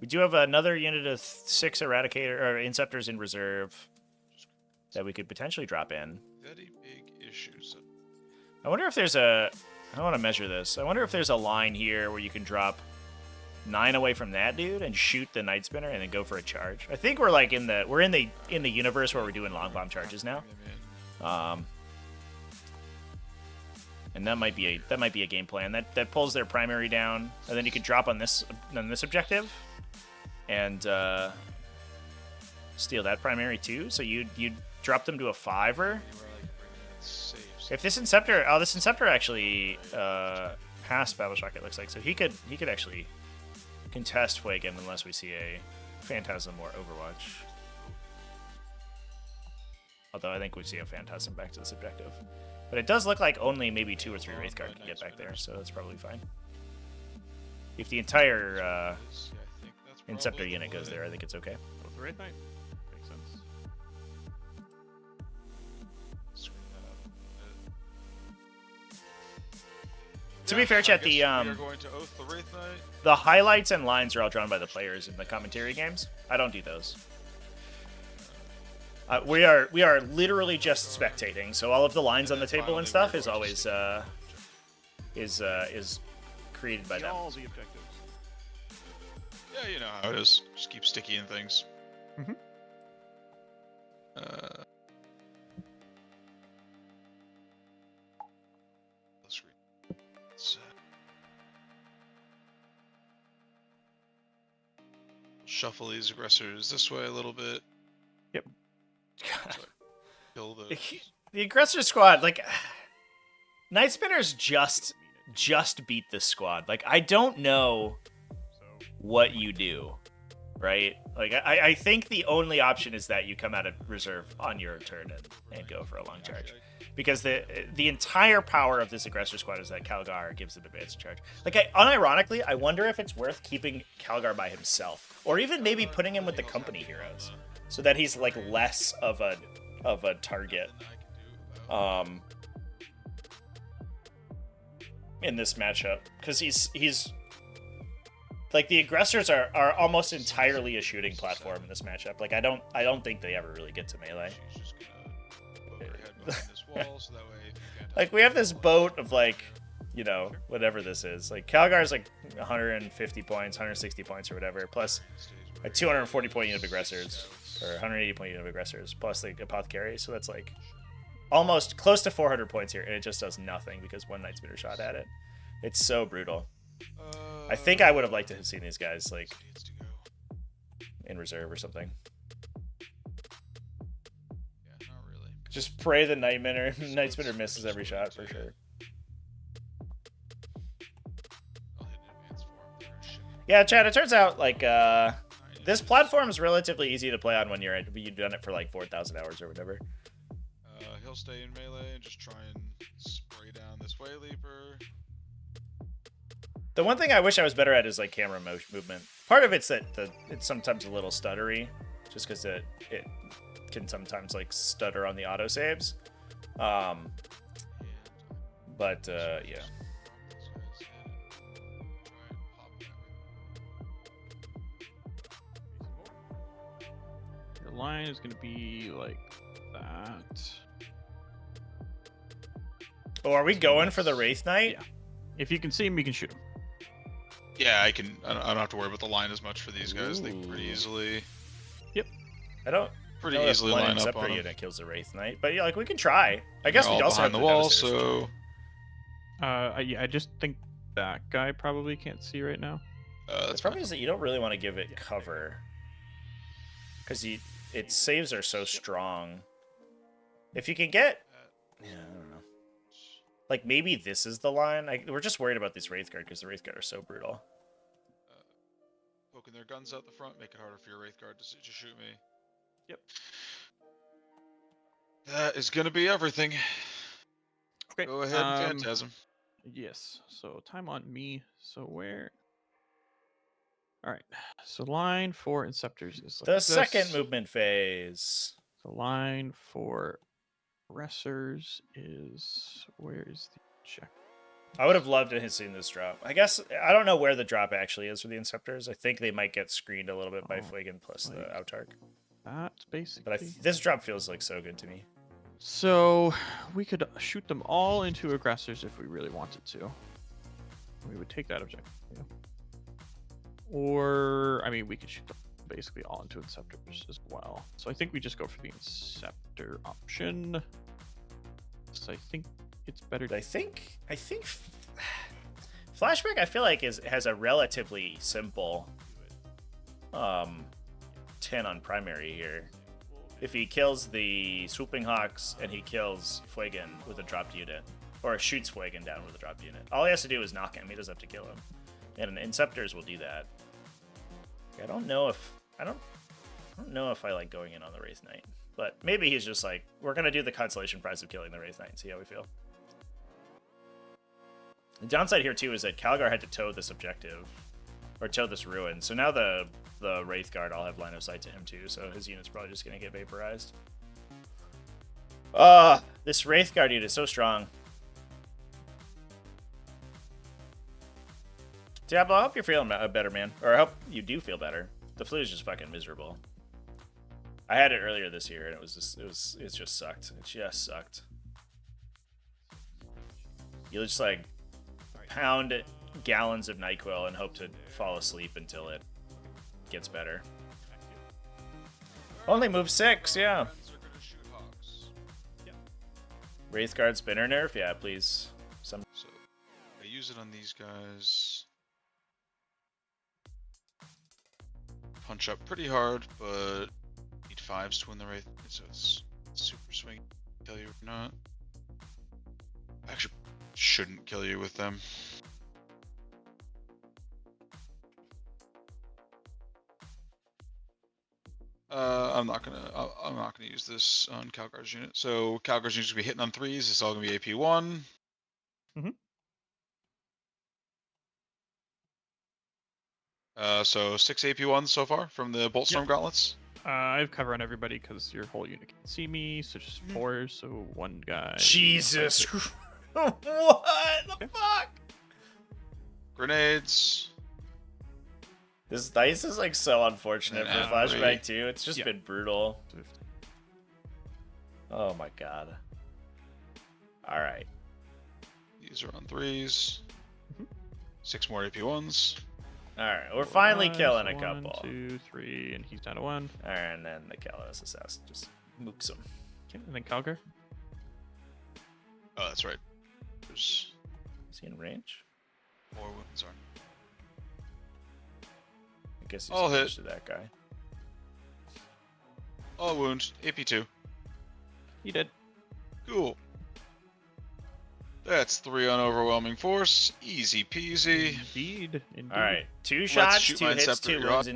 We do have another unit of 6 Eradicator or Inceptors in reserve that we could potentially drop in. Very big issues. I wonder if there's a. I want to measure this. I wonder if there's a line here where you can drop 9 away from that dude and shoot the Night Spinner and then go for a charge. I think we're like in the universe where we're doing long bomb charges now. And that might be a game plan that pulls their primary down, and then you can drop on this objective and steal that primary too. So you drop them to a 5er. If this Inceptor actually passed Battle Shock, it looks like, so he could actually contest Fuegan unless we see a Phantasm or Overwatch. Although I think we see a Phantasm back to this objective. But it does look like only maybe 2 or 3 Wraithguard can get back there, so that's probably fine. If the entire Inceptor unit goes there, I think it's okay. With the Wraith Knight? Makes sense. To be fair, chat, the highlights and lines are all drawn by the players in the commentary games. I don't do those. We are literally just spectating, so all of the lines on the table and stuff is always is created by them. All the objectives. Yeah, you know how it is. Just keep sticky in things. Mm-hmm. Shuffle these aggressors this way a little bit. Yep. God. Kill the aggressor squad, like Night Spinners just beat this squad. Like, I don't know what you do, right? Like, I think the only option is that you come out of reserve on your turn and go for a long charge. Because the entire power of this aggressor squad is that Calgar gives them advanced charge. Like, unironically, I wonder if it's worth keeping Calgar by himself, or even maybe putting him with the company heroes, so that he's like less of a target. In this matchup, because he's like, the aggressors are almost entirely a shooting platform in this matchup. Like, I don't think they ever really get to melee. Like, we have this boat of, like, you know, whatever this is. Like, Calgar's like 150 points, 160 points or whatever, plus a 240 point unit of aggressors, or 180 point unit of aggressors, plus the apothecary. So that's like almost close to 400 points here, and it just does nothing because one Night Spinner shot at it. It's so brutal. I think I would have liked to have seen these guys, like, in reserve or something. Just pray the Night Spinner misses every shot for sure. Yeah, Chad, it turns out, like, this platform is relatively easy to play on when you've done it for like 4,000 hours or whatever. He'll stay in melee and just try and spray down this way leaper. The one thing I wish I was better at is like camera movement. Part of it's that it's sometimes a little stuttery, just because it can sometimes like stutter on the autosaves. But yeah. Your line is going to be like that. Oh, are we going for the Wraith Knight? Yeah. If you can see him, you can shoot him. Yeah, I can. I don't have to worry about the line as much for these guys. They pretty easily. Yep. I don't. Pretty easily line up on him. Unit kills the Wraith Knight, but yeah, like, we can try. I guess we also have the wall, so. Yeah, I just think that guy probably can't see right now. The problem is that you don't really want to give it cover, because its saves are so strong. If you can get, yeah, I don't know. Like, maybe this is the line. We're just worried about this Wraith Guard because the Wraith Guard are so brutal. Poking their guns out the front, make it harder for your Wraith Guard to shoot me. Yep. That is going to be everything. Okay. Go ahead, Phantasm. Yes. So time on me. So where? All right. So line for Inceptors is like the this. Second movement phase. The line for Wrestlers is, where is the check? I would have loved to have seen this drop. I guess I don't know where the drop actually is for the Inceptors. I think they might get screened a little bit by Flagon plus the Autarch. That's basically. But this drop feels like so good to me. So we could shoot them all into aggressors if we really wanted to. We would take that objective. Yeah. Or, I mean, we could shoot them basically all into Inceptors as well. So I think we just go for the Inceptor option. So I think it's better. I think Flashback, I feel like has a relatively simple 10 on primary here. If he kills the Swooping Hawks and he kills Flagon with a dropped unit, or shoots Flagon down with a dropped unit, all he has to do is knock him. He doesn't have to kill him. And Inceptors will do that. I don't know if I like going in on the Wraith Knight, but maybe he's just like, we're gonna do the consolation prize of killing the Wraith Knight and see how we feel. The downside here too is that Calgar had to tow this objective, or tow this ruin. So now the Wraith Guard all have line of sight to him too. So his unit's probably just gonna get vaporized. This Wraith Guard unit is so strong. Diablo, I hope you're feeling better, man. Or I hope you do feel better. The flu is just fucking miserable. I had it earlier this year, and it just sucked. It just sucked. You just like pound gallons of NyQuil and hope to fall asleep until it gets better. Only move 6, yeah. Wraithguard spinner nerf? Yeah, please. So, I use it on these guys. Punch up pretty hard, but need 5s to win the Wraith, so it's super swing. Kill you or not. Actually, shouldn't kill you with them. I'm not gonna use this on Calgar's unit. So Calgar's unit's gonna be hitting on 3s. It's all gonna be AP1. So 6 AP1s so far from the Boltstorm Gauntlets. I have cover on everybody because your whole unit can't see me, so just 4. So 1 guy. Jesus, what the fuck? Grenades. This dice is like so unfortunate for Flashback too. It's just been brutal. Oh my god. All right. These are on 3s. 6 more AP1s. All right, we're finally killing a 1, couple. 2, 3, and he's down to 1. All right, and then the Kalos assassin just mooks him. Okay, and then Calgar. Oh, that's right. There's Is he in range? 4 wounds. Sorry. I guess he's All hit. close to that guy. All wound. AP2. He did. Cool. That's 3 on overwhelming force. Easy peasy. Indeed. All right, 2 Let's shots, shoot 2 my hits, Inceptor. 2 You're wounds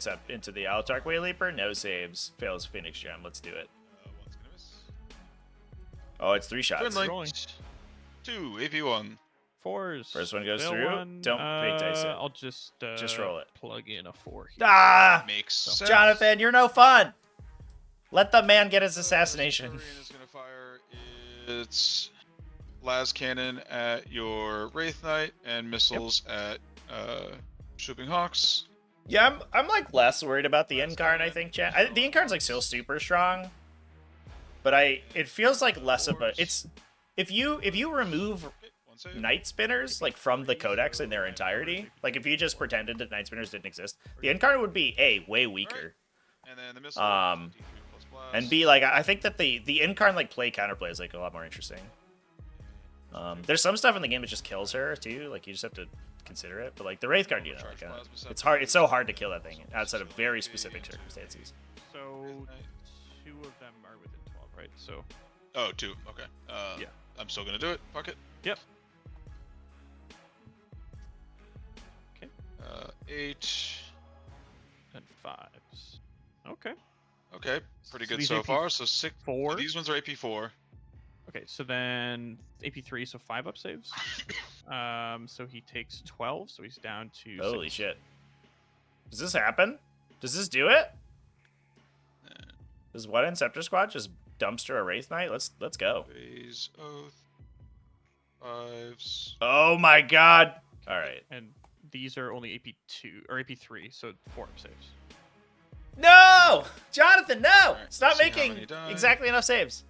on. into the Altark Way Leaper. No saves. Fails Phoenix Gem. Let's do it. One's gonna miss. Oh, it's 3 shots. Twin rolling. linked. 2 AP1. 4s. First one goes Fail through. 1. Don't fake dice it. I'll just roll it. Plug in a 4 here. Ah, Makes sense. Jonathon, you're no fun. Let the man get his assassination. Centurion is gonna fire its las cannon at your Wraith Knight and missiles at Swooping Hawks. Yeah, I'm like less worried about the Incarn. I think, chat. The Incarn's like still super strong, but it feels like less of a. It's if you remove One save. Night Spinners like from the Codex in their entirety, like if you just pretended that Night Spinners didn't exist, the Incarn would be way weaker. And then the missile. D3 plus blast. And B, like, I think that the Incarn, like, play counterplay is, like, a lot more interesting. There's some stuff in the game that just kills her, too. Like, you just have to consider it. But, like, the Wraithguard, you know, like, it's hard. It's so hard to kill that thing outside of very specific circumstances. So 2 of them are within 12, right? So. Oh, 2. Okay. Yeah. I'm still gonna do it. Fuck it. Yep. 8. And 5s. Okay. Okay. Pretty So good these so AP far. So 6. 4. These ones are AP4. Okay, so then AP3, so 5 up saves. So he takes 12, so he's down to. Holy 6. shit. Does this happen? Does this do it? Does what Inceptor Squad just dumpster a Wraith Knight? Let's go. Raise Oath. 5s. Oh my god. All right. And these are only AP2 or AP3, so 4 up saves. No! Jonathon, no! Alright, Stop see how making many die. exactly enough saves.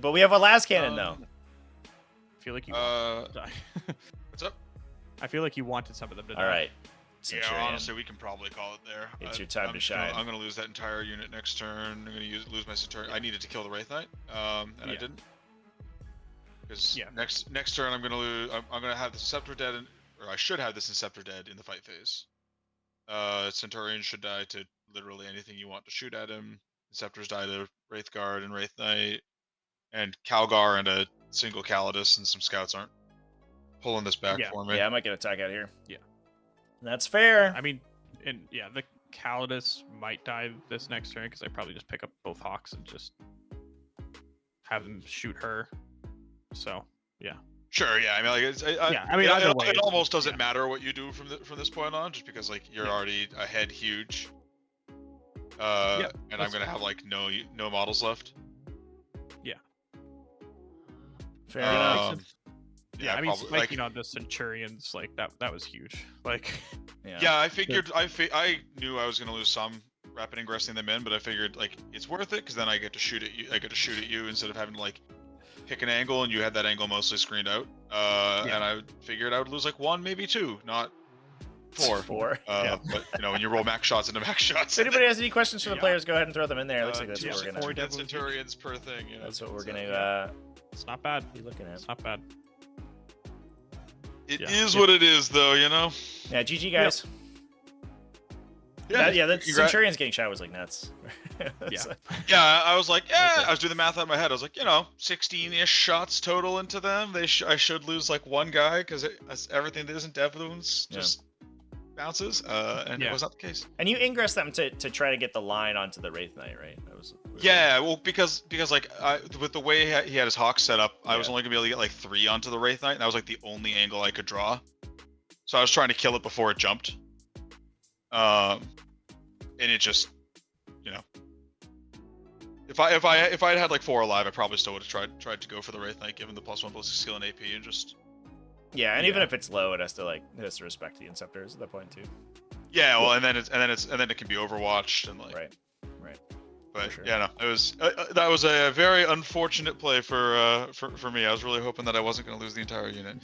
But we have a last cannon, though. I feel like you wanted to die. What's up? I feel like you wanted some of them to die. All right. Yeah, Centurion. honestly, we can probably call it there. It's your time to shine. I'm gonna lose that entire unit next turn. I'm gonna lose my Centurion. I needed to kill the Wraith Knight, and I didn't. Because next turn I'm gonna lose. I'm gonna have the Inceptor dead, or I should have this Inceptor dead in the fight phase. Centurion should die to literally anything you want to shoot at him. Inceptors die to Wraithguard and Wraith Knight, and Calgar and a single Calidus and some scouts aren't pulling this back for me. Yeah, I might get attack out here. Yeah. That's fair. I mean, and yeah, the Calidus might die this next turn because I probably just pick up both Hawks and just have them shoot her. So, yeah. Sure, yeah. I mean, like, either way, it almost doesn't matter what you do from this point on, just because like you're already ahead huge. And I'm gonna have like no models left. Yeah. Fair enough. Yeah, I mean, probably, spiking on the Centurions, like that was huge. Like, yeah, I figured I knew I was gonna lose some rapid ingressing them in, but I figured like it's worth it because then I get to shoot at you. I get to shoot at you instead of having to like pick an angle, and you had that angle mostly screened out. And I figured I would lose like 1, maybe 2, not 4. But when you roll max shots into max shots. If anybody has any questions for the players, go ahead and throw them in there. It looks like that's what we're gonna. 4 dead Centurions per thing. That's what we're gonna. It's not bad. Be looking at. It's not bad. It is what it is, though. Yeah, GG guys. Yep. Yeah, the Centurions getting shot was like nuts. Yeah, I was like, I was doing the math out in my head. I was like, 16-ish shots total into them. I should lose like 1 guy because everything that isn't dev wounds just bounces. And it was not the case. And you ingress them to try to get the line onto the Wraith Knight, right? That was well, because like with the way he had his Hawks set up, I was only gonna be able to get like 3 onto the Wraith Knight, and that was like the only angle I could draw. So I was trying to kill it before it jumped. And it just, if I had had like 4 alive, I probably still would have tried to go for the Wraith Knight, given the +1/+6 skill and AP, and just. Yeah, and even if it's low, it has to respect the Inceptors at that point too. Yeah, well, and then it can be overwatched and like. Right. But sure. it was that was a very unfortunate play for me. I was really hoping that I wasn't going to lose the entire unit.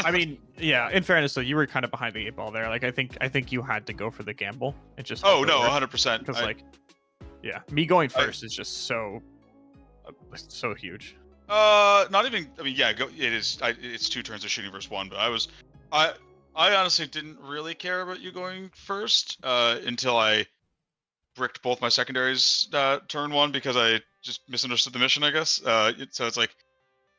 I mean, yeah. In fairness, though, you were kind of behind the 8 ball there. Like, I think you had to go for the gamble. It just. Oh no, 100%. Because me going first is just so huge. Not even. I mean, it is. It's 2 turns of shooting versus 1, but I honestly didn't really care about you going first until I bricked both my secondaries turn 1 because I just misunderstood the mission, I guess. So it's like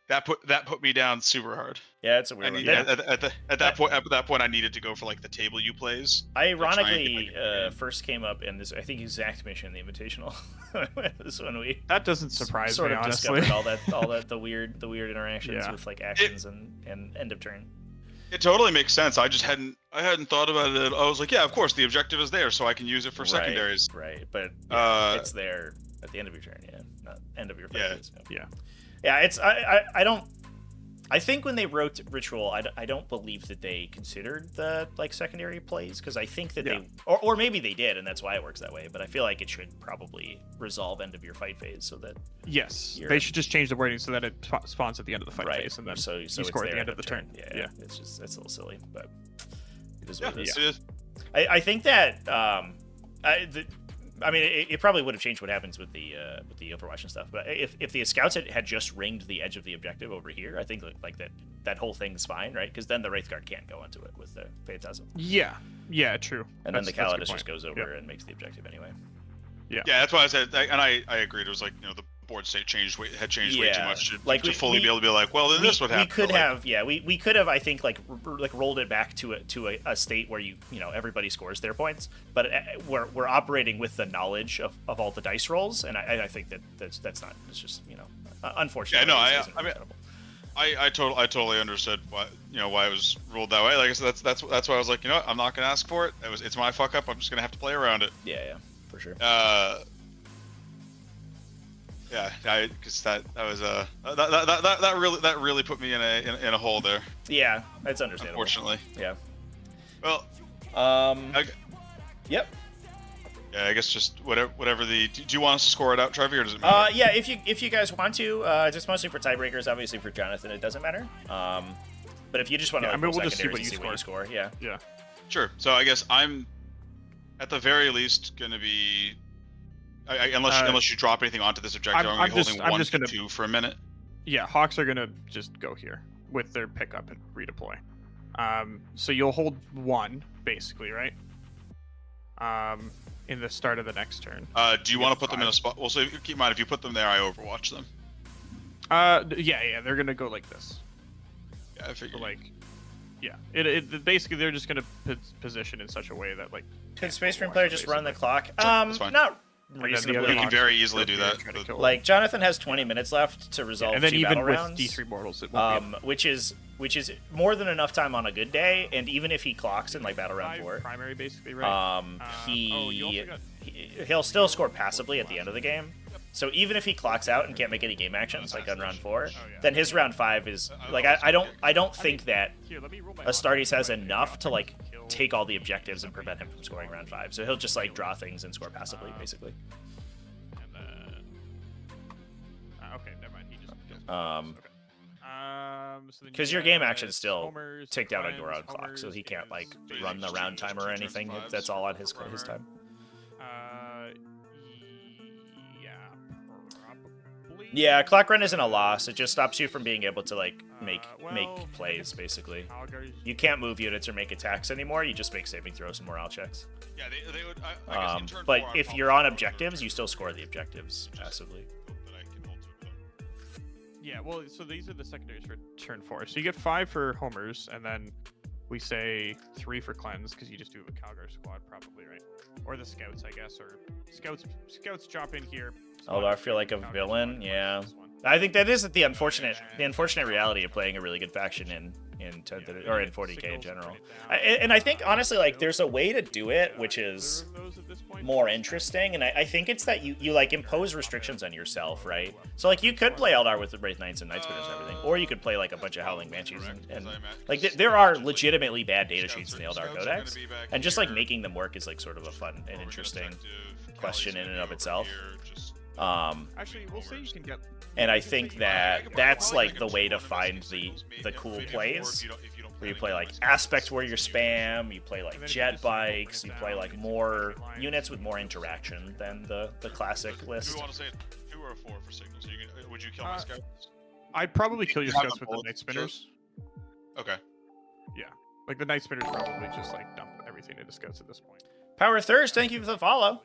that put me down super hard. Yeah, it's a weird one. At that point, I needed to go for like the table you plays. I ironically first came up in this, I think, exact mission, the Invitational. This one that doesn't surprise me, honestly. Discovered all that the weird interactions with like actions and end of turn. It totally makes sense. I just hadn't thought about it. I was like, yeah, of course, the objective is there, so I can use it for secondaries. Right, but it's there at the end of your turn, not end of your phase. Yeah. It's I don't. I think when they wrote Ritual, I don't believe that they considered the secondary plays, because I think that they or maybe they did, and that's why it works that way. But I feel like it should probably resolve end of your fight phase so that they should just change the wording so that it spawns at the end of the fight phase, and then so you score at the end of the turn. Yeah, it's a little silly, but it is what it is. It is. I think that I mean, it probably would have changed what happens with the Overwatch and stuff. But if the scouts had just ringed the edge of the objective over here, I think like that whole thing's fine, right? Because then the Wraith Guard can't go onto it with the Phantasm. Yeah, true. And then the Calidus just goes over and makes the objective anyway. Yeah, that's why I said, and I agreed. It was like the board state had changed way too much to fully be able to be like, well, then this would happen. We could have I think rolled it back to a state where everybody scores their points, but we're operating with the knowledge of all the dice rolls, and I think that's not. It's just unfortunate. Yeah, no, I totally understood why it was ruled that way. Like I said, that's why I was like, I'm not gonna ask for it. It's my fuck up. I'm just gonna have to play around it. Yeah, for sure. Because that was that really put me in a hole there. Yeah, it's understandable. Unfortunately. Yeah. Well. Yep. Yeah, I guess just whatever the. Do you want us to score it out, Trevi, or does it matter? Yeah, if you guys want to, just mostly for tiebreakers. Obviously for Jonathon, it doesn't matter. But if you just want to, we'll just see what you score. Yeah. Yeah. Sure. So I guess I'm, at the very least, gonna be. Unless you drop anything onto this objective, I'm gonna be holding 1 to 2 for a minute. Yeah, Hawks are gonna just go here with their pickup and redeploy. So you'll hold 1 basically, right? In the start of the next turn. Do you want to put them in a spot? Well, so keep in mind, if you put them there, I overwatch them. Yeah, they're gonna go like this. Yeah, I figured. It basically they're just gonna position in such a way that Can Space Marine player just run the clock? That's fine. Not reasonably. You can very easily do that. Like Jonathon has 20 minutes left to resolve and then 2 even battle with rounds. D3 mortals, it won't be which is more than enough time on a good day, and even if he clocks in battle round 4, primary basically, right? He'll still score passively at the end of the game. So even if he clocks out and can't make any game actions on round 4, then his round 5 is I don't think that Astartes has enough to take all the objectives and prevent him from scoring round 5. So he'll just draw things and score passively, basically. Okay, never mind. He just okay. Because your game action's still ticked out on your own clock, so he can't like run the round time or anything. That's all on his time. Yeah, probably. Yeah, clock run isn't a loss. It just stops you from being able to like make plays. Basically, you can't move units or make attacks anymore. You just make saving throws and morale checks. Yeah, they would. I guess in turn but 4, if you're on objectives, you still score the objectives passively. Yeah, well, so these are the secondaries for turn 4. So you get 5 for homers, and then we say 3 for cleanse because you just do it with Calgar squad, probably, right? Or the scouts, I guess, or scouts drop in here. Oh, I feel like a villain. Yeah, I think that is the unfortunate reality of playing a really good faction in 40k in general. And I think honestly, like, there's a way to do it which is more interesting, and I think it's that you like impose restrictions on yourself, right? So like you could play Eldar with the Wraith Knights and Night Spinners and everything, or you could play like a bunch of Howling Banshees and like there are legitimately bad data sheets in the Eldar Codex, and just like making them work is like sort of a fun and interesting question in and of itself. Actually, we'll say you can get. And I think that's like the way to find the cool plays, where you play like Aspect Warrior spam, you play like jet bikes, you play like more units with more interaction than the classic list. Do we want to say 2 or 4 for signals? Would you kill my scouts? I'd probably kill your scouts with the Night Spinners. Okay. Yeah, like the Night Spinners probably just like dump everything into scouts at this point. Power Thirst, thank you for the follow.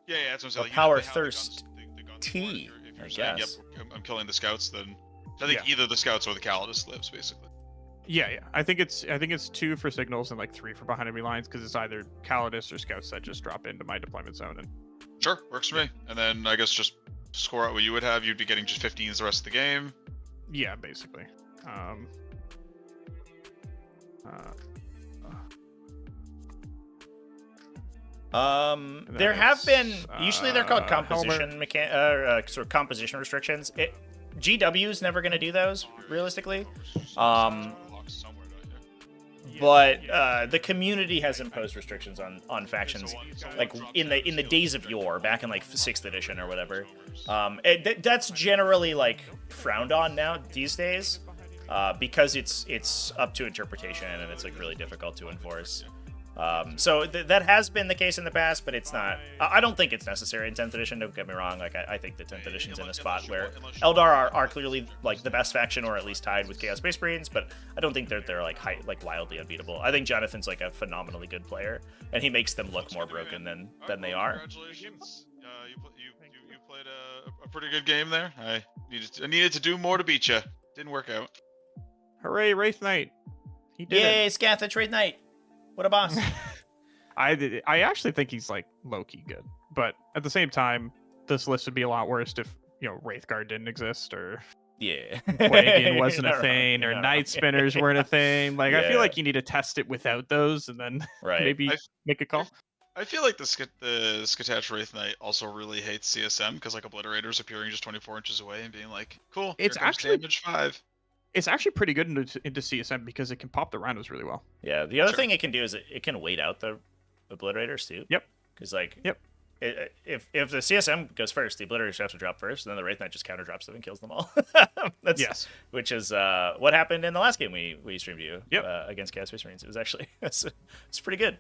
Yeah, that's what I'm saying. Power Thirst T, I guess. Yep, I'm killing the scouts. Then I think either the scouts or the Calidus lives, basically. Yeah. I think it's 2 for signals and like 3 for behind enemy lines because it's either Calidus or scouts that just drop into my deployment zone. And sure, works for me. And then I guess just score out what you would have. You'd be getting just 15s the rest of the game. Yeah, basically. There have been, usually they're called composition sort of composition restrictions. GW's never going to do those realistically. But the community has imposed restrictions on factions, like in the days of yore, back in like 6th edition or whatever. That's generally like frowned on now these days, because it's up to interpretation and it's like really difficult to enforce. So that has been the case in the past, but it's not. I don't think it's necessary in 10th edition. Don't get me wrong. Like I think the 10th edition's in a spot where Eldar are clearly like the best faction, or at least tied with Chaos Space Marines. But I don't think they're like wildly unbeatable. I think Jonathon's like a phenomenally good player, and he makes them look more broken than they are. Congratulations. You played a pretty good game there. I needed to do more to beat you. Didn't work out. Hooray, Wraith Knight! He did it. Yay, Scathach Wraith Knight! What a boss. I actually think he's like low-key good, but at the same time, this list would be a lot worse if Wraithguard didn't exist, or Plague wasn't a thing, or Night Spinners weren't a thing. Like I feel like you need to test it without those, and then maybe make a call. I feel like the Scatach Wraith Knight also really hates CSM because like Obliterators appearing just 24 inches away and being like, cool. It's actually damage 5. It's actually pretty good into CSM because it can pop the rhinos really well. Yeah, the other thing it can do is it can wait out the Obliterators too. Yep. Because if the CSM goes first, the Obliterators have to drop first, and then the Wraith Knight just counter drops them and kills them all. Which is what happened in the last game we streamed you against Chaos Space Marines. It was actually it's pretty good.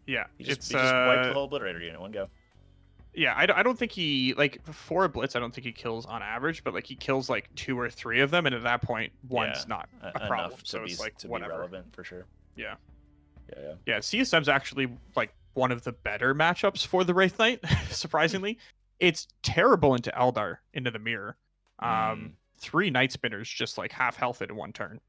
Yeah, he just wiped the whole Obliterator unit in one go. Yeah, I don't think he, like, for a blitz, I don't think he kills on average, but, like, he kills, like, 2 or 3 of them, and at that point, one's not a problem. So it's, like, whatever. Be relevant, for sure. Yeah. Yeah, CSM's actually, like, one of the better matchups for the Wraith Knight, surprisingly. It's terrible into Eldar, into the mirror. 3 Night Spinners just, like, half health in one turn.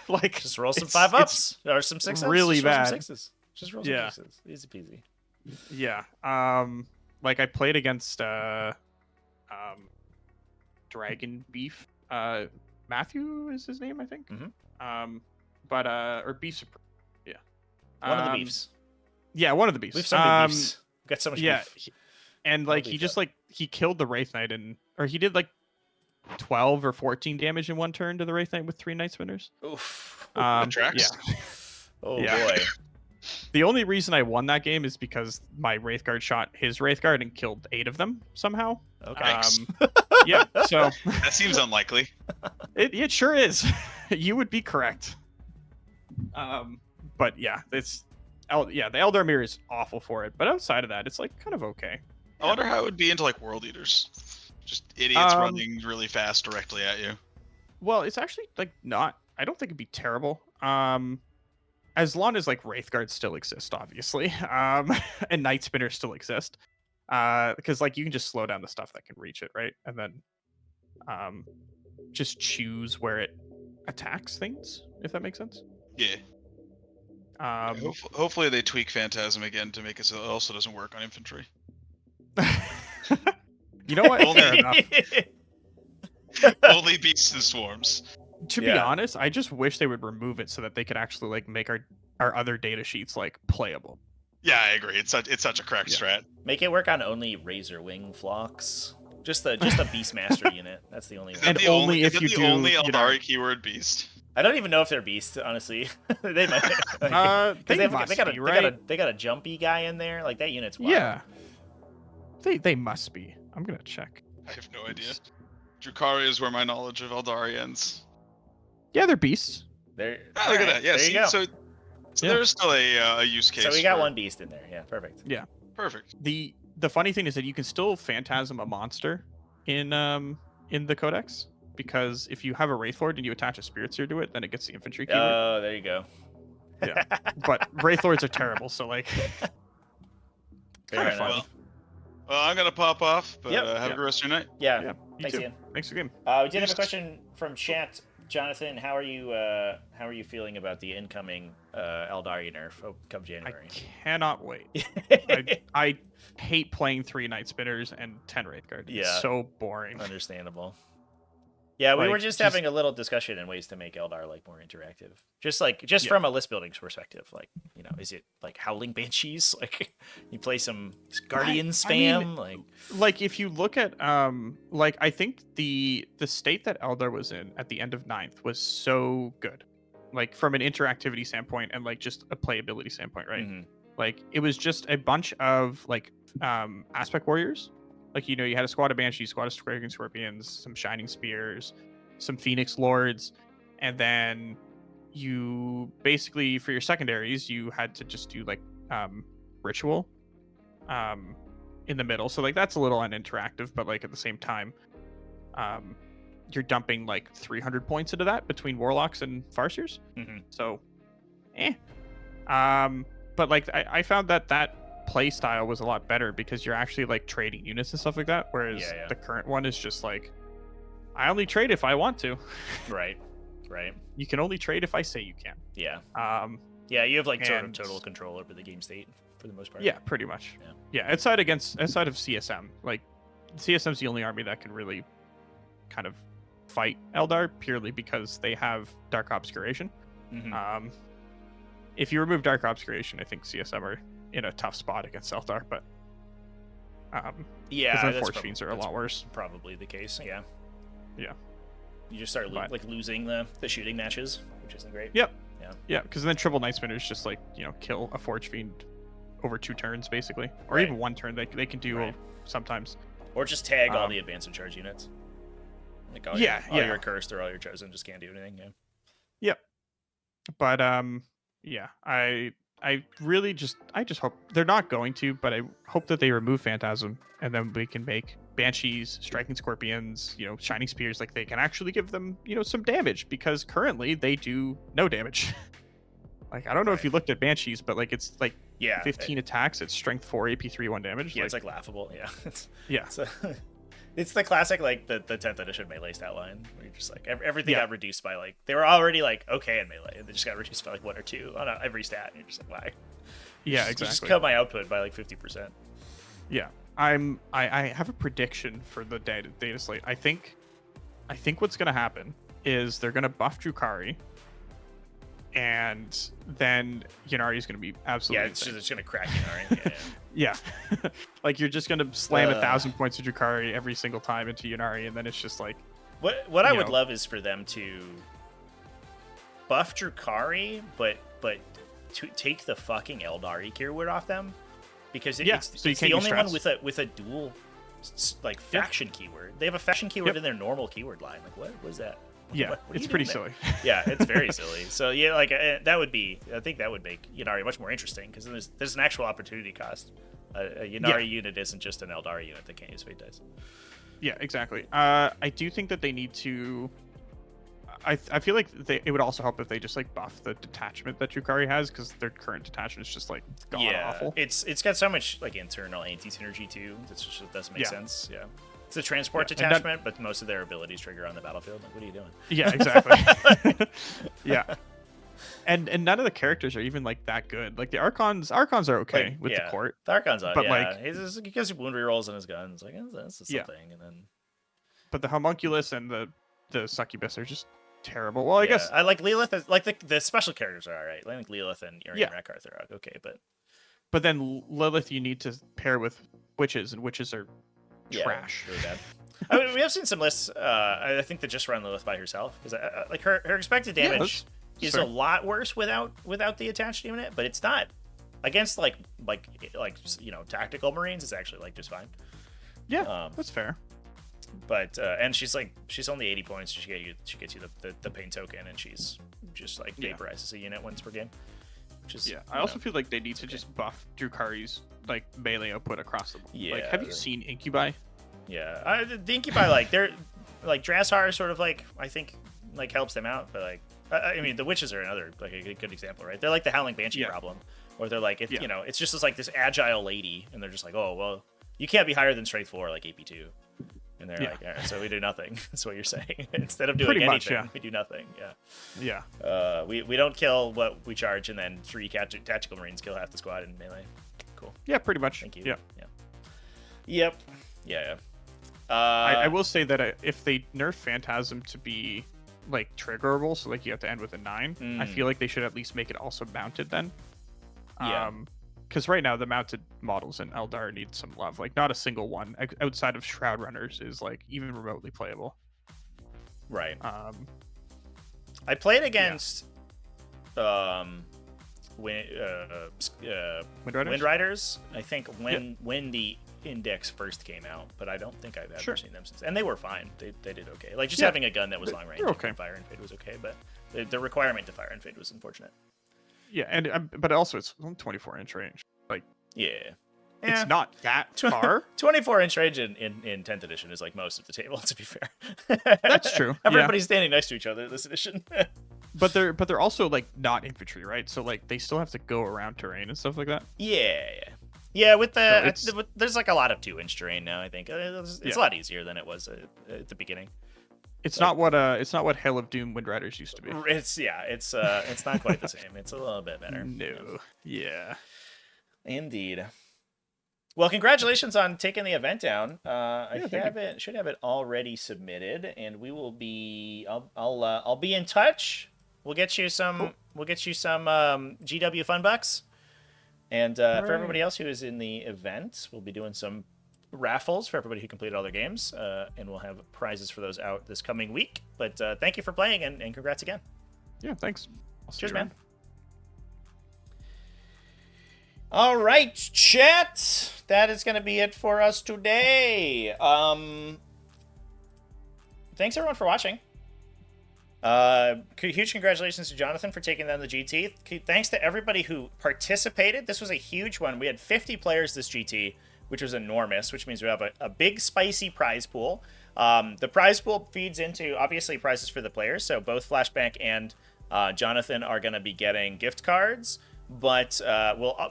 Like, just roll some 5-ups, or some 6-ups. Really bad. Some 6s. Just roll some 6s. Easy peasy. Yeah. Like I played against Dragon Beef. Matthew is his name, I think. Mm-hmm. Or Beef Supreme. Yeah. One of the beefs. Yeah, one of the beefs. We've so many beefs. We've got so much beef. And like he just he killed the Wraith Knight or he did like 12 or 14 damage in one turn to the Wraith Knight with 3 Night Spinners. Oof. Yeah. Oh boy. The only reason I won that game is because my Wraithguard shot his Wraithguard and killed 8 of them somehow. Okay. Yeah, so that seems unlikely. It sure is. You would be correct. But yeah, the Eldar mirror is awful for it. But outside of that, it's like kind of okay. I wonder how it would be into like World Eaters. Just idiots running really fast directly at you. Well, it's actually like not. I don't think it'd be terrible. As long as like Wraithguards still exist, obviously, and Night Spinners still exist, because like you can just slow down the stuff that can reach it, right? And then, just choose where it attacks things, if that makes sense. Yeah. Hopefully they tweak Phantasm again to make it so it also doesn't work on infantry. You know what? Fair enough. Only beasts and swarms. To be honest, I just wish they would remove it so that they could actually like make our other data sheets like playable. Yeah, I agree. It's such a cracked strat. Make it work on only Razor Wing flocks. Just the Beastmaster unit. That's the only one. And only if you do. Only Aeldari keyword beast. I don't even know if they're beasts, honestly. They might. They got a jumpy guy in there. Like that unit's wild. Yeah. They must be. I'm gonna check. I have no idea. Drukhari is where my knowledge of Aeldari ends. Yeah, they're beasts. Look at that. Yeah, see, so there's still a use case. So we got one beast in there. Yeah, perfect. Yeah, perfect. The funny thing is that you can still Phantasm a monster in the Codex, because if you have a Wraithlord and you attach a Spirit Seer to it, then it gets the infantry keyword. Oh, there you go. Yeah, but Wraithlords are terrible, so like kind of fun. Well, I'm gonna pop off, but have a good rest of your night. Yeah. Thanks, Ian. Thanks for the game. We did have a question from chat. Jonathon, how are you feeling about the incoming Aeldari nerf come January? I cannot wait. I hate playing 3 Night Spinners and 10 Wraithguard. Yeah. It's so boring. Understandable. Yeah, we were just having a little discussion in ways to make Eldar like more interactive. Just from a list building perspective, like, you know, is it like Howling Banshees? Like you play some Guardian spam? I mean, like if you look at like I think the state that Eldar was in at the end of 9th was so good. Like from an interactivity standpoint and like just a playability standpoint, right? Mm-hmm. Like it was just a bunch of like aspect warriors. Like, you know, you had a squad of Banshees, squad of Scragging Scorpions, some Shining Spears, some Phoenix Lords, and then you basically, for your secondaries, you had to just do, like, Ritual in the middle. So, like, that's a little uninteractive, but, like, at the same time, you're dumping, like, 300 points into that between Warlocks and Farseers. Mm-hmm. So, but, like, I found that play style was a lot better because you're actually like trading units and stuff like that, whereas the current one is just like, I only trade if I want to. Right. You can only trade if I say you can. Yeah. You have like sort of total control over the game state for the most part. Yeah, pretty much. Yeah, outside of CSM, like CSM's the only army that can really kind of fight Eldar purely because they have Dark Obscuration. Mm-hmm. If you remove Dark Obscuration, I think CSM are in a tough spot against Eldar, but because Force Fiends are a lot worse. Probably the case. Yeah. You just start like losing the shooting matches, which isn't great. Yeah, because then triple Night Spinners just like, you know, kill a Forge Fiend over 2 turns basically, or even 1 turn. They can do sometimes, or just tag all the advance and charge units. Like all your cursed or all your chosen just can't do anything. But I really just hope they're not going to, but I hope that they remove Phantasm and then we can make Banshees, Striking Scorpions, you know, Shining Spears, like they can actually give them, you know, some damage, because currently they do no damage. Like, I don't know if you looked at Banshees, but like it's like 15 attacks, it's strength 4, AP 3, 1 damage. Yeah, it's like laughable. Yeah. It's the classic, like, the 10th edition melee stat line, where you're just like, everything got reduced by, like, they were already, like, okay in melee, and they just got reduced by, like, 1 or 2 on every stat, and you're just like, why? Yeah, exactly. Just cut my output by, like, 50%. Yeah. I have a prediction for the data slate. I think what's going to happen is they're going to buff Drukhari, and then Ynnari is going to be absolutely insane. It's going to crack Ynnari. Yeah. Like, you're just going to slam 1,000 points of Drukhari every single time into Ynnari, and then it's just like... What I would love is for them to buff Drukhari, but to take the fucking Aeldari keyword off them, because it's the only one with a dual like faction keyword. They have a faction keyword in their normal keyword line. Like what was that? Yeah, it's pretty silly. Yeah, it's very silly. So yeah, like that would be. I think that would make Ynnari much more interesting because there's an actual opportunity cost. A Ynnari unit isn't just an Aeldari unit that can't use fate dice. Yeah, exactly. I do think that they need to. I feel like it would also help if they just like buff the detachment that Drukhari has, because their current detachment is just like god awful. It's got so much like internal anti-synergy too. That just doesn't make sense. Yeah. It's a transport detachment, but most of their abilities trigger on the battlefield. Like, what are you doing? Yeah, exactly. Yeah. And none of the characters are even like that good. Like the Archons are okay with the court. The Archons are, but he gives you wound rerolls on his guns. Like that's something, and then. But the Homunculus and the Succubus are just terrible. Well, I guess I like Lilith. Like the special characters are alright. I think Lilith and Urian Rakarth are okay, but then Lilith you need to pair with witches, and witches are trash. Really bad. I mean, we have seen some lists. I think that just run Lilith by herself, because like her expected damage is a lot worse without the attached unit, but it's not against like tactical Marines. It's actually like just fine. Yeah, that's fair. But and she's only 80 points. She gets you the pain token, and she's just like vaporizes a unit once per game. Which is I also feel like they need to just buff Drukhari's like melee output across the board. Yeah. Like, have you seen Incubi? Yeah, the Incubi like they're like Drasar sort of like I think like helps them out, but like I mean the witches are another like a good example, right? They're like the Howling Banshee problem, or they're like it's just this, like this agile lady, and they're just like, oh well, you can't be higher than strength 4 like AP2. And they're like, all right, so we do nothing. That's what you're saying. Instead of doing anything, we do nothing. Yeah. Yeah. We don't kill what we charge, and then 3 tactical Marines kill half the squad in melee. Cool. Yeah, pretty much. Thank you. Yeah. Yep. Yeah. I will say that if they nerf Phantasm to be like triggerable, so like you have to end with a 9, I feel like they should at least make it also mounted then. Yeah. Because right now the mounted models in Aeldari need some love. Like not a single one outside of Shroud Runners is like even remotely playable. Right. I played against Wind Riders. I think when the Index first came out, but I don't think I've ever seen them since. And they were fine. They did okay. Like just having a gun that was long range and fire and fade was okay, but the requirement to fire and fade was unfortunate. Yeah, and but also it's 24-inch range. Like it's not that far. 24-inch range in 10th edition is like most of the table. To be fair, that's true. Everybody's standing next to each other this edition. but they're also like not infantry, right? So like they still have to go around terrain and stuff like that. Yeah. With there's like a lot of 2-inch terrain now. I think it's a lot easier than it was at the beginning. It's not what Hail of Doom Wind Riders used to be. It's not quite the same. It's a little bit better. No. Yeah. Indeed. Well, congratulations on taking the event down. Should have it already submitted, and we will be. I'll be in touch. We'll get you some. Cool. We'll get you some GW fun bucks, and for everybody else who is in the event, we'll be doing some raffles for everybody who completed all their games, and we'll have prizes for those out this coming week. But thank you for playing, and congrats again. Yeah, thanks. Cheers, man. All right, chat. That is going to be it for us today. Thanks everyone for watching. Huge congratulations to Jonathon for taking down the GT. Thanks to everybody who participated. This was a huge one. We had 50 players this GT, which was enormous, which means we have a big, spicy prize pool. The prize pool feeds into, obviously, prizes for the players. So both Flashback and Jonathon are going to be getting gift cards. But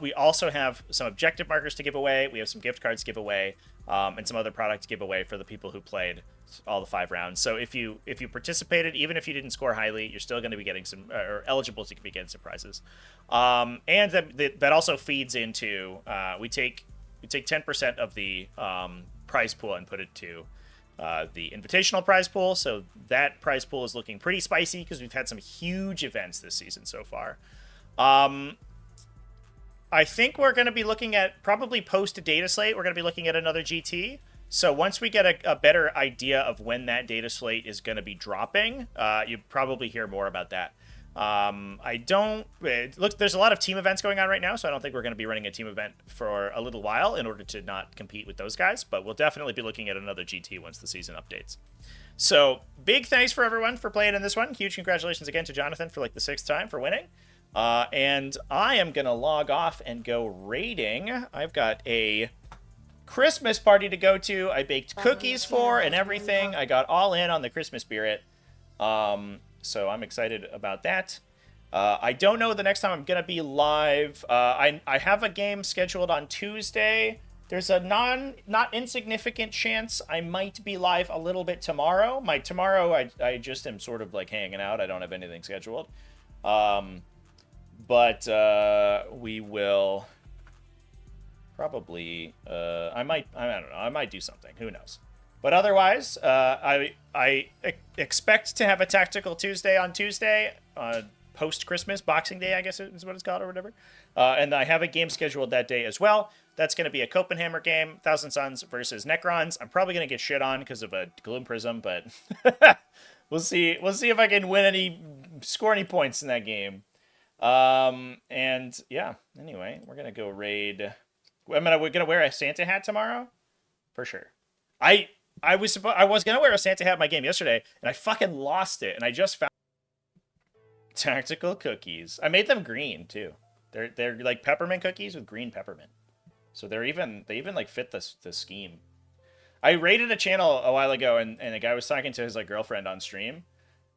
we also have some objective markers to give away. We have some gift cards to give away, and some other product to give away for the people who played all the 5 rounds. So if you participated, even if you didn't score highly, you're still going to be getting some, or eligible to be getting some prizes. And that also feeds into we take 10% of the prize pool and put it to the invitational prize pool. So that prize pool is looking pretty spicy because we've had some huge events this season so far. I think we're going to be looking at, probably post data slate, we're going to be looking at another GT. So once we get a better idea of when that data slate is going to be dropping, you probably hear more about that. Look, there's a lot of team events going on right now, so I don't think we're going to be running a team event for a little while in order to not compete with those guys, but we'll definitely be looking at another GT once the season updates. So big thanks for everyone for playing in this one. Huge congratulations again to Jonathon for like the 6th time for winning. And I am going to log off and go raiding. I've got a Christmas party to go to. I baked cookies for and everything. I got all in on the Christmas spirit. So I'm excited about that. I don't know the next time I'm going to be live. I have a game scheduled on Tuesday. There's a not insignificant chance I might be live a little bit tomorrow. Tomorrow, I just am sort of like hanging out. I don't have anything scheduled. But we will probably, I don't know, I might do something. Who knows? But otherwise, I expect to have a Tactical Tuesday on Tuesday, post-Christmas, Boxing Day, I guess is what it's called or whatever. And I have a game scheduled that day as well. That's going to be a Copenhammer game, Thousand Suns versus Necrons. I'm probably going to get shit on because of a Gloom Prism, but we'll see. We'll see if I can score any points in that game. And yeah, anyway, we're going to go raid. We're going to wear a Santa hat tomorrow for sure. I was going to wear a Santa hat in my game yesterday and I fucking lost it. And I just found Tactical cookies. I made them green too. They're like peppermint cookies with green peppermint. So they even like fit the scheme. I raided a channel a while ago and a guy was talking to his like girlfriend on stream.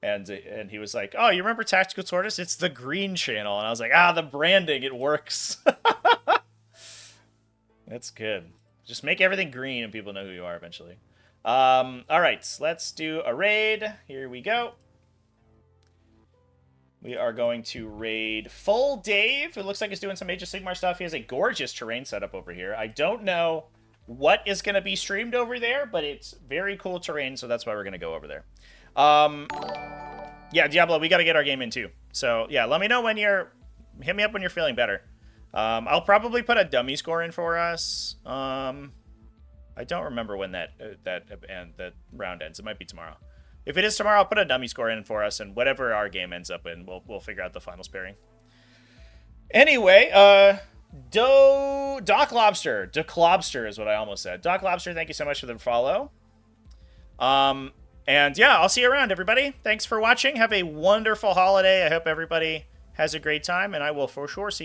And he was like, "Oh, you remember Tactical Tortoise? It's the green channel." And I was like, the branding, it works. That's good. Just make everything green and people know who you are eventually. All right, let's do a raid. Here we go. We are going to raid Full Dave. It looks like he's doing some Age of Sigmar stuff. He has a gorgeous terrain setup over here. I don't know what is going to be streamed over there, but it's very cool terrain, so that's why we're going to go over there. Yeah, Diablo, we got to get our game in too. So yeah, let me know when hit me up when you're feeling better. I'll probably put a dummy score in for us. I don't remember when that round ends. It might be tomorrow. If it is tomorrow, I'll put a dummy score in for us, and whatever our game ends up in, we'll figure out the final pairing. Anyway, Doc Lobster is what I almost said. Doc Lobster, thank you so much for the follow. And yeah, I'll see you around, everybody. Thanks for watching. Have a wonderful holiday. I hope everybody has a great time, and I will for sure see you.